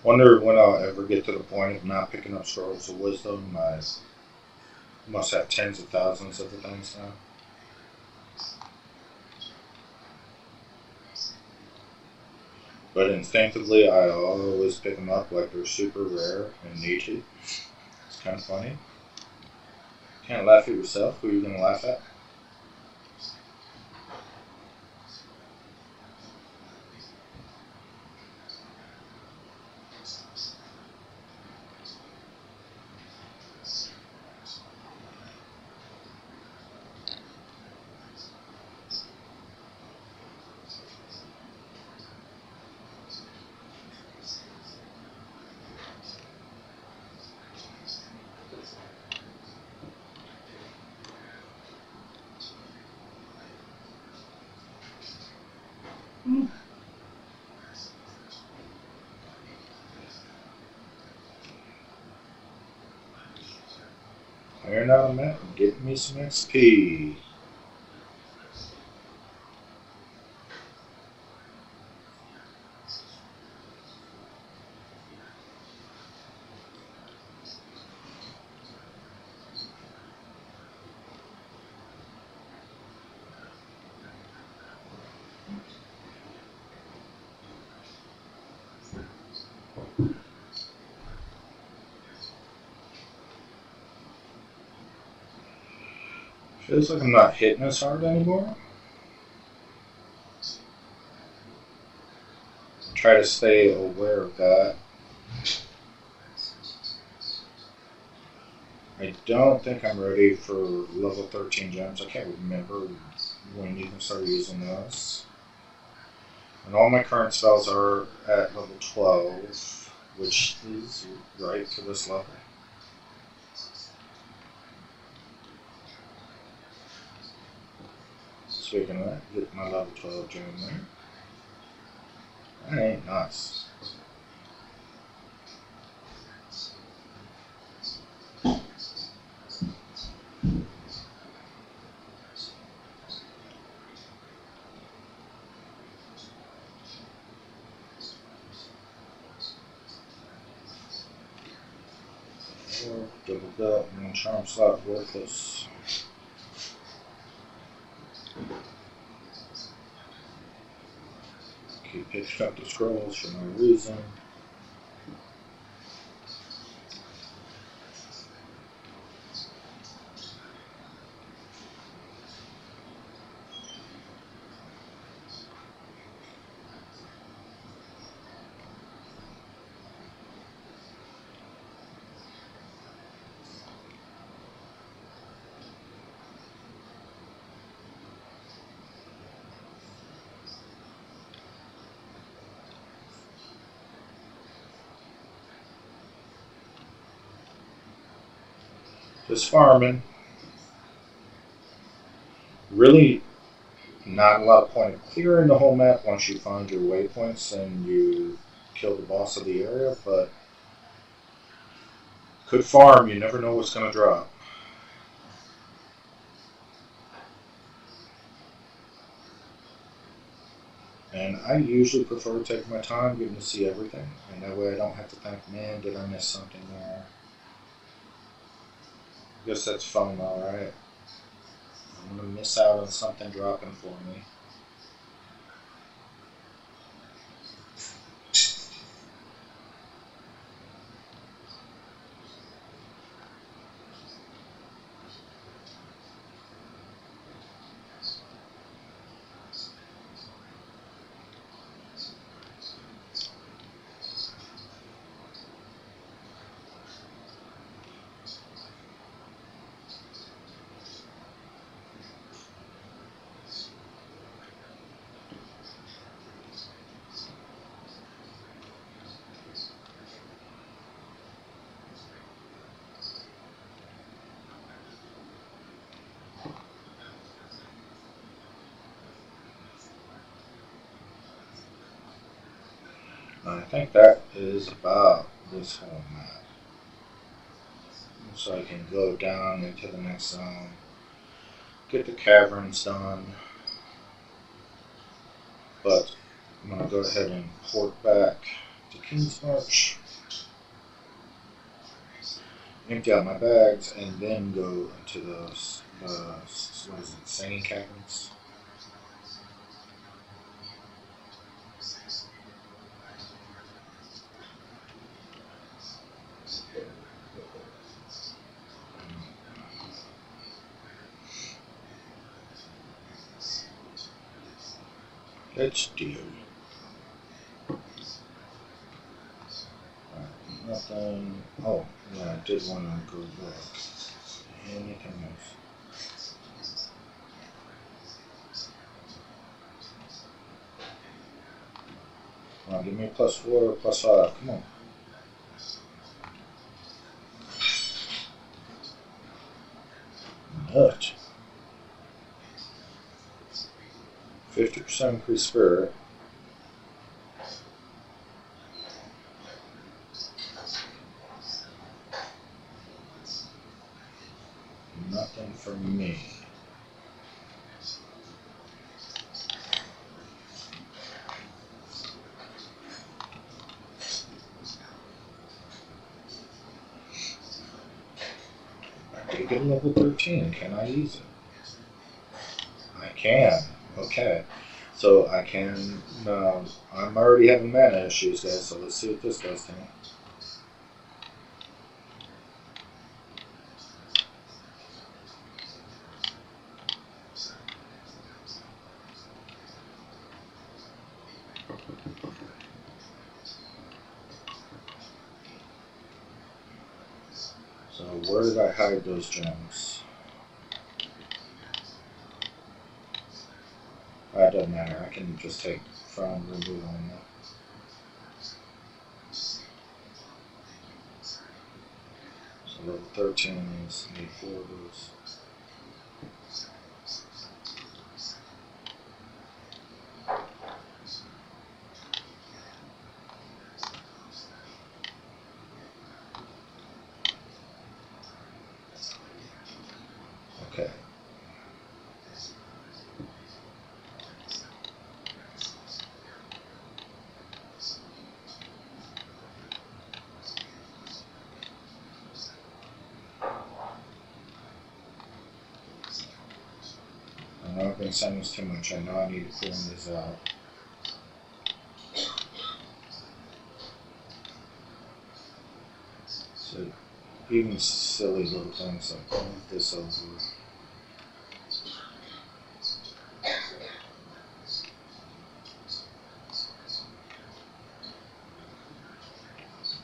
Wonder when I'll ever get to the point of not picking up Scrolls of Wisdom. I must have tens of thousands of the things now. But instinctively, I always pick them up like they're super rare and need to. It's kind of funny. Can't laugh at yourself. Who are you going to laugh at? Clearing out a map and getting me some XP. Feels like I'm not hitting as hard anymore. Try to stay aware of that. I don't think I'm ready for level 13 gems. I can't remember when you can start using those. And all my current spells are at level 12, which is right for this level. Speaking of that, get my level 12 gem there. That ain't nice. Double belt and one charm slot worthless. Keep picking up the scrolls for no reason. Just farming. Really not a lot of point of clearing the whole map once you find your waypoints and you kill the boss of the area, but could farm, you never know what's going to drop. And I usually prefer taking my time getting to see everything, and that way I don't have to think, man, did I miss something there? I guess that's fun though, right? I'm going to miss out on something dropping for me. I think that is about this whole map. So I can go down into the next zone, get the caverns done, but I'm going to go ahead and port back to King's March, empty out my bags, and then go into those, what is it, Singing Caverns? Let's do. Nothing. Oh, yeah, I did want to go look. Anything else? Come on, give me a +4 or +5. Come on. Nut. 50% increased spirit. Nothing for me. I did get a level 13. Can I use it? I can. Okay. So I can. I'm already having mana issues, guys. So let's see what this does to me. where did I hide those gems? That doesn't matter. I can just take from remove on that. So level 13 is need 4 of those. Okay. I know I've been saying this too much. I know I need to clear these out. So even silly little things like move this over.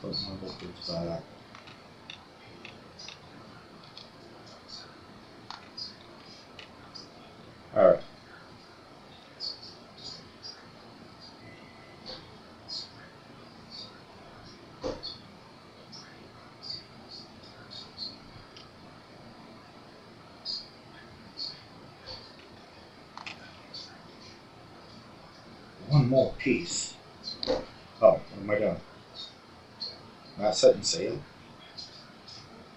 Put my liquids back. Alright. One more piece. Oh, what am I doing? Not setting sail?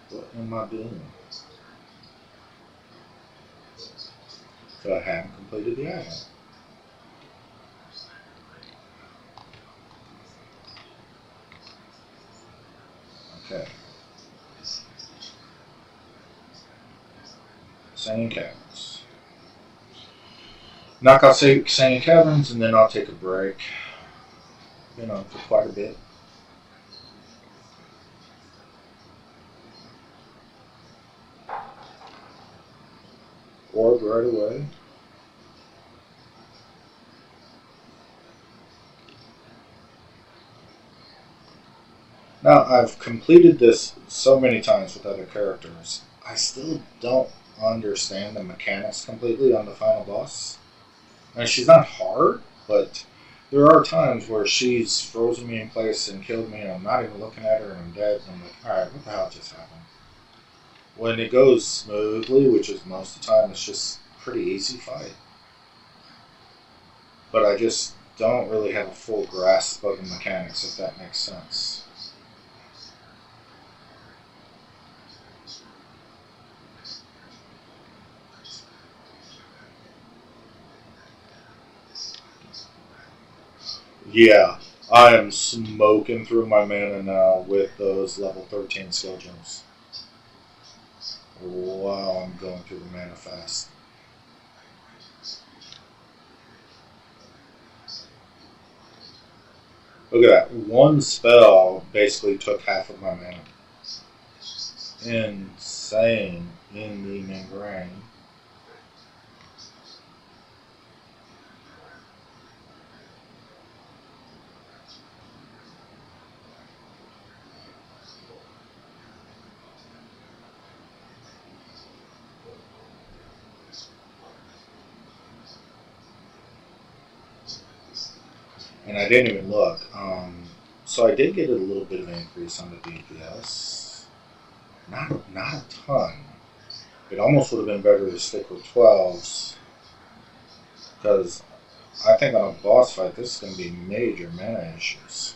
What am I doing? So I haven't completed the island. Okay. Sand Caverns. Knock out Sand Caverns and then I'll take a break. Been on for quite a bit. Orb right away. Now, I've completed this so many times with other characters. I still don't understand the mechanics completely on the final boss. And she's not hard, but there are times where she's frozen me in place and killed me, and I'm not even looking at her, and I'm dead, and I'm like, alright, what the hell just happened? When it goes smoothly, which is most of the time, it's just a pretty easy fight. But I just don't really have a full grasp of the mechanics, if that makes sense. Yeah, I am smoking through my mana now with those level 13 skill gems. Wow, I'm going through the mana fast. Look at that. One spell basically took half of my mana. Insane in the membrane. And I didn't even look. So I did get a little bit of an increase on the DPS. Not a ton. It almost would have been better to stick with 12s. Because I think on a boss fight, this is going to be major mana issues.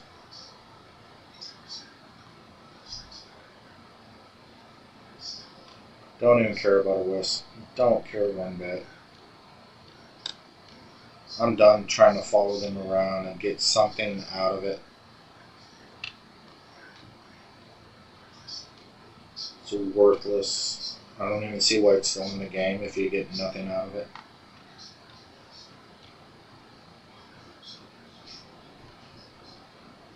Don't even care about a wisp. Don't care one bit. I'm done trying to follow them around and get something out of it. It's worthless. I don't even see why it's still in the game if you get nothing out of it.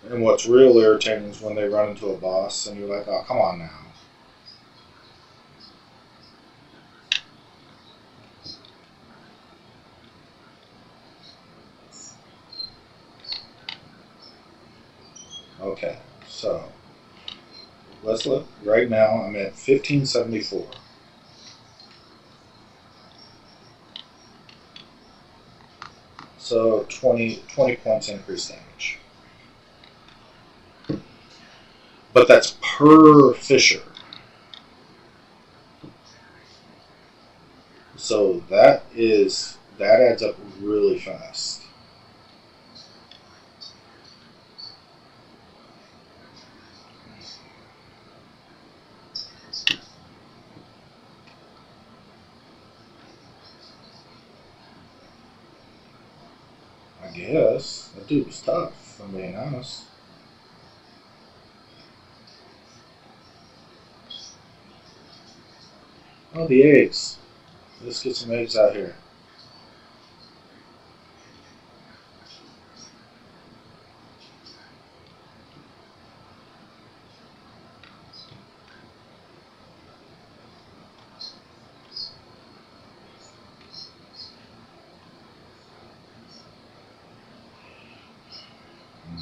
And what's real irritating is when they run into a boss and you're like, oh, come on now. Okay, so let's look. Right now, I'm at 1574. So 20 points increased damage. But that's per Fisher. So that adds up really fast. I guess. That dude was tough, if I'm being honest. Oh, the eggs. Let's get some eggs out here.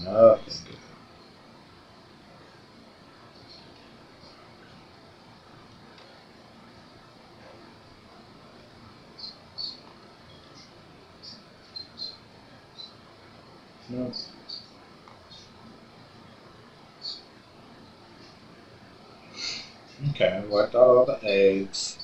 Nothing good. No. Okay, wiped out all the eggs.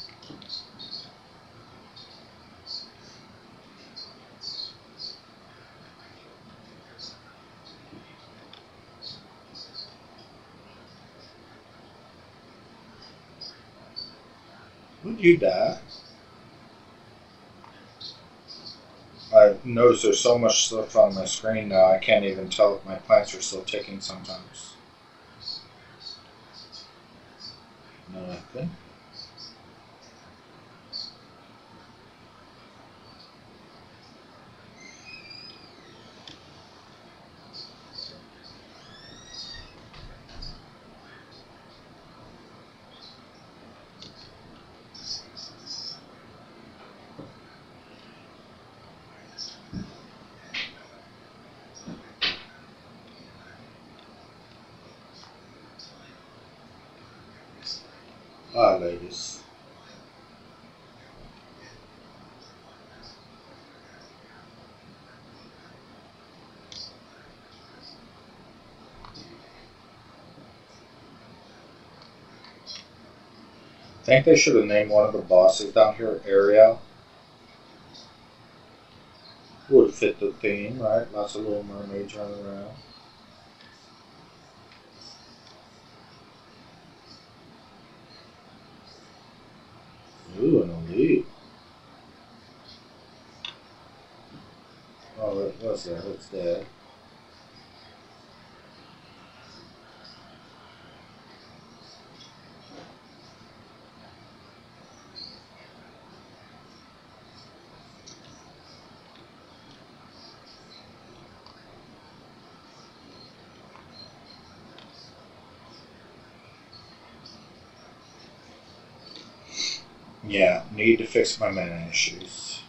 Would you die? I notice there's so much stuff on my screen now, I can't even tell if my plants are still ticking sometimes. Nothing. Ah, ladies. I think they should have named one of the bosses down here Ariel. Would fit the theme, right? Lots of little mermaids running around. Ooh, an elite. Oh, what's that? It's dead. Yeah, need to fix my mana issues.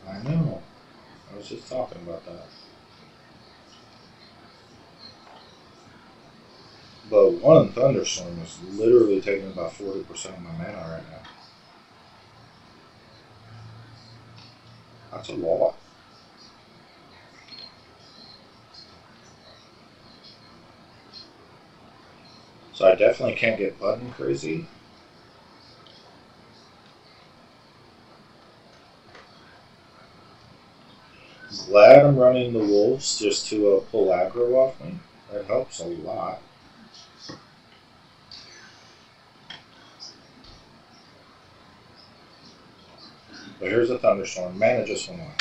I know. I was just talking about that. But one thunderstorm is literally taking about 40% of my mana right now. That's a lot. So I definitely can't get button crazy. Glad I'm running the wolves just to pull aggro off me. That helps a lot. But here's a thunderstorm. Mana just went away.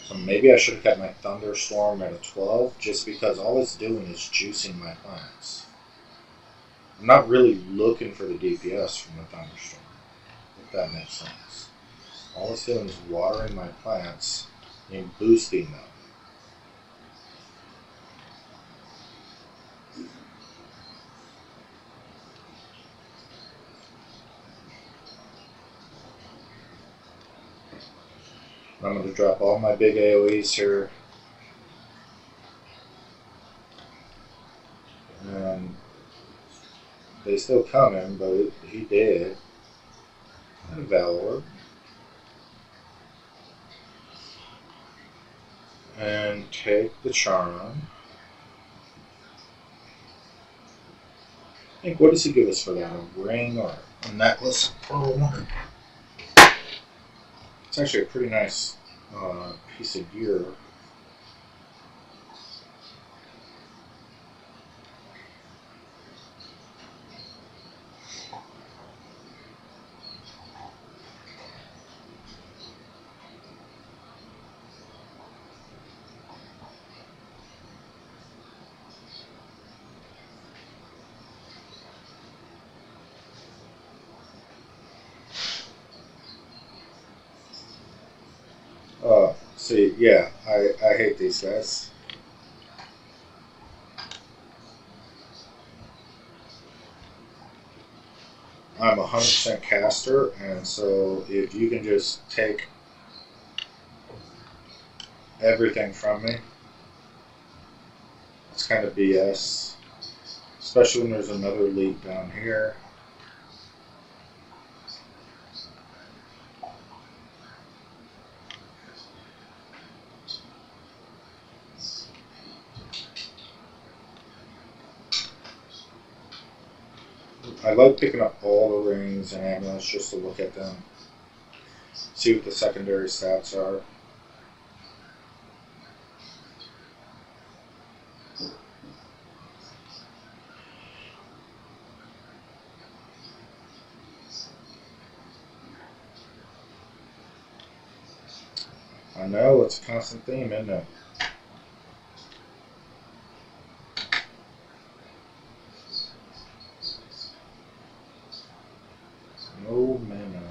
So maybe I should have kept my thunderstorm at a 12 just because all it's doing is juicing my plants. I'm not really looking for the DPS from the thunderstorm, if that makes sense. All it's doing is watering my plants and boosting them. I'm going to drop all my big AoEs here. And they still coming, but he did. And Valor. And take the charm. I think, what does he give us for that? A ring or a necklace? It's actually a pretty nice piece of gear. See, yeah, I hate these guys. I'm 100% caster, and so if you can just take everything from me, it's kind of BS. Especially when there's another elite down here. I like picking up all the rings and amulets just to look at them, see what the secondary stats are. I know, it's a constant theme, isn't it? No mana.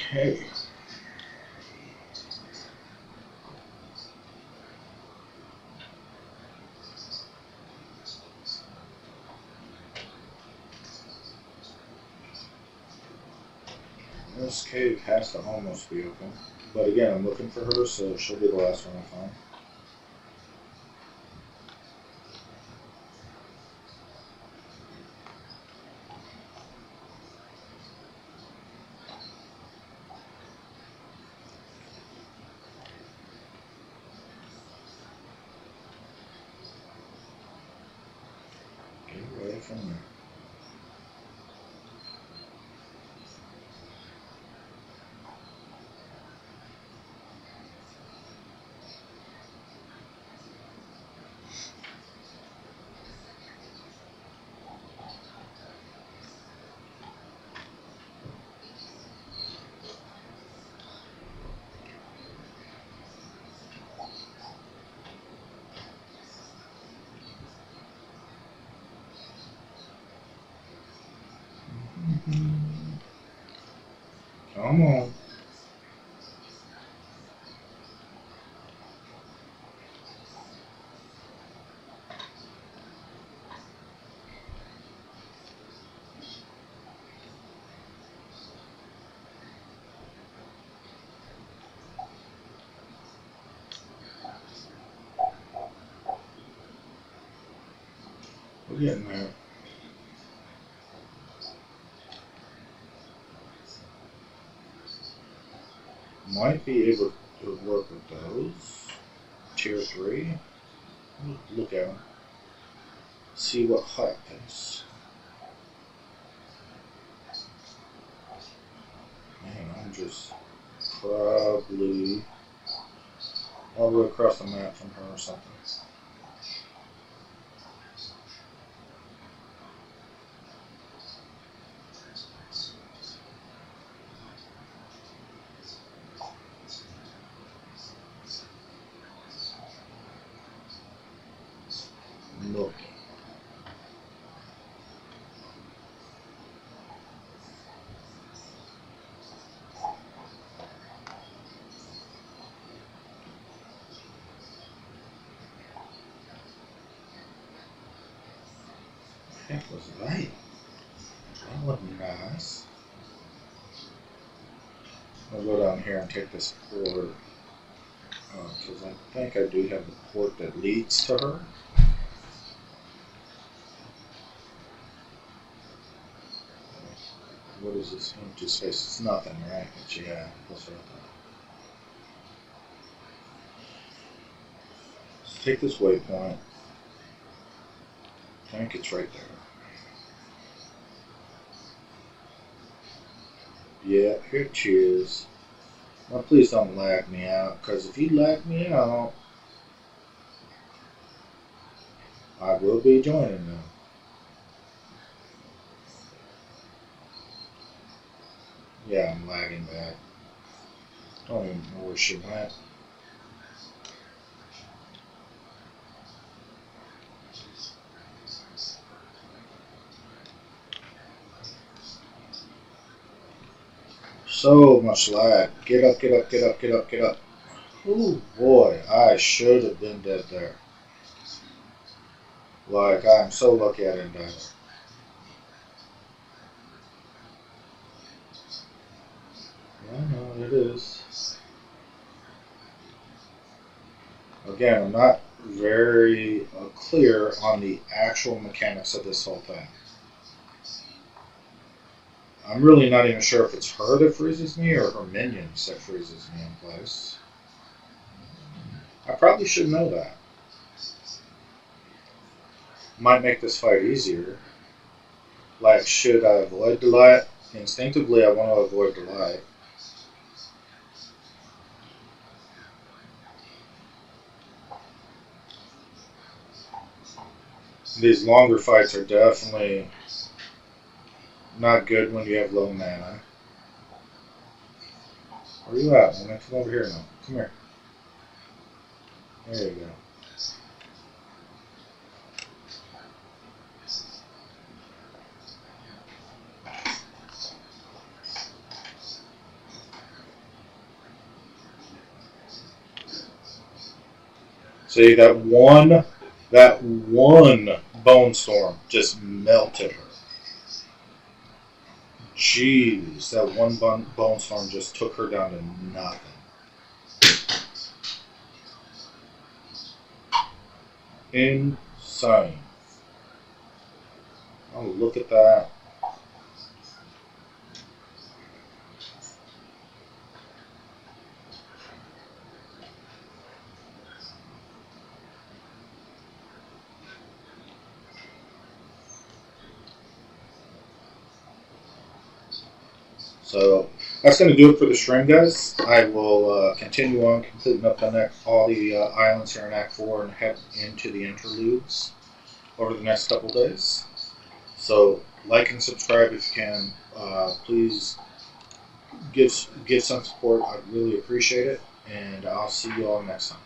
Okay. This cave has to almost be open. But again, I'm looking for her, so she'll be the last one I find. Get away from me. Come on. We're getting there. Might be able to work with those. Tier 3. Look at them. See what happens. Man, I'm just probably all the way across the map from her or something. Look. That was right. That was nice. I'll go down here and take this port because I think I do have the port that leads to her. What is this empty space? It's nothing, right? But yeah, that's what I thought. Let's take this waypoint. I think it's right there. Yeah, here she is. Now please don't lag me out, because if you lag me out, I will be joining them. Yeah, I'm lagging back. Don't even know where she went. So much lag. Get up, get up, get up, get up, get up. Oh boy, I should have been dead there. Like, I'm so lucky I didn't die there. I know it is. Again, I'm not very clear on the actual mechanics of this whole thing. I'm really not even sure if it's her that freezes me or her minions that freezes me in place. I probably should know that. Might make this fight easier. Like, should I avoid the light? Instinctively, I want to avoid the light. These longer fights are definitely not good when you have low mana. Where are you at, man? Come over here now. Come here. There you go. See, that one bone storm just melted her. Jeez, that one bone storm just took her down to nothing. Insane. Oh, look at that. So that's going to do it for the stream, guys. I will continue on completing up all the islands here in Act 4 and head into the interludes over the next couple days. So like and subscribe if you can. Please give some support. I'd really appreciate it. And I'll see you all next time.